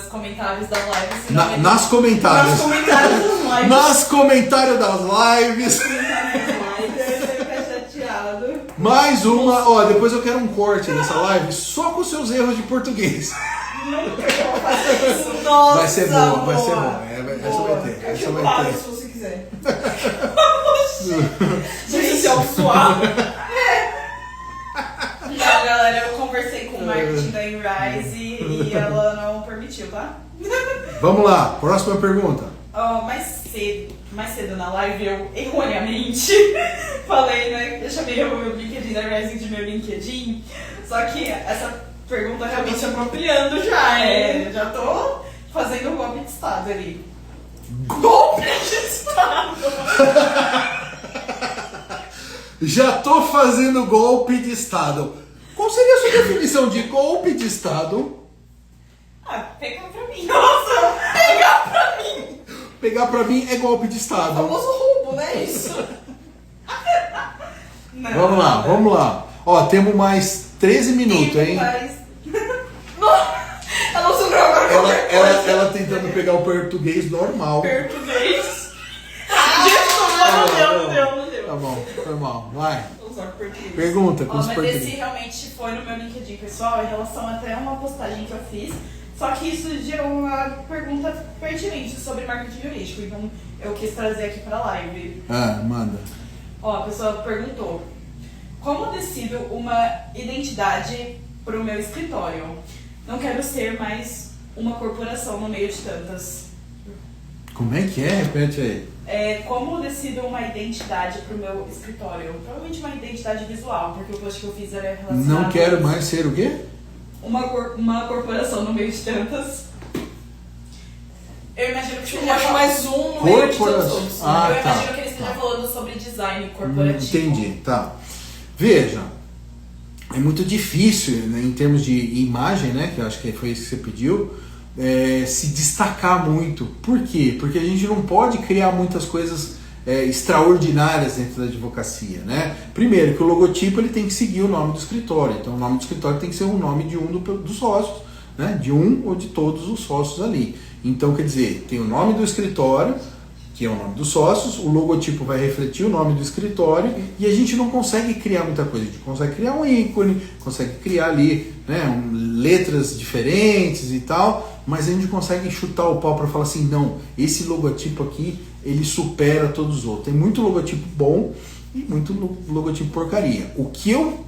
comentários da live. Senão Nas comentários. Nos comentários das lives. Nas comentários das lives. Você fica chateado. Mais uma, ó, depois eu quero um corte dessa live só com seus erros de português. Nunca vou fazer isso. Nossa, Vai ser boa, vai ser boa. boa. Essa vai ter. Eu Essa te vai pago ter. se você quiser. Gente, é um suave. Não, galera, eu conversei com o marketing da Inrise e ela não permitiu, tá? Vamos lá, próxima pergunta. Mais cedo na live eu erroneamente falei, né? Eu chamei o meu LinkedIn da Rising de meu LinkedIn. Só que essa pergunta realmente se apropriando já, eu já tô fazendo um golpe de estado ali. Golpe de estado! Já tô fazendo golpe de Estado. Qual seria a sua definição de golpe de Estado? Pegar pra mim. Nossa, pegar pra mim! Pegar pra mim é golpe de O Estado. famoso roubo, né? Isso. Não, Vamos lá, vamos lá. Ó, temos mais 13 minutos, hein? Ela usou agora Ela tentando pegar o português normal. português. Gente, não deu. Tá bom, foi mal. Vai. Vou usar português. Pergunta com os Mas português. esse realmente foi no meu LinkedIn pessoal, em relação até a uma postagem que eu fiz. Só que isso gerou uma pergunta pertinente sobre marketing jurídico. Então eu quis trazer aqui pra live. Manda. A pessoa perguntou: como decido uma identidade pro meu escritório? Não quero ser mais uma corporação no meio de tantas. Como é que é? Repete aí. Como decido uma identidade pro meu escritório? Provavelmente uma identidade visual, porque o post que eu fiz era relacionado... Não quero mais ser o quê? Uma corporação no meio de tantas. Eu imagino que Eu acho mais um no meio de tantos outros. Ah, eu tá. imagino que ele esteja falando sobre design corporativo. Entendi, tá. Veja, é muito difícil, né, em termos de imagem, né, que eu acho que foi isso que você pediu, se destacar muito. Por quê? Porque a gente não pode criar muitas coisas extraordinárias dentro da advocacia, né? Primeiro, que o logotipo ele tem que seguir o nome do escritório. Então, o nome do escritório tem que ser o nome de um dos sócios, né? De um ou de todos os sócios ali. Então, quer dizer, tem o nome do escritório, que é o nome dos sócios, o logotipo vai refletir o nome do escritório e a gente não consegue criar muita coisa. A gente consegue criar um ícone, consegue criar ali, né, letras diferentes e tal, mas a gente consegue chutar o pau para falar assim, não, esse logotipo aqui, ele supera todos os outros. Tem muito logotipo bom e muito logotipo porcaria. O que eu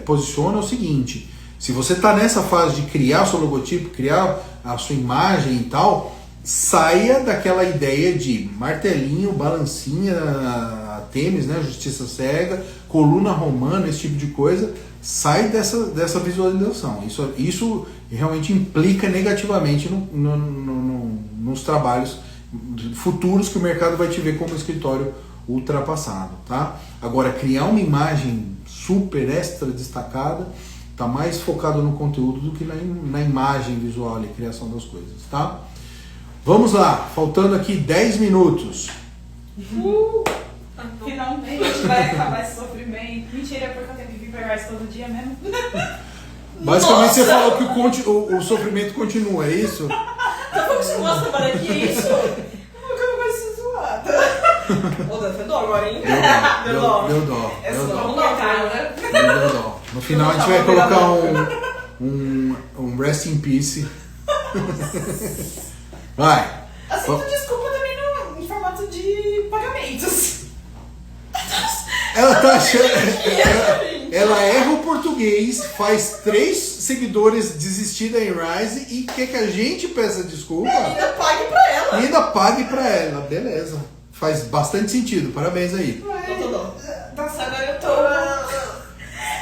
posiciono é o seguinte: se você está nessa fase de criar o seu logotipo, criar a sua imagem e tal, saia daquela ideia de martelinho, balancinha, tênis, né, justiça cega, coluna romana, esse tipo de coisa. Sai dessa visualização. Isso realmente implica negativamente nos trabalhos futuros que o mercado vai te ver como escritório ultrapassado, tá? Agora, criar uma imagem super extra destacada está mais focado no conteúdo do que na imagem visual e criação das coisas, tá? Vamos lá, faltando aqui 10 minutos. Finalmente vai acabar esse sofrimento. Mentira, é porque eu tenho que vir pra Rise todo dia mesmo. Basicamente Nossa! você falou que o sofrimento continua, é isso? Tá continuando trabalhando aqui, é isso? Eu vou ser zoada. Ô, deve ter dó agora, hein? Deu dó. É Deu só dó. uma cara. Deu dó. No final a gente vai colocar um rest in peace. Vai. Aceito desculpa também em formato de pagamentos. Ela tá achando. Ela erra o português, faz 3 seguidores desistir da Inrise e quer que a gente peça desculpa. Ainda pague pra ela. E ainda pague pra ela. Beleza. Faz bastante sentido. Parabéns aí. Nossa,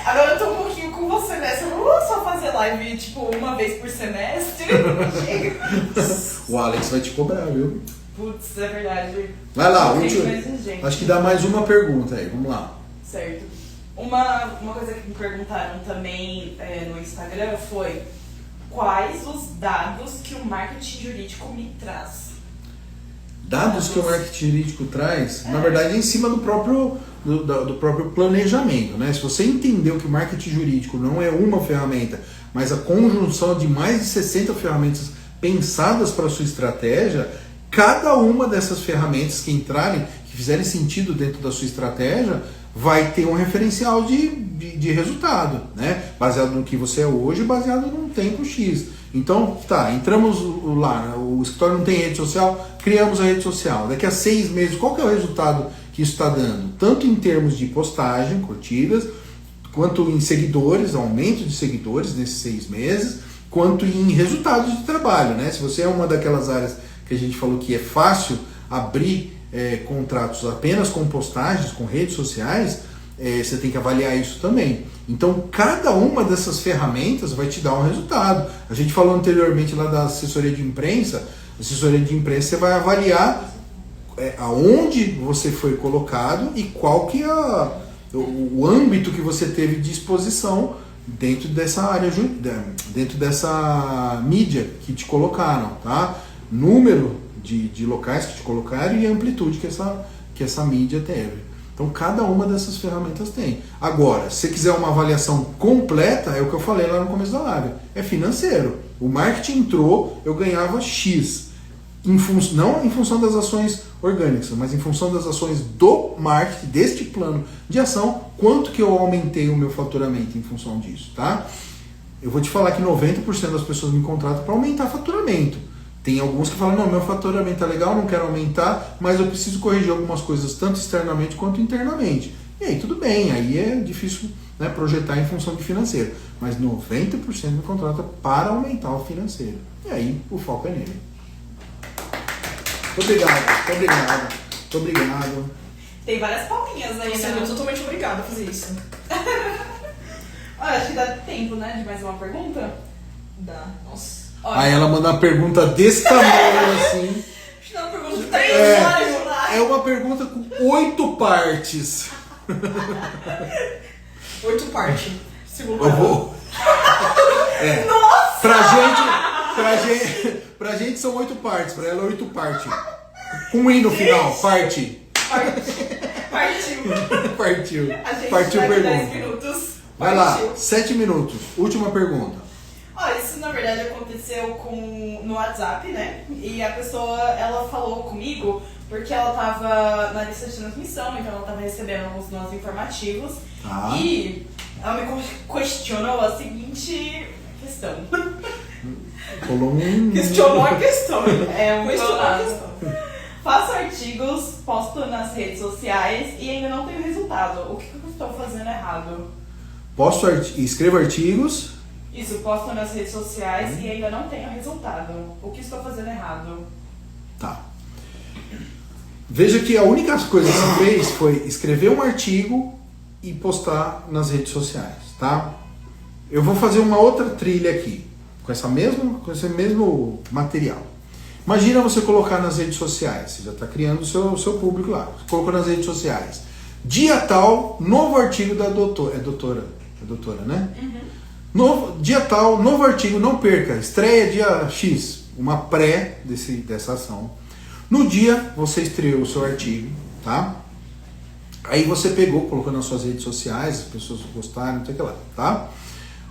agora eu tô um pouquinho com você nessa. Eu vou só fazer live, tipo, uma vez por semestre. Chega. O Alex vai te cobrar, viu? Putz, é verdade. Vai lá, Tem último. mais gente. Acho que dá mais uma pergunta aí. Vamos lá. Certo. Uma coisa que me perguntaram também no Instagram foi: quais os dados que o marketing jurídico me traz? Dados que o marketing jurídico traz, na verdade, é em cima do próprio planejamento, né? Se você entendeu que o marketing jurídico não é uma ferramenta, mas a conjunção de mais de 60 ferramentas pensadas para a sua estratégia, cada uma dessas ferramentas que entrarem, que fizerem sentido dentro da sua estratégia, vai ter um referencial de resultado, né? Baseado no que você é hoje, baseado num tempo X. Então, tá, entramos lá, o escritório não tem rede social, criamos a rede social. Daqui a 6 meses, qual que é o resultado que isso está dando? Tanto em termos de postagem, curtidas, quanto em seguidores, aumento de seguidores nesses 6 meses, quanto em resultados de trabalho, né? Se você é uma daquelas áreas que a gente falou que é fácil abrir contratos apenas com postagens, com redes sociais, você tem que avaliar isso também. Então, cada uma dessas ferramentas vai te dar um resultado. A gente falou anteriormente lá da assessoria de imprensa. Assessoria de imprensa, você vai avaliar aonde você foi colocado e qual que é o âmbito que você teve de exposição dentro dessa área, dentro dessa mídia que te colocaram, tá? Número de locais que te colocaram e a amplitude que essa mídia teve. Então, cada uma dessas ferramentas tem. Agora, se você quiser uma avaliação completa, é o que eu falei lá no começo da live. É financeiro. O marketing entrou, eu ganhava X. Não em função das ações orgânicas, mas em função das ações do marketing, deste plano de ação, quanto que eu aumentei o meu faturamento em função disso, tá? Eu vou te falar que 90% das pessoas me contratam para aumentar faturamento. Tem alguns que falam, não, meu faturamento é legal, não quero aumentar, mas eu preciso corrigir algumas coisas, tanto externamente quanto internamente. E aí tudo bem, aí é difícil, né, projetar em função de financeiro. Mas 90% me contrata para aumentar o financeiro. E aí o foco é nele. Muito obrigado. Tem várias palminhas aí, Você né? é totalmente obrigado a fazer isso. Olha, acho que dá tempo, né, de mais uma pergunta? Dá, nossa. Olha, Aí ela manda uma pergunta desse tamanho assim. Acho que dá uma pergunta de 3 horas, É uma pergunta com 8 partes. 8 partes. Segundo Eu vou. Nossa! Pra gente são 8 partes, pra ela é 8 partes. Com I no final, parte. Partiu. A gente Partiu tá aqui 10 pergunta. minutos. Vai lá, Partiu. 7 minutos. Última pergunta. Olha, isso na verdade aconteceu no WhatsApp, né? E a pessoa, ela falou comigo porque ela tava na lista de transmissão, então ela tava recebendo alguns nossos informativos. Tá. E ela me questionou a seguinte questão. Rolou um. Questionou a questão. É um Questionou a problema. questão. Faço artigos, posto nas redes sociais e ainda não tenho resultado. O que eu estou fazendo errado? Escrevo artigos. Isso, posto nas redes sociais e ainda não tenho resultado. O que estou fazendo errado? Tá. Veja que a única coisa que você fez foi escrever um artigo e postar nas redes sociais, tá? Eu vou fazer uma outra trilha aqui, com esse mesmo material. Imagina você colocar nas redes sociais, você já está criando o seu público lá, você colocou nas redes sociais. Dia tal, novo artigo da doutora. É doutora, né? Dia tal, novo artigo, não perca, estreia dia X, uma pré dessa ação. No dia, você estreou o seu artigo, tá? Aí você colocou nas suas redes sociais, as pessoas gostaram, não sei o que lá, tá?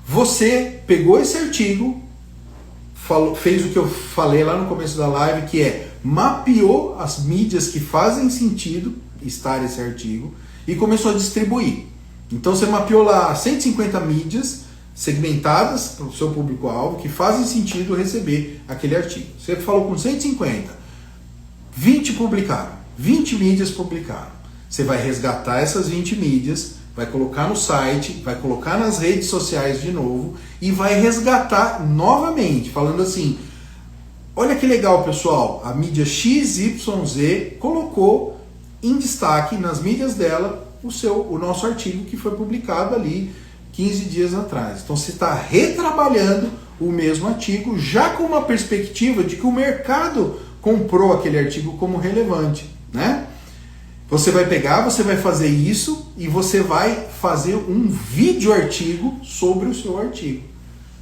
Você pegou esse artigo, fez o que eu falei lá no começo da live, que é mapeou as mídias que fazem sentido estar esse artigo e começou a distribuir. Então você mapeou lá 150 mídias segmentadas para o seu público-alvo que fazem sentido receber aquele artigo. Você falou com 150, 20 publicaram, 20 mídias publicaram. Você vai resgatar essas 20 mídias, vai colocar no site, vai colocar nas redes sociais de novo e vai resgatar novamente, falando assim: olha que legal, pessoal, a mídia XYZ colocou em destaque nas mídias dela o nosso artigo que foi publicado ali 15 dias atrás. Então você está retrabalhando o mesmo artigo, já com uma perspectiva de que o mercado comprou aquele artigo como relevante, né? Você vai pegar, você vai fazer isso e você vai fazer um vídeo artigo sobre o seu artigo,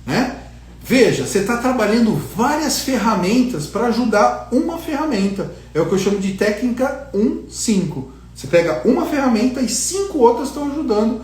né? Veja, você está trabalhando várias ferramentas para ajudar uma ferramenta. É o que eu chamo de técnica 1-5. Você pega uma ferramenta e 5 outras estão ajudando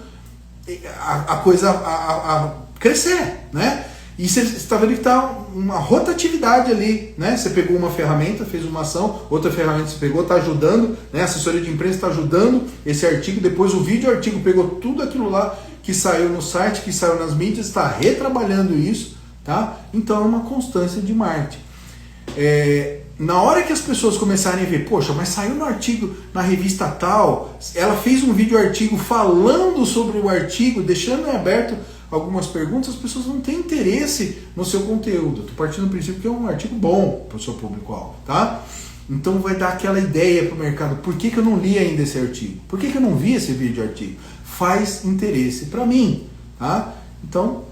a coisa a crescer, né? E você está vendo que está uma rotatividade ali, né? Você pegou uma ferramenta, fez uma ação, outra ferramenta você pegou, está ajudando, né? A assessoria de imprensa está ajudando esse artigo, depois o vídeo artigo pegou tudo aquilo lá que saiu no site, que saiu nas mídias, está retrabalhando isso, tá? Então é uma constância de marketing. Na hora que as pessoas começarem a ver, poxa, mas saiu no artigo, na revista tal, ela fez um vídeo artigo falando sobre o artigo, deixando em aberto algumas perguntas, as pessoas não têm interesse no seu conteúdo. Estou partindo do princípio que é um artigo bom para o seu público-alvo, tá? Então vai dar aquela ideia para o mercado, por que eu não li ainda esse artigo? Por que eu não vi esse vídeo artigo? Faz interesse para mim, tá? Então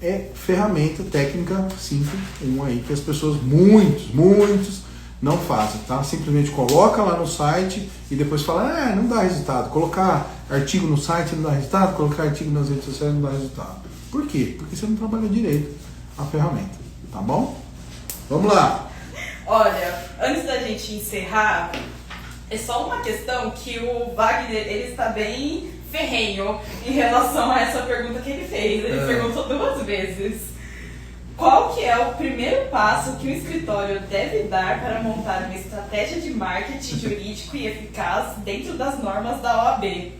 é ferramenta técnica 5.1 aí que as pessoas, muitos não fazem, tá? Simplesmente coloca lá no site e depois fala, não dá resultado. Colocar artigo no site não dá resultado, colocar artigo nas redes sociais não dá resultado. Por quê? Porque você não trabalha direito a ferramenta, tá bom? Vamos lá. Olha, antes da gente encerrar, é só uma questão que o Wagner, ele está bem ferrenho em relação a essa pergunta que ele fez. Ele perguntou 2 vezes. Qual que é o primeiro passo que o escritório deve dar para montar uma estratégia de marketing jurídico e eficaz dentro das normas da OAB?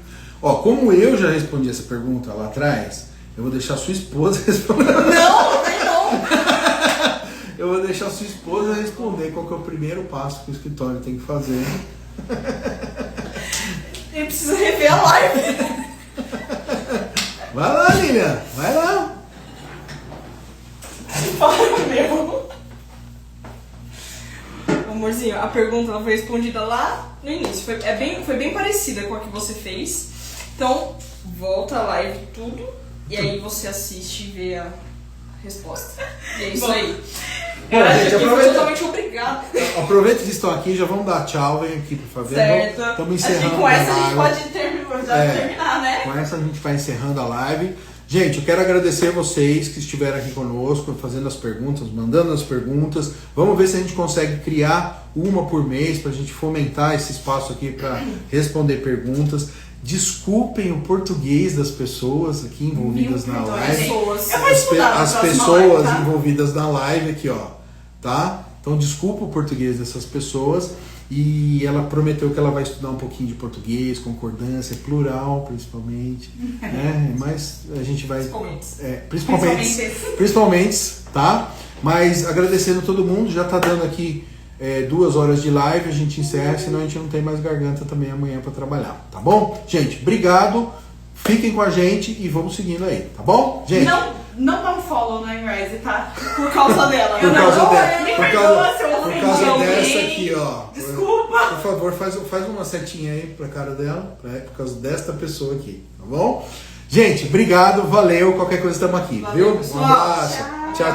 Ó, como eu já respondi essa pergunta lá atrás, eu vou deixar a sua esposa responder. Não. Eu vou deixar a sua esposa responder qual que é o primeiro passo que o escritório tem que fazer. Eu preciso rever a live. Vai lá, Lilian, vai lá. Para o meu. Amorzinho, a pergunta ela foi respondida lá no início. Foi bem parecida com a que você fez. Então, volta a live tudo e aí você assiste e vê a resposta. E é isso aí. Eu acho que foi totalmente obrigado. Aproveita que estão aqui, já vamos dar tchau, vem aqui por favor. Certo. Estamos encerrando. Acho que com essa a gente pode terminar, né? Com essa a gente vai encerrando a live. Gente, eu quero agradecer vocês que estiveram aqui conosco, fazendo as perguntas, mandando as perguntas. Vamos ver se a gente consegue criar uma por mês para a gente fomentar esse espaço aqui para responder perguntas. Desculpem o português das pessoas aqui envolvidas na live. As pessoas envolvidas na live aqui, ó, tá? Então desculpa o português dessas pessoas. E ela prometeu que ela vai estudar um pouquinho de português, concordância, plural principalmente, né? Mas a gente vai... Principalmente, tá? Mas agradecendo todo mundo, já tá dando aqui 2 horas de live, a gente encerra, senão a gente não tem mais garganta também amanhã para trabalhar, tá bom? Gente, obrigado, fiquem com a gente e vamos seguindo aí, tá bom? Gente, não dá um follow na Inrise, tá? Por causa dela. Por causa dessa alguém. aqui, ó. Desculpa. Por favor, faz uma setinha aí pra cara dela, por causa desta pessoa aqui, tá bom? Gente, obrigado, valeu, qualquer coisa estamos aqui, Valeu, viu? pessoal. Um abraço.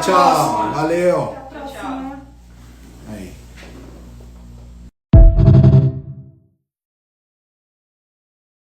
Tchau. Valeu.